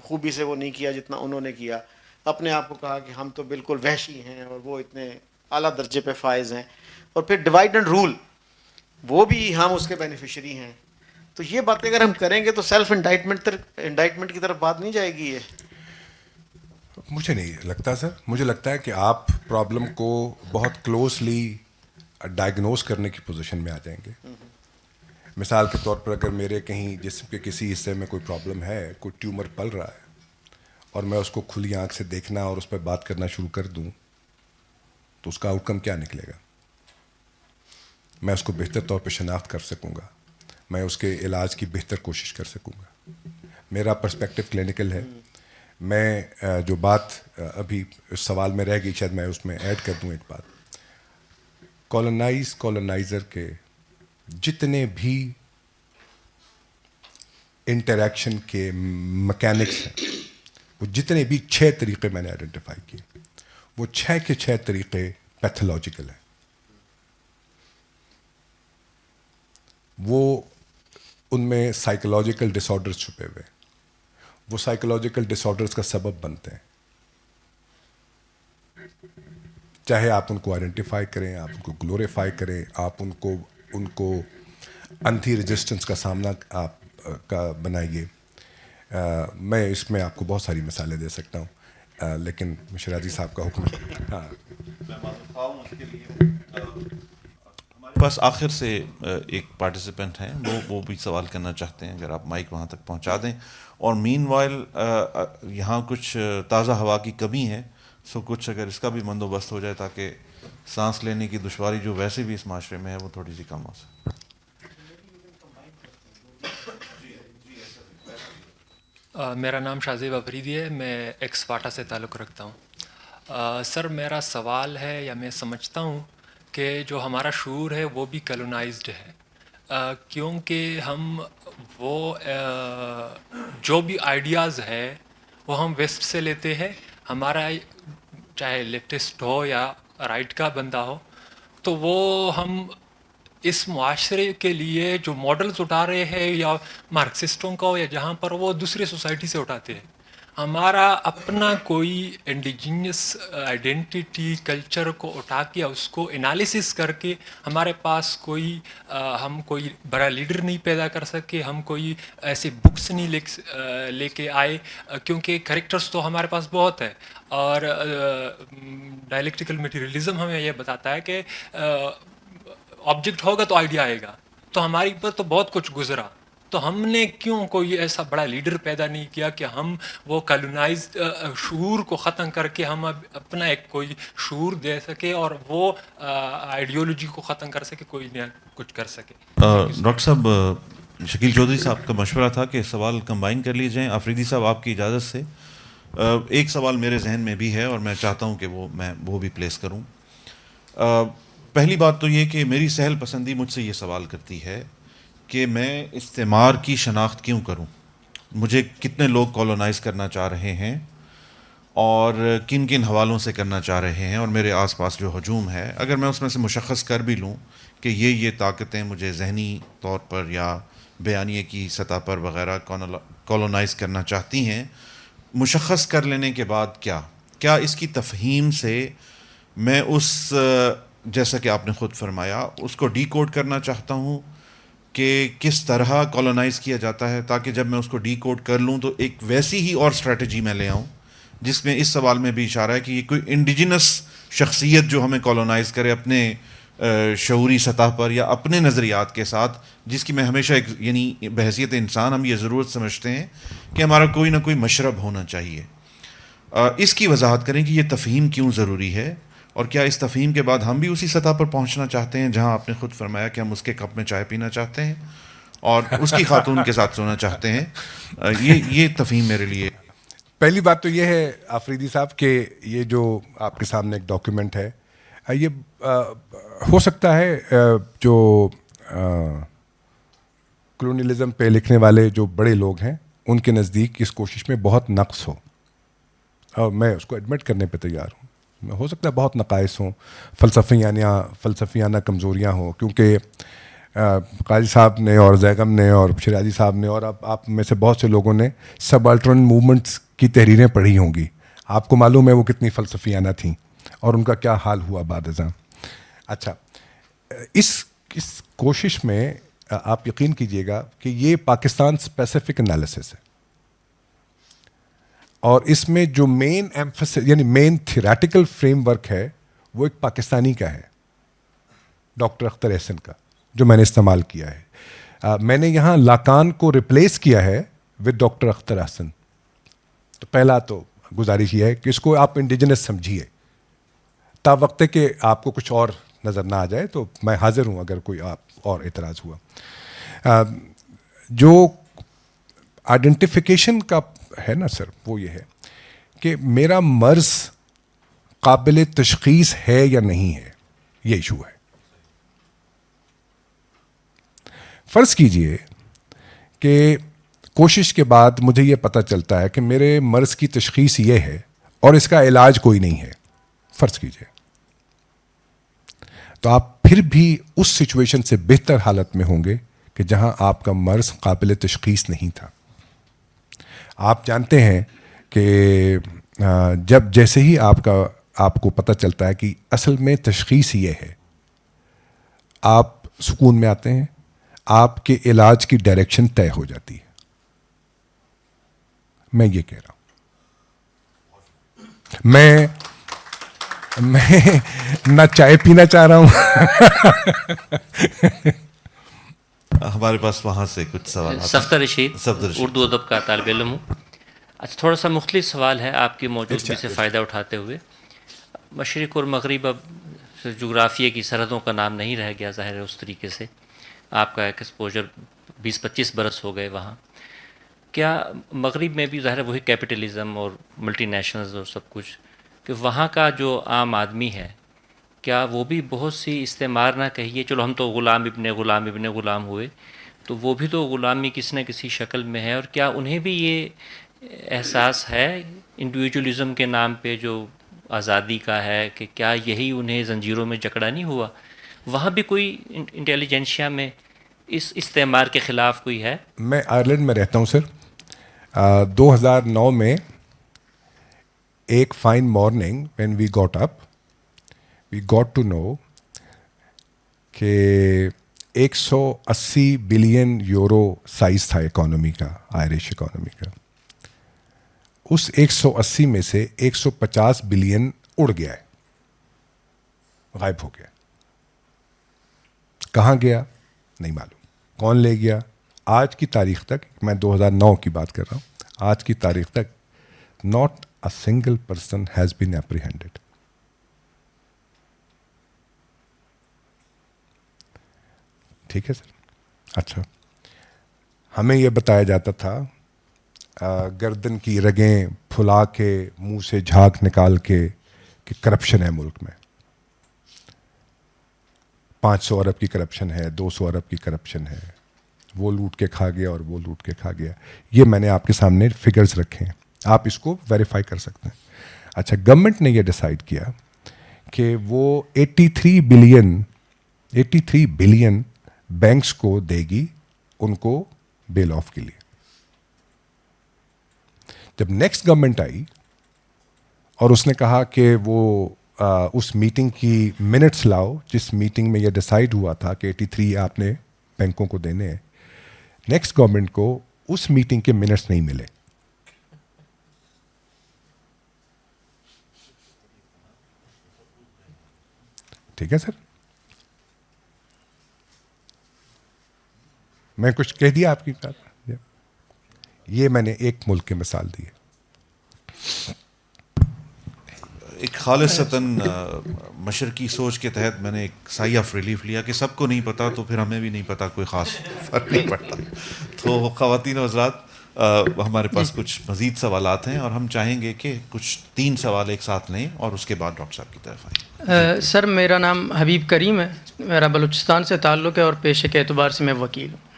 خوبی سے وہ نہیں کیا جتنا انہوں نے کیا. اپنے آپ کو کہا کہ ہم تو بالکل وحشی ہیں اور وہ اتنے اعلیٰ درجے پہ فائز ہیں، اور پھر ڈیوائڈ اینڈ رول، وہ بھی ہم اس کے بینیفیشری ہیں. تو یہ باتیں اگر ہم کریں گے تو سیلف انڈائٹمنٹ کی طرف بات نہیں جائے گی. یہ مجھے نہیں لگتا سر. مجھے لگتا ہے کہ آپ پرابلم کو بہت کلوزلی ڈائگنوز کرنے کی پوزیشن میں آ جائیں گے. مثال کے طور پر اگر میرے کہیں جسم کے کسی حصے میں کوئی پرابلم ہے، کوئی ٹیومر پل رہا ہے، اور میں اس کو کھلی آنکھ سے دیکھنا اور اس پہ بات کرنا شروع کر دوں، تو اس کا آؤٹ کم کیا نکلے گا؟ میں اس کو بہتر طور پہ شناخت کر سکوں گا، میں اس کے علاج کی بہتر کوشش کر سکوں گا. میرا پرسپیکٹو کلینکل ہے. میں جو بات ابھی اس سوال میں رہ گئی، شاید میں اس میں ایڈ کر دوں ایک بات. کالونائزر کے جتنے بھی انٹریکشن کے مکینکس ہیں، وہ جتنے بھی 6 طریقے میں نے آئیڈینٹیفائی کیے، وہ 6 کے 6 طریقے پیتھولوجیکل ہیں. وہ ان میں سائیکولوجیکل ڈس آرڈرز چھپے ہوئے ہیں. وہ سائیکولوجیکل ڈس آرڈرز کا سبب بنتے ہیں. چاہے آپ ان کو آئیڈینٹیفائی کریں، آپ ان کو گلوریفائی کریں، آپ ان کو انتھی رجسٹنس کا سامنا آپ کا بنائیے. میں اس میں آپ کو بہت ساری مثالیں دے سکتا ہوں، لیکن شیرازی صاحب کا حکم ہے. ہاں، بس آخر سے ایک پارٹیسپینٹ ہیں، وہ بھی سوال کرنا چاہتے ہیں، اگر آپ مائک وہاں تک پہنچا دیں. اور مین وائل یہاں کچھ تازہ ہوا کی کمی ہے، سو کچھ اگر اس کا بھی بندوبست ہو جائے تاکہ سانس لینے کی دشواری جو ویسے بھی اس معاشرے میں ہے وہ تھوڑی سی کم ہو سکے. میرا نام شازیب افریدی ہے، میں ایکس واٹا سے تعلق رکھتا ہوں. سر میرا سوال ہے، یا میں سمجھتا ہوں کہ جو ہمارا شعور ہے وہ بھی کلونائزڈ ہے، کیونکہ ہم وہ جو بھی آئیڈیاز ہے وہ ہم ویسٹ سے لیتے ہیں. ہمارا چاہے لیفٹسٹ ہو یا رائٹ کا بندہ ہو، تو وہ ہم اس معاشرے کے لیے جو ماڈلز اٹھا رہے ہیں، یا مارکسسٹوں کا ہو یا جہاں پر، وہ دوسری سوسائٹی سے اٹھاتے ہیں. ہمارا اپنا کوئی انڈیجینس آئیڈینٹی کلچر کو اٹھا کے اس کو انالیسس کر کے ہمارے پاس ہم کوئی بڑا لیڈر نہیں پیدا کر سکے، ہم کوئی ایسے بکس نہیں لے کے آئے، کیونکہ کریکٹرز تو ہمارے پاس بہت ہے. اور ڈائلیکٹیکل میٹیریلزم ہمیں یہ بتاتا ہے کہ آبجیکٹ ہوگا تو آئیڈیا آئے گا. تو ہماری پر تو بہت کچھ گزرا، تو ہم نے کیوں کوئی ایسا بڑا لیڈر پیدا نہیں کیا کہ ہم وہ کالونائزڈ شعور کو ختم کر کے ہم اپنا ایک کوئی شعور دے سکے اور وہ آئیڈیولوجی کو ختم کر سکے، کوئی نیا کچھ کر سکے. ڈاکٹر صاحب، شکیل چودھری صاحب کا مشورہ تھا کہ سوال کمبائن کر لیے جائیں. آفریدی صاحب، آپ کی اجازت سے ایک سوال میرے ذہن میں بھی ہے اور میں چاہتا ہوں کہ میں وہ بھی پلیس کروں. پہلی بات تو یہ کہ میری سہل پسندی مجھ سے یہ سوال کرتی ہے کہ میں استعمار کی شناخت کیوں کروں. مجھے کتنے لوگ کالونائز کرنا چاہ رہے ہیں اور کن کن حوالوں سے کرنا چاہ رہے ہیں، اور میرے آس پاس جو ہجوم ہے، اگر میں اس میں سے مشخص کر بھی لوں کہ یہ طاقتیں مجھے ذہنی طور پر یا بیانیے کی سطح پر وغیرہ کالونائز کرنا چاہتی ہیں، مشخص کر لینے کے بعد کیا اس کی تفہیم سے میں جیسا کہ آپ نے خود فرمایا، اس کو ڈی کوڈ کرنا چاہتا ہوں کہ کس طرح کالونائز کیا جاتا ہے، تاکہ جب میں اس کو ڈی کوڈ کر لوں تو ایک ویسی ہی اور اسٹریٹجی میں لے آؤں جس میں اس سوال میں بھی اشارہ ہے کہ یہ کوئی انڈیجنس شخصیت جو ہمیں کالونائز کرے اپنے شعوری سطح پر یا اپنے نظریات کے ساتھ، جس کی میں ہمیشہ ایک یعنی بحیثیت انسان ہم یہ ضرورت سمجھتے ہیں کہ ہمارا کوئی نہ کوئی مشرب ہونا چاہیے. اس کی وضاحت کریں کہ یہ تفہیم کیوں ضروری ہے، اور کیا اس تفہیم کے بعد ہم بھی اسی سطح پر پہنچنا چاہتے ہیں جہاں آپ نے خود فرمایا کہ ہم اس کے کپ میں چائے پینا چاہتے ہیں اور اس کی خاتون کے ساتھ سونا چاہتے ہیں. یہ تفہیم میرے لیے. پہلی بات تو یہ ہے آفریدی صاحب کہ یہ جو آپ کے سامنے ایک ڈاکیومنٹ ہے، یہ ہو سکتا ہے جو کلونیلزم پہ لکھنے والے جو بڑے لوگ ہیں ان کے نزدیک اس کوشش میں بہت نقص ہو، اور میں اس کو ایڈمٹ کرنے پہ تیار ہوں. ہو سکتا ہے بہت نقائص ہوں، فلسفیانہ کمزوریاں ہوں، کیونکہ قاضی صاحب نے اور زیغم نے اور شیرازی صاحب نے اور آپ میں سے بہت سے لوگوں نے سبالٹرن موومنٹس کی تحریریں پڑھی ہوں گی. آپ کو معلوم ہے وہ کتنی فلسفیانہ تھیں اور ان کا کیا حال ہوا بعد ازاں. اچھا، اس کوشش میں آپ یقین کیجئے گا کہ یہ پاکستان اسپیسیفک انالیسس ہے، اور اس میں جو مین ایمفسس یعنی مین تھیوریٹیکل فریم ورک ہے وہ ایک پاکستانی کا ہے، ڈاکٹر اختر احسن کا، جو میں نے استعمال کیا ہے. میں نے یہاں لاکان کو ریپلیس کیا ہے ود ڈاکٹر اختر احسن. تو پہلا تو گزارش یہ ہے کہ اس کو آپ انڈیجنس سمجھیے، تا وقت کہ آپ کو کچھ اور نظر نہ آ جائے تو میں حاضر ہوں اگر کوئی آپ اور اعتراض ہوا. جو آئیڈینٹیفیکیشن کا ہے نا سر، وہ یہ ہے کہ میرا مرض قابل تشخیص ہے یا نہیں ہے، یہ ایشو ہے. فرض کیجئے کہ کوشش کے بعد مجھے یہ پتہ چلتا ہے کہ میرے مرض کی تشخیص یہ ہے اور اس کا علاج کوئی نہیں ہے، فرض کیجئے، تو آپ پھر بھی اس سچویشن سے بہتر حالت میں ہوں گے کہ جہاں آپ کا مرض قابل تشخیص نہیں تھا. آپ جانتے ہیں کہ جب جیسے ہی آپ کو پتہ چلتا ہے کہ اصل میں تشخیص یہ ہے، آپ سکون میں آتے ہیں، آپ کے علاج کی ڈائریکشن طے ہو جاتی ہے. میں یہ کہہ رہا ہوں، میں نہ چائے پینا چاہ رہا ہوں. ہمارے پاس وہاں سے کچھ سوال. صفدر رشید، اردو ادب کا طالب علم ہوں. اچھا، تھوڑا سا مختلف سوال ہے آپ کی موجودگی سے فائدہ اٹھاتے ہوئے. مشرق اور مغرب اب جغرافیے کی سرحدوں کا نام نہیں رہ گیا ظاہر ہے اس طریقے سے. آپ کا ایکسپوجر 20-25 برس ہو گئے وہاں. کیا مغرب میں بھی ظاہر ہے وہی کیپٹلزم اور ملٹی نیشنلز اور سب کچھ، کہ وہاں کا جو عام آدمی ہے کیا وہ بھی بہت سی استعمار نہ کہیے، چلو ہم تو غلام ابن غلام ہوئے، تو وہ بھی تو غلامی کسی نہ کسی شکل میں ہے، اور کیا انہیں بھی یہ احساس ہے انڈیویجولزم کے نام پہ جو آزادی کا ہے، کہ کیا یہی انہیں زنجیروں میں جکڑا نہیں ہوا؟ وہاں بھی کوئی انٹیلیجنشیا میں اس استعمار کے خلاف کوئی ہے؟ میں آئرلینڈ میں رہتا ہوں سر. 2009 میں ایک fine morning when we got up we got to know کہ 180 بلین یورو سائز تھا اکانومی کا، آئرش اکانومی کا. اس 180 میں سے 150 بلین اڑ گیا ہے، غائب ہو گیا. کہاں گیا نہیں معلوم، کون لے گیا. آج کی تاریخ تک، میں 2009 کی بات کر رہا ہوں، آج کی تاریخ تک not a single person has been apprehended. ٹھیک ہے سر. اچھا، ہمیں یہ بتایا جاتا تھا گردن کی رگیں پھلا کے منہ سے جھاگ نکال کے کہ کرپشن ہے ملک میں، 500 ارب کی کرپشن ہے، 200 ارب کی کرپشن ہے، وہ لوٹ کے کھا گیا اور وہ لوٹ کے کھا گیا. یہ میں نے آپ کے سامنے فگرز رکھے ہیں، آپ اس کو ویریفائی کر سکتے ہیں. اچھا، گورنمنٹ نے یہ ڈیسائیڈ کیا کہ وہ 83 بلین بینکس کو دے گی ان کو بیل آف کے لیے. جب نیکسٹ گورنمنٹ آئی اور اس نے کہا کہ وہ اس میٹنگ کی منٹس لاؤ جس میٹنگ میں یہ ڈیسائیڈ ہوا تھا کہ 83 آپ نے بینکوں کو دینے ہیں, نیکسٹ گورنمنٹ کو اس میٹنگ کے منٹس نہیں ملے. ٹھیک ہے سر, میں کچھ کہہ دیا آپ کی بات. یہ میں نے ایک ملک کی مثال دی ہے. ایک خالصتاً مشرقی سوچ کے تحت میں نے ایک سائے آف ریلیف لیا کہ سب کو نہیں پتا تو پھر ہمیں بھی نہیں پتا, کوئی خاص فرق نہیں پڑتا. تو خواتین و حضرات, ہمارے پاس کچھ مزید سوالات ہیں اور ہم چاہیں گے کہ کچھ 3 سوال ایک ساتھ لیں اور اس کے بعد ڈاکٹر صاحب کی طرف آئیں. سر میرا نام حبیب کریم ہے, میرا بلوچستان سے تعلق ہے اور پیشے کے اعتبار سے میں وکیل ہوں.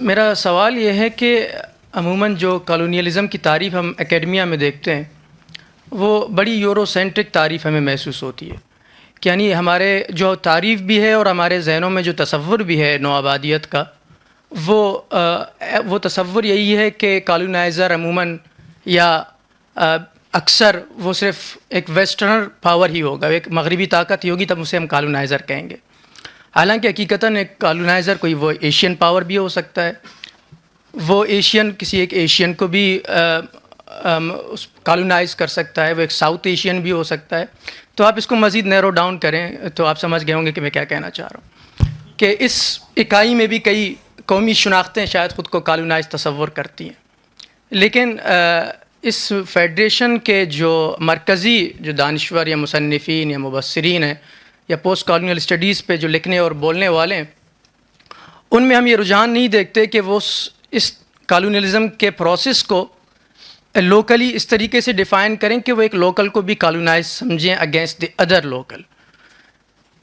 میرا سوال یہ ہے کہ عموماً جو کالونیلزم کی تعریف ہم اکیڈمیا میں دیکھتے ہیں وہ بڑی یورو سینٹرک تعریف ہمیں محسوس ہوتی ہے, کہ یعنی ہمارے جو تعریف بھی ہے اور ہمارے ذہنوں میں جو تصور بھی ہے نوآبادیت کا, وہ تصور یہی ہے کہ کالونائزر عموماً یا اکثر وہ صرف ایک ویسٹرن پاور ہی ہوگا, ایک مغربی طاقت ہی ہوگی, تب اسے ہم کالونائزر کہیں گے. حالانکہ حقیقتاً ایک کالونائزر کوئی وہ ایشین پاور بھی ہو سکتا ہے, وہ ایشین کسی ایک ایشین کو بھی کالونائز کر سکتا ہے, وہ ایک ساؤتھ ایشین بھی ہو سکتا ہے. تو آپ اس کو مزید نیرو ڈاؤن کریں تو آپ سمجھ گئے ہوں گے کہ میں کیا کہنا چاہ رہا ہوں, کہ اس اکائی میں بھی کئی قومی شناختیں شاید خود کو کالونائز تصور کرتی ہیں, لیکن اس فیڈریشن کے جو مرکزی جو دانشور یا مصنفین یا مبصرین ہیں یا پوسٹ کالونیل اسٹڈیز پہ جو لکھنے اور بولنے والے ہیں, ان میں ہم یہ رجحان نہیں دیکھتے کہ وہ اس کالونیلزم کے پروسیس کو لوکلی اس طریقے سے ڈیفائن کریں کہ وہ ایک لوکل کو بھی کالونائز سمجھیں اگینسٹ دی ادر لوکل.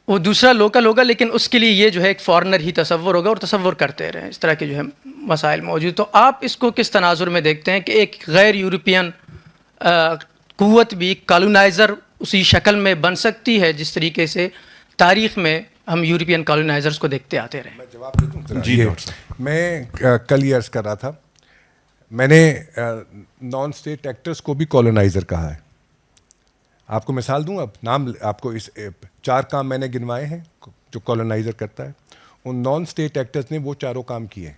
وہ دوسرا لوکل ہوگا لیکن اس کے لیے یہ جو ہے ایک فارنر ہی تصور ہوگا, اور تصور کرتے رہیں. اس طرح کے جو ہے مسائل موجود. تو آپ اس کو کس تناظر میں دیکھتے ہیں کہ ایک غیر یورپین قوت بھی کالونائزر اسی شکل میں بن سکتی ہے جس طریقے سے تاریخ میں ہم یورپین کالونائزرز کو دیکھتے آتے رہے؟ میں جواب دے دوں. جی میں کل یہ عرض کر رہا تھا, میں نے نان اسٹیٹ ایکٹرز کو بھی کالونائزر کہا ہے. آپ کو مثال دوں, اب نام آپ کو اس 4 کام میں نے گنوائے ہیں جو کالونائزر کرتا ہے. ان نان اسٹیٹ ایکٹرز نے وہ 4 کام کیے ہیں.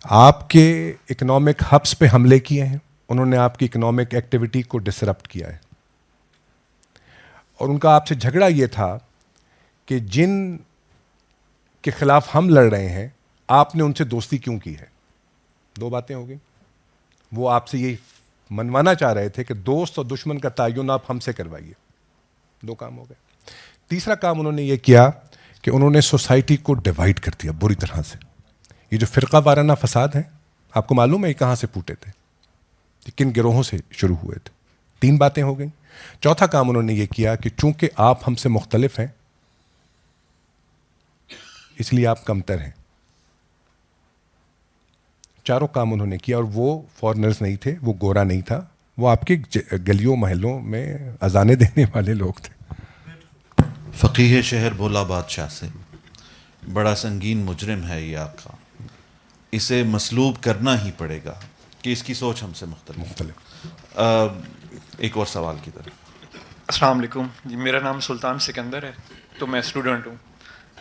آپ کے اکنامک ہبس پہ حملے کیے ہیں, انہوں نے آپ کی اکنامک ایکٹیویٹی کو ڈسرپٹ کیا ہے, اور ان کا آپ سے جھگڑا یہ تھا کہ جن کے خلاف ہم لڑ رہے ہیں آپ نے ان سے دوستی کیوں کی ہے. 2 باتیں ہو گئیں. وہ آپ سے یہی منوانا چاہ رہے تھے کہ دوست اور دشمن کا تعین آپ ہم سے کروائیے. 2 کام ہو گئے. تیسرا کام انہوں نے یہ کیا کہ انہوں نے سوسائٹی کو ڈیوائڈ کر دیا بری طرح سے. یہ جو فرقہ وارانہ فساد ہیں, آپ کو معلوم ہے یہ کہاں سے پھوٹے تھے, کن گروہوں سے شروع ہوئے تھے. 3 باتیں ہو گئیں. چوتھا کام انہوں نے یہ کیا کہ چونکہ آپ ہم سے مختلف ہیں اس لیے آپ کمتر ہیں. 4 کام انہوں نے کیا, اور وہ فارنرز نہیں تھے, وہ گورا نہیں تھا, وہ آپ کے گلیوں محلوں میں اذانیں دینے والے لوگ تھے. فقیہ شہر بھولا بادشاہ سے, بڑا سنگین مجرم ہے یہ آقا, اسے مسلوب کرنا ہی پڑے گا, کہ اس کی سوچ ہم سے مختلف. ایک اور سوال کی طرف. السلام علیکم جی, میرا نام سلطان سکندر ہے, تو میں اسٹوڈنٹ ہوں.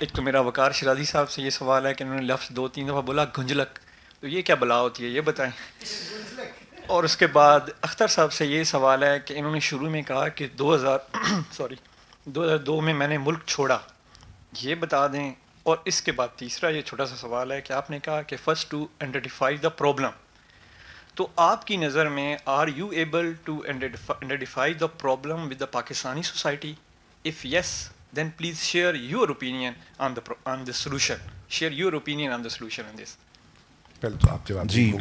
ایک تو میرا وقار شرازی صاحب سے یہ سوال ہے کہ انہوں نے لفظ 2-3 دفعہ بولا گھنجلک, تو یہ کیا بلا ہوتی ہے یہ بتائیں. اور اس کے بعد اختر صاحب سے یہ سوال ہے کہ انہوں نے شروع میں کہا کہ 2002 میں میں نے ملک چھوڑا, یہ بتا دیں. اور اس کے بعد تیسرا یہ چھوٹا سا سوال ہے کہ آپ نے کہا کہ first to identify the problem, تو آپ کی نظر میں are you able to identify the problem with the Pakistani society? If yes then please share your opinion on the solution. Share your opinion on the solution on this. جی,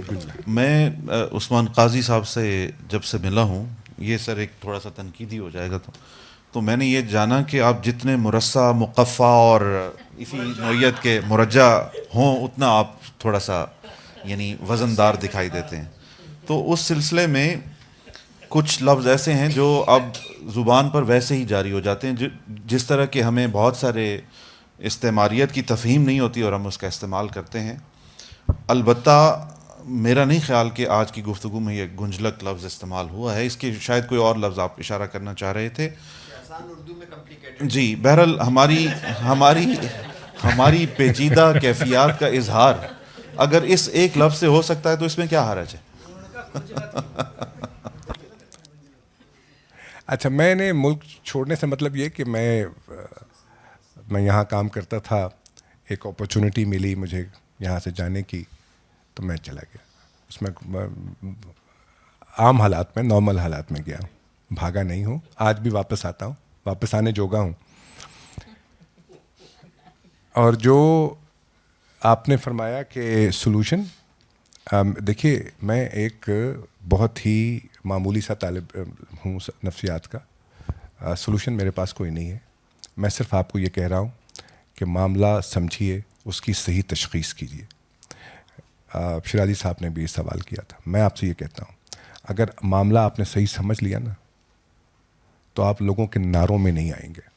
میں عثمان قاضی صاحب سے جب سے ملا ہوں, یہ سر ایک تھوڑا سا تنقیدی ہو جائے گا, تو میں نے یہ جانا کہ آپ جتنے مرصع, مقفع اور اسی نوعیت کے مرجع ہوں اتنا آپ تھوڑا سا یعنی وزن دار دکھائی دیتے ہیں. تو اس سلسلے میں کچھ لفظ ایسے ہیں جو اب زبان پر ویسے ہی جاری ہو جاتے ہیں, جس طرح کہ ہمیں بہت سارے استعماریت کی تفہیم نہیں ہوتی اور ہم اس کا استعمال کرتے ہیں. البتہ میرا نہیں خیال کہ آج کی گفتگو میں یہ گنجلک لفظ استعمال ہوا ہے, اس کے شاید کوئی اور لفظ آپ اشارہ کرنا چاہ رہے تھے. جی, بہرحال ہماری پیچیدہ کیفیات کا اظہار اگر اس ایک لفظ سے ہو سکتا ہے تو اس میں کیا حرج ہے؟ اچھا، میں نے ملک چھوڑنے سے مطلب یہ کہ میں یہاں کام کرتا تھا، ایک اپرچونٹی ملی مجھے یہاں سے جانے کی تو میں چلا گیا. اس میں عام حالات میں، نارمل حالات میں گیا ہوں، بھاگا نہیں ہوں. آج بھی واپس آتا ہوں، واپس آنے جوگا ہوں. اور جو آپ نے فرمایا کہ سولوشن، دیکھیے میں ایک بہت ہی معمولی سا طالب ہوں نفسیات کا. سولوشن میرے پاس کوئی نہیں ہے. میں صرف آپ کو یہ کہہ رہا ہوں کہ معاملہ سمجھیے، اس کی صحیح تشخیص کیجیے. شیرازی صاحب نے بھی یہ سوال کیا تھا. میں آپ سے یہ کہتا ہوں، اگر معاملہ آپ نے صحیح سمجھ لیا نا تو آپ لوگوں کے نعروں میں نہیں آئیں گے.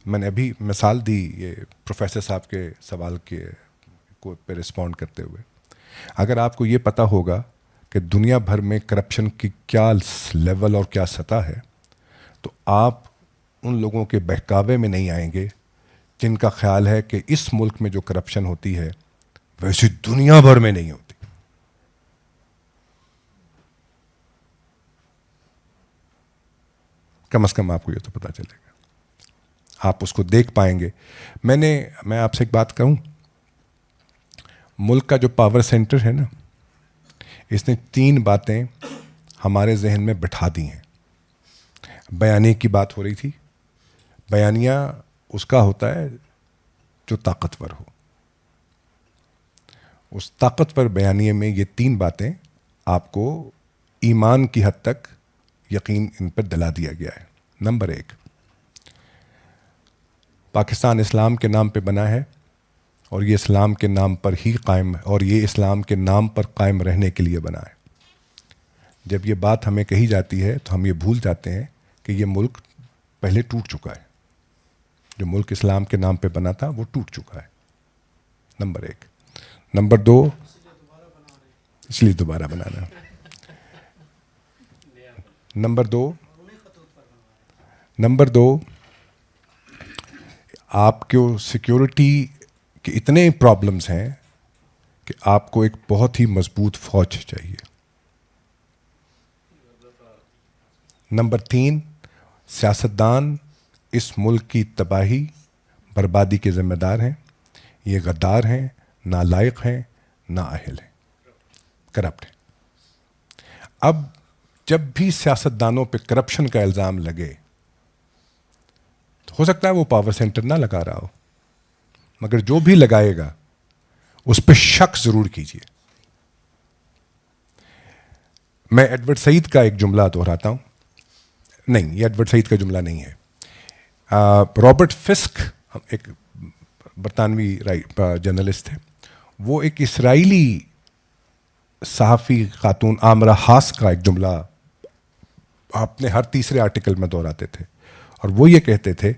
میں نے ابھی مثال دی یہ پروفیسر صاحب کے سوال کے پہ رسپونڈ کرتے ہوئے. اگر آپ کو یہ پتہ ہوگا کہ دنیا بھر میں کرپشن کی کیا لیول اور کیا سطح ہے تو آپ ان لوگوں کے بہکاوے میں نہیں آئیں گے جن کا خیال ہے کہ اس ملک میں جو کرپشن ہوتی ہے ویسی دنیا بھر میں نہیں ہوتی. کم از کم آپ کو یہ تو پتہ چلے گا، آپ اس کو دیکھ پائیں گے. میں آپ سے ایک بات کہوں، ملک کا جو پاور سینٹر ہے نا، اس نے 3 باتیں ہمارے ذہن میں بٹھا دی ہیں. بیانیے کی بات ہو رہی تھی. بیانیہ اس کا ہوتا ہے جو طاقتور ہو. اس طاقتور بیانیے میں یہ 3 باتیں آپ کو ایمان کی حد تک یقین ان پر دلا دیا گیا ہے. نمبر 1، پاکستان اسلام کے نام پہ بنا ہے اور یہ اسلام کے نام پر ہی قائم ہے، اور یہ اسلام کے نام پر قائم رہنے کے لیے بنا ہے. جب یہ بات ہمیں کہی جاتی ہے تو ہم یہ بھول جاتے ہیں کہ یہ ملک پہلے ٹوٹ چکا ہے. جو ملک اسلام کے نام پہ بنا تھا وہ ٹوٹ چکا ہے. نمبر 1. نمبر 2، اس لیے دوبارہ بنانا. نمبر 2، آپ کو سیکیورٹی کے اتنے پرابلمز ہیں کہ آپ کو ایک بہت ہی مضبوط فوج چاہیے. نمبر 3، سیاستدان اس ملک کی تباہی بربادی کے ذمہ دار ہیں. یہ غدار ہیں، نالائق ہیں، نااہل ہیں، کرپٹ ہیں. اب جب بھی سیاستدانوں پہ کرپشن کا الزام لگے تو ہو سکتا ہے وہ پاور سینٹر نہ لگا رہا ہو، مگر جو بھی لگائے گا اس پہ شک ضرور کیجیے. میں ایڈورڈ سعید کا ایک جملہ دہراتا ہوں. نہیں، یہ ایڈورڈ سعید کا جملہ نہیں ہے. رابرٹ فسک ایک برطانوی جرنلسٹ تھے. وہ ایک اسرائیلی صحافی خاتون آمرہ ہاس کا ایک جملہ اپنے ہر تیسرے آرٹیکل میں دہراتے تھے، اور وہ یہ کہتے تھے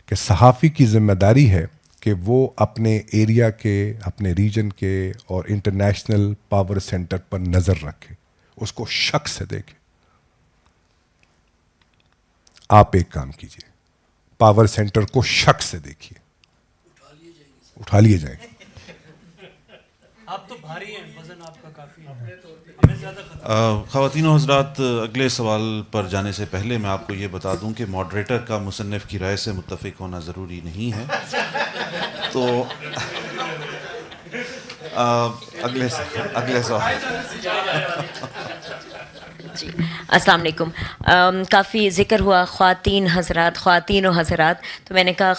کہ صحافی کی ذمہ داری ہے کہ وہ اپنے ایریا کے، اپنے ریجن کے اور انٹرنیشنل پاور سینٹر پر نظر رکھے، اس کو شک سے دیکھے. آپ ایک کام کیجئے، پاور سینٹر کو شک سے دیکھیے. اٹھا لیے جائیں گے. آپ تو بھاری ہیں، وزن آپ کا کافی ہے. خواتین و حضرات، اگلے سوال پر جانے سے پہلے میں آپ کو یہ بتا دوں کہ ماڈریٹر کا مصنف کی رائے سے متفق ہونا ضروری نہیں ہے. تو اگلے سوال. جی السلام علیکم. کافی ذکر ہوا خواتین و حضرات، تو میں نے کہا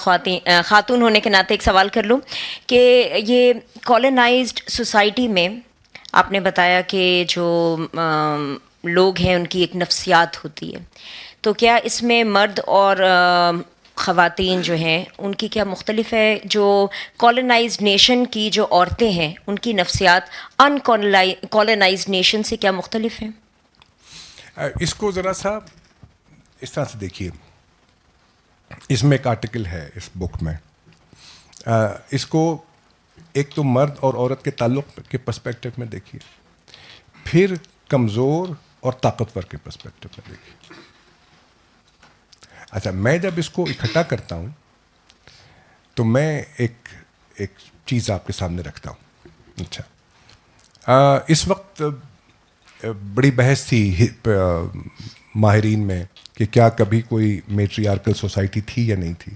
خاتون ہونے کے ناطے ایک سوال کر لوں کہ یہ کالونائزڈ سوسائٹی میں آپ نے بتایا کہ جو لوگ ہیں ان کی ایک نفسیات ہوتی ہے، تو کیا اس میں مرد اور خواتین جو ہیں ان کی کیا مختلف ہے؟ جو کالونائزڈ نیشن کی جو عورتیں ہیں ان کی نفسیات ان کالونائزڈ نیشن سے کیا مختلف ہیں؟ اس کو ذرا سا اس طرح سے دیکھیے. اس میں ایک آرٹیکل ہے اس بک میں. اس کو ایک تو مرد اور عورت کے تعلق کے پرسپیکٹو میں دیکھیے، پھر کمزور اور طاقتور کے پرسپیکٹو میں دیکھیے. اچھا، میں جب اس کو اکٹھا کرتا ہوں تو میں ایک چیز آپ کے سامنے رکھتا ہوں. اچھا, اس وقت بڑی بحث تھی ماہرین میں کہ کیا کبھی کوئی میٹریارکل سوسائٹی تھی یا نہیں تھی.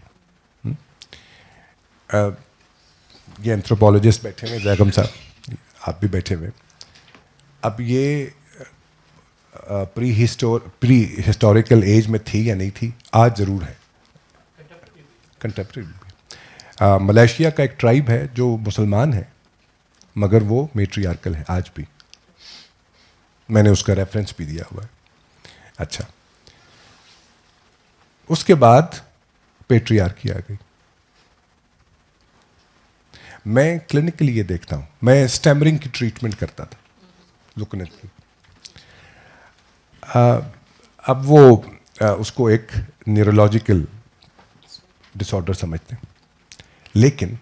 یہ اینتھروپولوجسٹ بیٹھے ہوئے, زیغم صاحب آپ بھی بیٹھے ہوئے. اب یہ پری ہسٹوریکل ایج میں تھی یا نہیں تھی, آج ضرور ہے. کنٹمپریری. ملیشیا کا ایک ٹرائب ہے جو مسلمان ہے مگر وہ میٹریارکل ہے آج بھی. میں نے اس کا ریفرنس بھی دیا ہوا ہے. اچھا, اس کے بعد پیٹریارکی آ گئی. میں کلینکلی یہ دیکھتا ہوں, میں اسٹیمرنگ کی ٹریٹمنٹ کرتا تھا, لکنت کی. اب وہ اس کو ایک نیورولوجیکل ڈس آرڈر سمجھتے ہیں, لیکن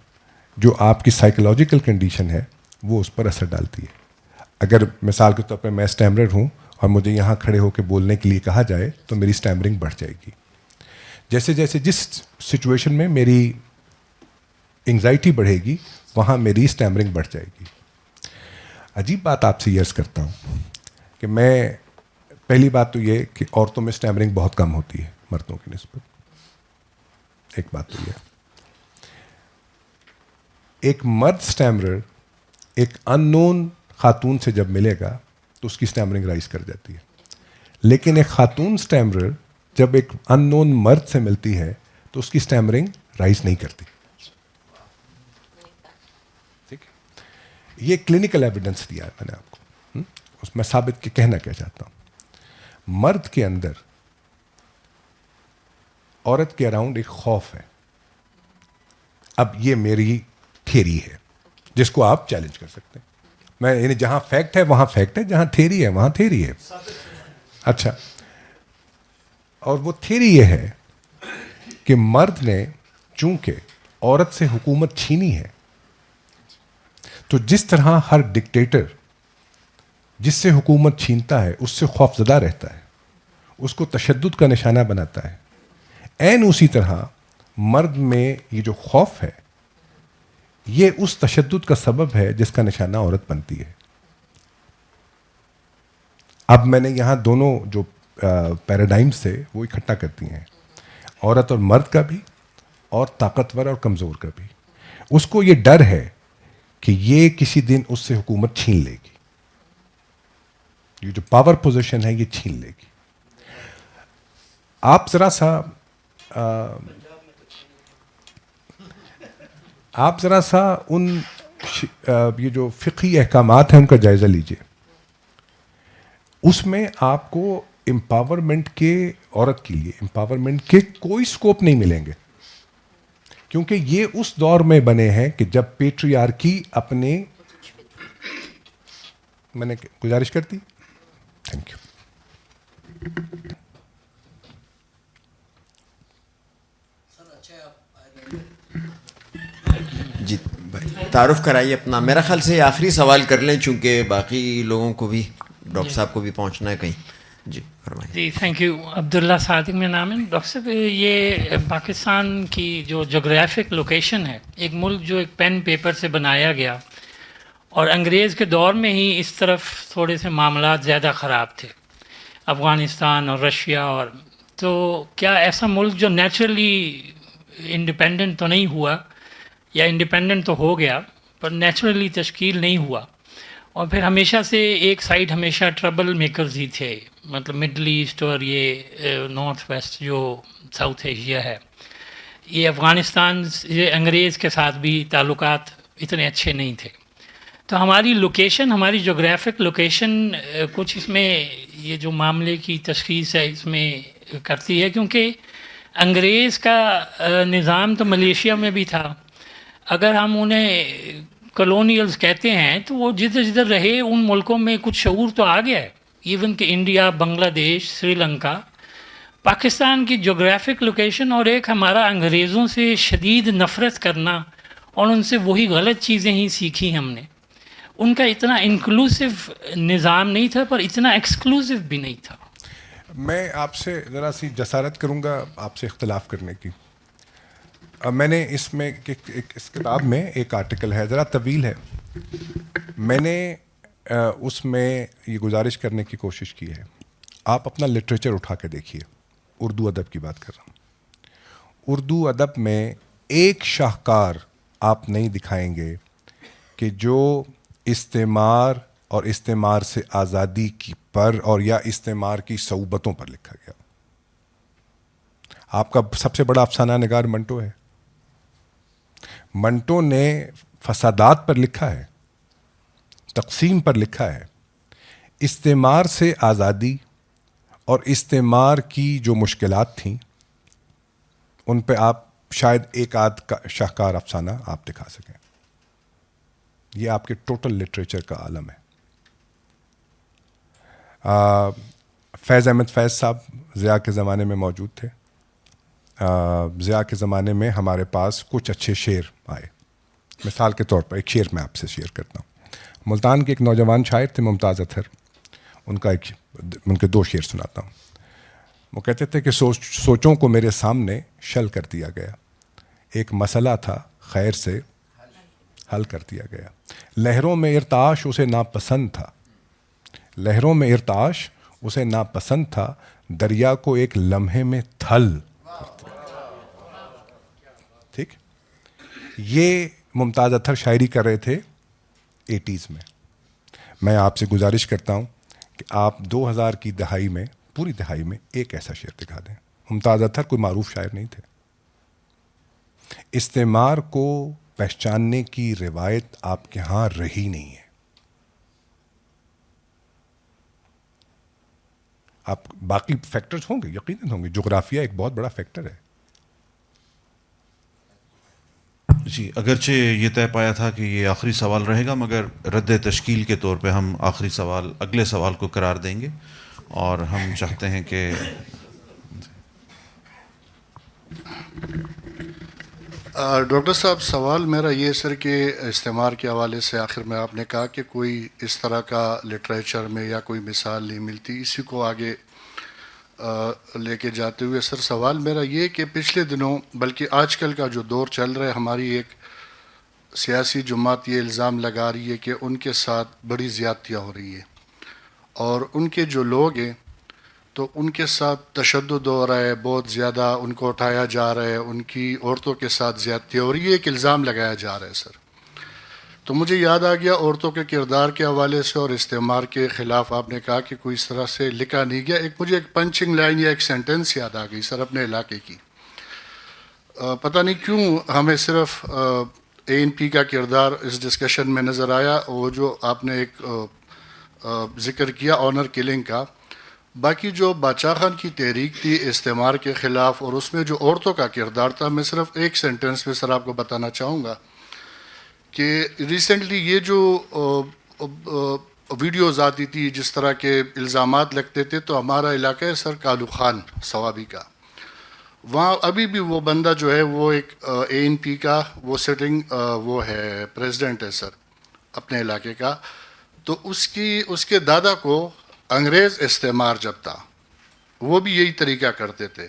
جو آپ کی سائیکولوجیکل کنڈیشن ہے وہ اس پر اثر ڈالتی ہے. اگر مثال کے طور پہ میں اسٹیمرر ہوں اور مجھے یہاں کھڑے ہو کے بولنے کے لیے کہا جائے تو میری اسٹیمرنگ بڑھ جائے گی. جیسے جیسے جس سچویشن میں میری انگزائٹی بڑھے گی وہاں میری اسٹیمرنگ بڑھ جائے گی. عجیب بات آپ سے یہ عرض کرتا ہوں کہ میں, پہلی بات تو یہ کہ عورتوں میں اسٹیمرنگ بہت کم ہوتی ہے مردوں کی نسبت. ایک بات تو یہ, ایک مرد اسٹیمرر ایک ان نون خاتون سے جب ملے گا تو اس کی اسٹیمرنگ رائز کر جاتی ہے, لیکن ایک خاتون اسٹیمرر جب ایک ان نون مرد سے ملتی ہے تو اس کی اسٹیمرنگ رائز نہیں کرتی. ٹھیک ہے, یہ کلینکل ایویڈنس دیا ہے میں نے آپ کو. اس میں ثابت کے کہنا کیا چاہتا ہوں, مرد کے اندر عورت کے اراؤنڈ ایک خوف ہے. اب یہ میری تھیری ہے جس کو آپ چیلنج کر سکتے ہیں. میں یعنی جہاں فیکٹ ہے وہاں فیکٹ ہے, جہاں تھیری ہے وہاں تھیری ہے. اچھا, اور وہ تھیری یہ ہے کہ مرد نے چونکہ عورت سے حکومت چھینی ہے تو جس طرح ہر ڈکٹیٹر جس سے حکومت چھینتا ہے اس سے خوف زدہ رہتا ہے, اس کو تشدد کا نشانہ بناتا ہے, عین اسی طرح مرد میں یہ جو خوف ہے یہ اس تشدد کا سبب ہے جس کا نشانہ عورت بنتی ہے. اب میں نے یہاں دونوں جو پیراڈائمز تھے وہ اکٹھا کرتی ہیں, عورت اور مرد کا بھی اور طاقتور اور کمزور کا بھی. اس کو یہ ڈر ہے کہ یہ کسی دن اس سے حکومت چھین لے گی, یہ جو پاور پوزیشن ہے یہ چھین لے گی. آپ ذرا سا ان یہ جو فقہی احکامات ہیں ان کا جائزہ لیجئے. اس میں آپ کو امپاورمنٹ کے, عورت کے لیے امپاورمنٹ کے کوئی سکوپ نہیں ملیں گے, کیونکہ یہ اس دور میں بنے ہیں کہ جب پیٹریارکی اپنے, میں نے گزارش کرتی. Thank you. جی تعارف کرائیے اپنا. میرا خیال سے آخری سوال کر لیں چونکہ باقی لوگوں کو بھی, ڈاکٹر صاحب کو بھی پہنچنا ہے کہیں. جی فرمائیں. جی تھینک یو. عبداللہ صادق میں نام ہے. ڈاکٹر صاحب یہ پاکستان کی جو جغرافک لوکیشن ہے, ایک ملک جو ایک پین پیپر سے بنایا گیا اور انگریز کے دور میں ہی اس طرف تھوڑے سے معاملات زیادہ خراب تھے, افغانستان اور رشیا. اور تو کیا ایسا ملک جو نیچرلی انڈیپینڈنٹ تو نہیں ہوا, یا انڈیپینڈنٹ تو ہو گیا پر نیچرلی تشکیل نہیں ہوا, اور پھر ہمیشہ سے ایک سائڈ ہمیشہ ٹربل میکرز ہی تھے, مطلب مڈل ایسٹ اور یہ نارتھ ویسٹ جو ساؤتھ ایشیا ہے, یہ افغانستان یہ انگریز کے ساتھ بھی تعلقات اتنے اچھے نہیں تھے. تو ہماری لوکیشن, ہماری جغرافک لوکیشن کچھ اس میں یہ جو معاملے کی تشخیص ہے اس میں کرتی ہے, کیونکہ انگریز کا نظام تو ملیشیا میں بھی تھا. اگر ہم انہیں کلونیلز کہتے ہیں تو وہ جدھر جدھر رہے ان ملکوں میں کچھ شعور تو آ گیا ہے. ایون کہ انڈیا, بنگلہ دیش, سری لنکا, پاکستان کی جغرافک لوکیشن اور ایک ہمارا انگریزوں سے شدید نفرت کرنا اور ان سے وہی غلط چیزیں ہی سیکھی ہم نے. ان کا اتنا انکلوسیو نظام نہیں تھا پر اتنا ایکسکلوسیو بھی نہیں تھا. میں آپ سے ذرا سی جسارت کروں گا آپ سے اختلاف کرنے کی. میں نے اس میں اس کتاب میں ایک آرٹیکل ہے، ذرا طویل ہے، میں نے اس میں یہ گزارش کرنے کی کوشش کی ہے، آپ اپنا لٹریچر اٹھا کے دیکھیے، اردو ادب کی بات کر رہا ہوں، اردو ادب میں ایک شاہکار آپ نہیں دکھائیں گے کہ جو استعمار اور استعمار سے آزادی کی پر اور یا استعمار کی صعوبتوں پر لکھا گیا. آپ کا سب سے بڑا افسانہ نگار منٹو ہے. منٹو نے فسادات پر لکھا ہے، تقسیم پر لکھا ہے. استعمار سے آزادی اور استعمار کی جو مشکلات تھیں ان پہ آپ شاید ایک آدھ کا شاہکار افسانہ آپ دکھا سکیں. یہ آپ کے ٹوٹل لٹریچر کا عالم ہے. فیض احمد فیض صاحب ضیاء کے زمانے میں موجود تھے. ضیاء کے زمانے میں ہمارے پاس کچھ اچھے شعر آئے. مثال کے طور پر ایک شعر میں آپ سے شیئر کرتا ہوں. ملتان کے ایک نوجوان شاعر تھے ممتاز اطہر، ان کے 2 شعر سناتا ہوں. وہ کہتے تھے کہ سوچوں کو میرے سامنے شل کر دیا گیا، ایک مسئلہ تھا خیر سے حل کر دیا گیا. لہروں میں ارتعاش اسے ناپسند تھا، لہروں میں ارتعاش اسے ناپسند تھا، دریا کو ایک لمحے میں تھل. ٹھیک، یہ ممتاز اطہر شاعری کر رہے تھے 80s میں. میں آپ سے گزارش کرتا ہوں کہ آپ 2000 کی دہائی میں، پوری دہائی میں ایک ایسا شعر دکھا دیں. ممتاز اطہر کوئی معروف شاعر نہیں تھے. استعمار کو پہچاننے کی روایت آپ کے ہاں رہی نہیں ہے. آپ باقی فیکٹرز ہوں گے، یقیناً ہوں گے، جغرافیہ ایک بہت بڑا فیکٹر ہے. جی، اگرچہ یہ طے پایا تھا کہ یہ آخری سوال رہے گا، مگر رد تشکیل کے طور پہ ہم آخری سوال اگلے سوال کو قرار دیں گے، اور ہم چاہتے ہیں کہ ڈاکٹر صاحب، سوال میرا یہ سر کہ استعمار کے حوالے سے آخر میں آپ نے کہا کہ کوئی اس طرح کا لٹریچر میں یا کوئی مثال نہیں ملتی. اسی کو آگے لے کے جاتے ہوئے سر سوال میرا یہ کہ پچھلے دنوں بلکہ آج کل کا جو دور چل رہا ہے، ہماری ایک سیاسی جماعت یہ الزام لگا رہی ہے کہ ان کے ساتھ بڑی زیادتیاں ہو رہی ہے، اور ان کے جو لوگ ہیں تو ان کے ساتھ تشدد ہو رہا ہے، بہت زیادہ ان کو اٹھایا جا رہا ہے، ان کی عورتوں کے ساتھ زیادتی ہو رہی ہے، ایک الزام لگایا جا رہا ہے سر. تو مجھے یاد آ گیا عورتوں کے کردار کے حوالے سے اور استعمار کے خلاف آپ نے کہا کہ کوئی اس طرح سے لکھا نہیں گیا. مجھے ایک پنچنگ لائن یا ایک سینٹنس یاد آ گئی سر اپنے علاقے کی. پتہ نہیں کیوں ہمیں صرف ANP کا کردار اس ڈسکشن میں نظر آیا، وہ جو آپ نے ایک ذکر کیا آنر کلنگ کا. باقی جو باچا خان کی تحریک تھی استعمار کے خلاف اور اس میں جو عورتوں کا کردار تھا، میں صرف ایک سینٹنس میں سر آپ کو بتانا چاہوں گا کہ ریسنٹلی یہ جو ویڈیوز آتی تھی جس طرح کے الزامات لگتے تھے، تو ہمارا علاقہ ہے سر کالو خان ثوابی کا، وہاں ابھی بھی وہ بندہ جو ہے وہ ایک ANP کا وہ سٹنگ وہ ہے پریزیڈنٹ ہے سر اپنے علاقے کا. تو اس کے دادا کو انگریز استعمار جب تھا وہ بھی یہی طریقہ کرتے تھے.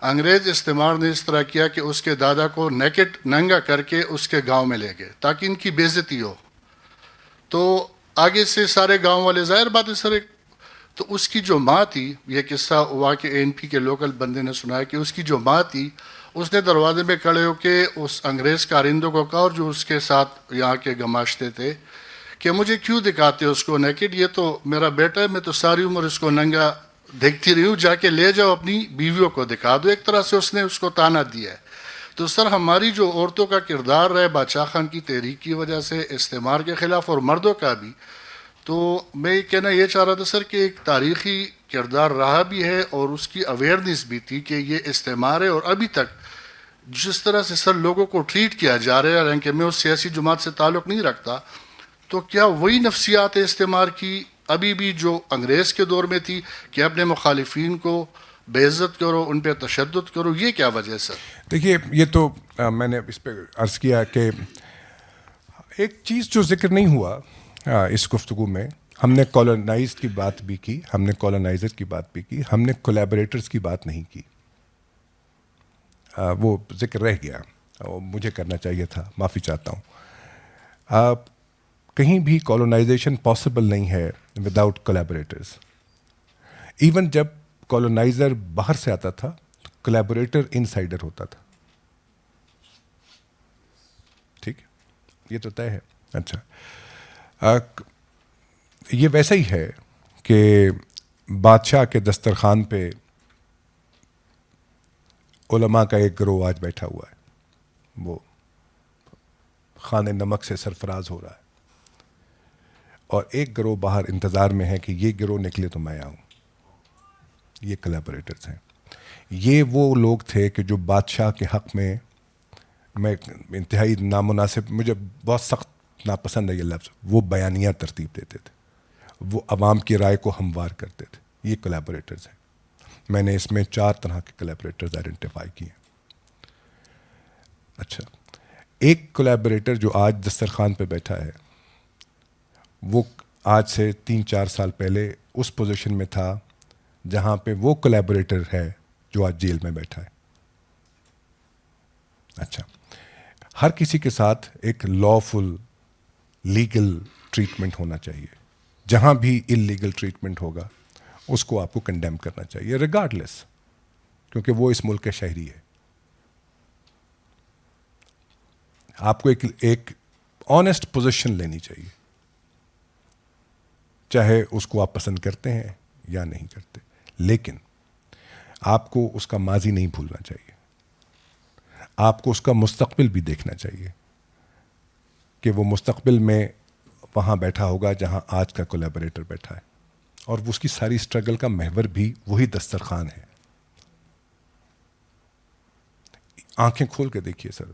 انگریز استعمار نے اس طرح کیا کہ اس کے دادا کو نیکٹ ننگا کر کے اس کے گاؤں میں لے گئے تاکہ ان کی بے عزتی ہو. تو آگے سے سارے گاؤں والے ظاہر بات ہے سر، تو اس کی جو ماں تھی، یہ قصہ وہاں کے ANP کے لوکل بندے نے سنایا کہ اس کی جو ماں تھی اس نے دروازے میں کھڑے ہو کے اس انگریز کارندوں کو کہا اور جو اس کے ساتھ یہاں کے گماشتے تھے کہ مجھے کیوں دکھاتے ہو اس کو نیکڈ، یہ تو میرا بیٹا ہے، میں تو ساری عمر اس کو ننگا دیکھتی رہی ہوں، جا کے لے جاؤ اپنی بیویوں کو دکھا دو. ایک طرح سے اس نے اس کو تانا دیا ہے. تو سر ہماری جو عورتوں کا کردار رہے باچا خان کی تحریک کی وجہ سے استعمار کے خلاف اور مردوں کا بھی، تو میں یہ کہنا یہ چاہ رہا تھا سر کہ ایک تاریخی کردار رہا بھی ہے اور اس کی اویئرنیس بھی تھی کہ یہ استعمار ہے. اور ابھی تک جس طرح سے سر لوگوں کو ٹریٹ کیا جا رہا ہے، حالانکہ میں اس سیاسی جماعت سے تعلق نہیں رکھتا، تو کیا وہی نفسیات استعمار کی ابھی بھی جو انگریز کے دور میں تھی کہ اپنے مخالفین کو بے عزت کرو، ان پہ تشدد کرو؟ یہ کیا وجہ ہے سر؟ دیکھیے، یہ تو میں نے اس پہ عرض کیا کہ ایک چیز جو ذکر نہیں ہوا اس گفتگو میں، ہم نے کالونائز کی بات بھی کی، ہم نے کالونائزر کی بات بھی کی، ہم نے کولیبریٹرز کی بات نہیں کی. وہ ذکر رہ گیا. اور مجھے کرنا چاہیے تھا, معافی چاہتا ہوں. کہیں بھی کالونائزیشن پاسبل نہیں ہے وداؤٹ کولیبریٹرز. ایون جب کالونائزر باہر سے آتا تھا تو کولیبریٹر انسائڈر ہوتا تھا. ٹھیک ہے, یہ تو طے ہے. اچھا, یہ ویسا ہی ہے کہ بادشاہ کے دسترخوان پہ علماء کا ایک گروہ آج بیٹھا ہوا ہے, وہ خانے نمک سے سرفراز ہو رہا ہے, اور ایک گروہ باہر انتظار میں ہے کہ یہ گروہ نکلے تو میں آؤں. یہ کولیبریٹرز ہیں. یہ وہ لوگ تھے کہ جو بادشاہ کے حق میں انتہائی نامناسب, مجھے بہت سخت ناپسند ہے یہ لفظ, وہ بیانیہ ترتیب دیتے تھے, وہ عوام کی رائے کو ہموار کرتے تھے. یہ کولیبریٹرز ہیں. میں نے اس میں 4 طرح کے کولیبریٹرز آئیڈینٹیفائی کیے ہیں. اچھا, ایک کولیبریٹر جو آج دسترخوان پہ بیٹھا ہے وہ آج سے 3-4 سال پہلے اس پوزیشن میں تھا جہاں پہ وہ کولیبریٹر ہے جو آج جیل میں بیٹھا ہے. اچھا, ہر کسی کے ساتھ ایک لافل لیگل ٹریٹمنٹ ہونا چاہیے. جہاں بھی انلیگل ٹریٹمنٹ ہوگا اس کو آپ کو کنڈیم کرنا چاہیے ریگارڈلیس, کیونکہ وہ اس ملک کے شہری ہے. آپ کو ایک آنیسٹ پوزیشن لینی چاہیے, چاہے اس کو آپ پسند کرتے ہیں یا نہیں کرتے, لیکن آپ کو اس کا ماضی نہیں بھولنا چاہیے. آپ کو اس کا مستقبل بھی دیکھنا چاہیے کہ وہ مستقبل میں وہاں بیٹھا ہوگا جہاں آج کا کولیبریٹر بیٹھا ہے, اور اس کی ساری اسٹرگل کا محور بھی وہی دسترخوان ہے. آنکھیں کھول کے دیکھیے سر.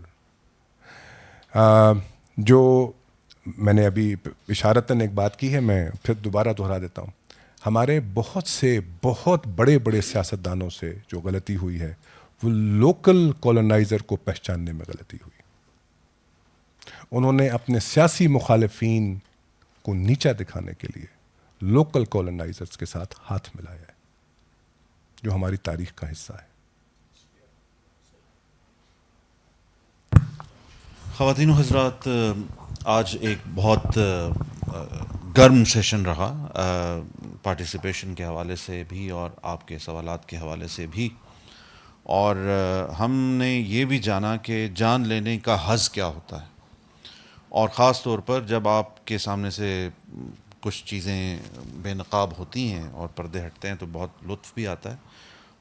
جو میں نے ابھی اشارتاً ایک بات کی ہے, میں پھر دوبارہ دہرا دیتا ہوں. ہمارے بہت سے بہت بڑے بڑے سیاستدانوں سے جو غلطی ہوئی ہے وہ لوکل کالونائزر کو پہچاننے میں غلطی ہوئی. انہوں نے اپنے سیاسی مخالفین کو نیچا دکھانے کے لیے لوکل کالونائزرز کے ساتھ ہاتھ ملایا ہے, جو ہماری تاریخ کا حصہ ہے. خواتین و حضرات, آج ایک بہت گرم سیشن رہا, پارٹیسپیشن کے حوالے سے بھی اور آپ کے سوالات کے حوالے سے بھی, اور ہم نے یہ بھی جانا کہ جان لینے کا حظ کیا ہوتا ہے, اور خاص طور پر جب آپ کے سامنے سے کچھ چیزیں بے نقاب ہوتی ہیں اور پردے ہٹتے ہیں تو بہت لطف بھی آتا ہے,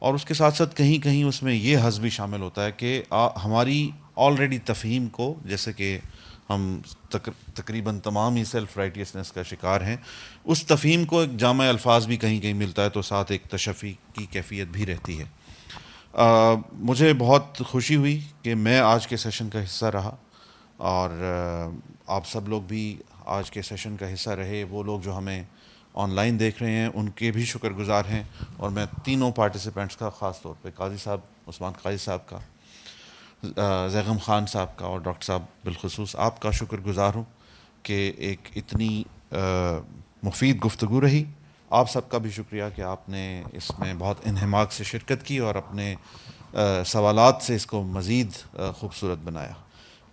اور اس کے ساتھ ساتھ کہیں کہیں اس میں یہ حظ بھی شامل ہوتا ہے کہ ہماری آلریڈی تفہیم کو, جیسے کہ ہم تقریباً تمام ہی سیلف رائٹیسنس کا شکار ہیں, اس تفہیم کو ایک جامع الفاظ بھی کہیں کہیں ملتا ہے, تو ساتھ ایک تشفی کی کیفیت بھی رہتی ہے. مجھے بہت خوشی ہوئی کہ میں آج کے سیشن کا حصہ رہا, اور آپ سب لوگ بھی آج کے سیشن کا حصہ رہے. وہ لوگ جو ہمیں آن لائن دیکھ رہے ہیں ان کے بھی شکر گزار ہیں, اور میں تینوں پارٹیسپینٹس کا, خاص طور پہ قاضی صاحب, عثمان قاضی صاحب کا, زیغم خان صاحب کا, اور ڈاکٹر صاحب بالخصوص آپ کا شکر گزار ہوں کہ ایک اتنی مفید گفتگو رہی. آپ سب کا بھی شکریہ کہ آپ نے اس میں بہت انہماک سے شرکت کی اور اپنے سوالات سے اس کو مزید خوبصورت بنایا.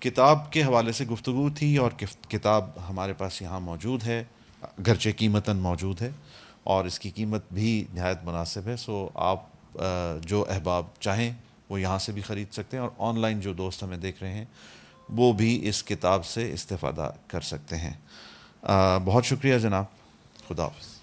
کتاب کے حوالے سے گفتگو تھی, اور کتاب ہمارے پاس یہاں موجود ہے, گرچہ قیمتاً موجود ہے, اور اس کی قیمت بھی نہایت مناسب ہے. سو آپ جو احباب چاہیں وہ یہاں سے بھی خرید سکتے ہیں, اور آن لائن جو دوست ہمیں دیکھ رہے ہیں وہ بھی اس کتاب سے استفادہ کر سکتے ہیں. بہت شکریہ جناب. خدا حافظ.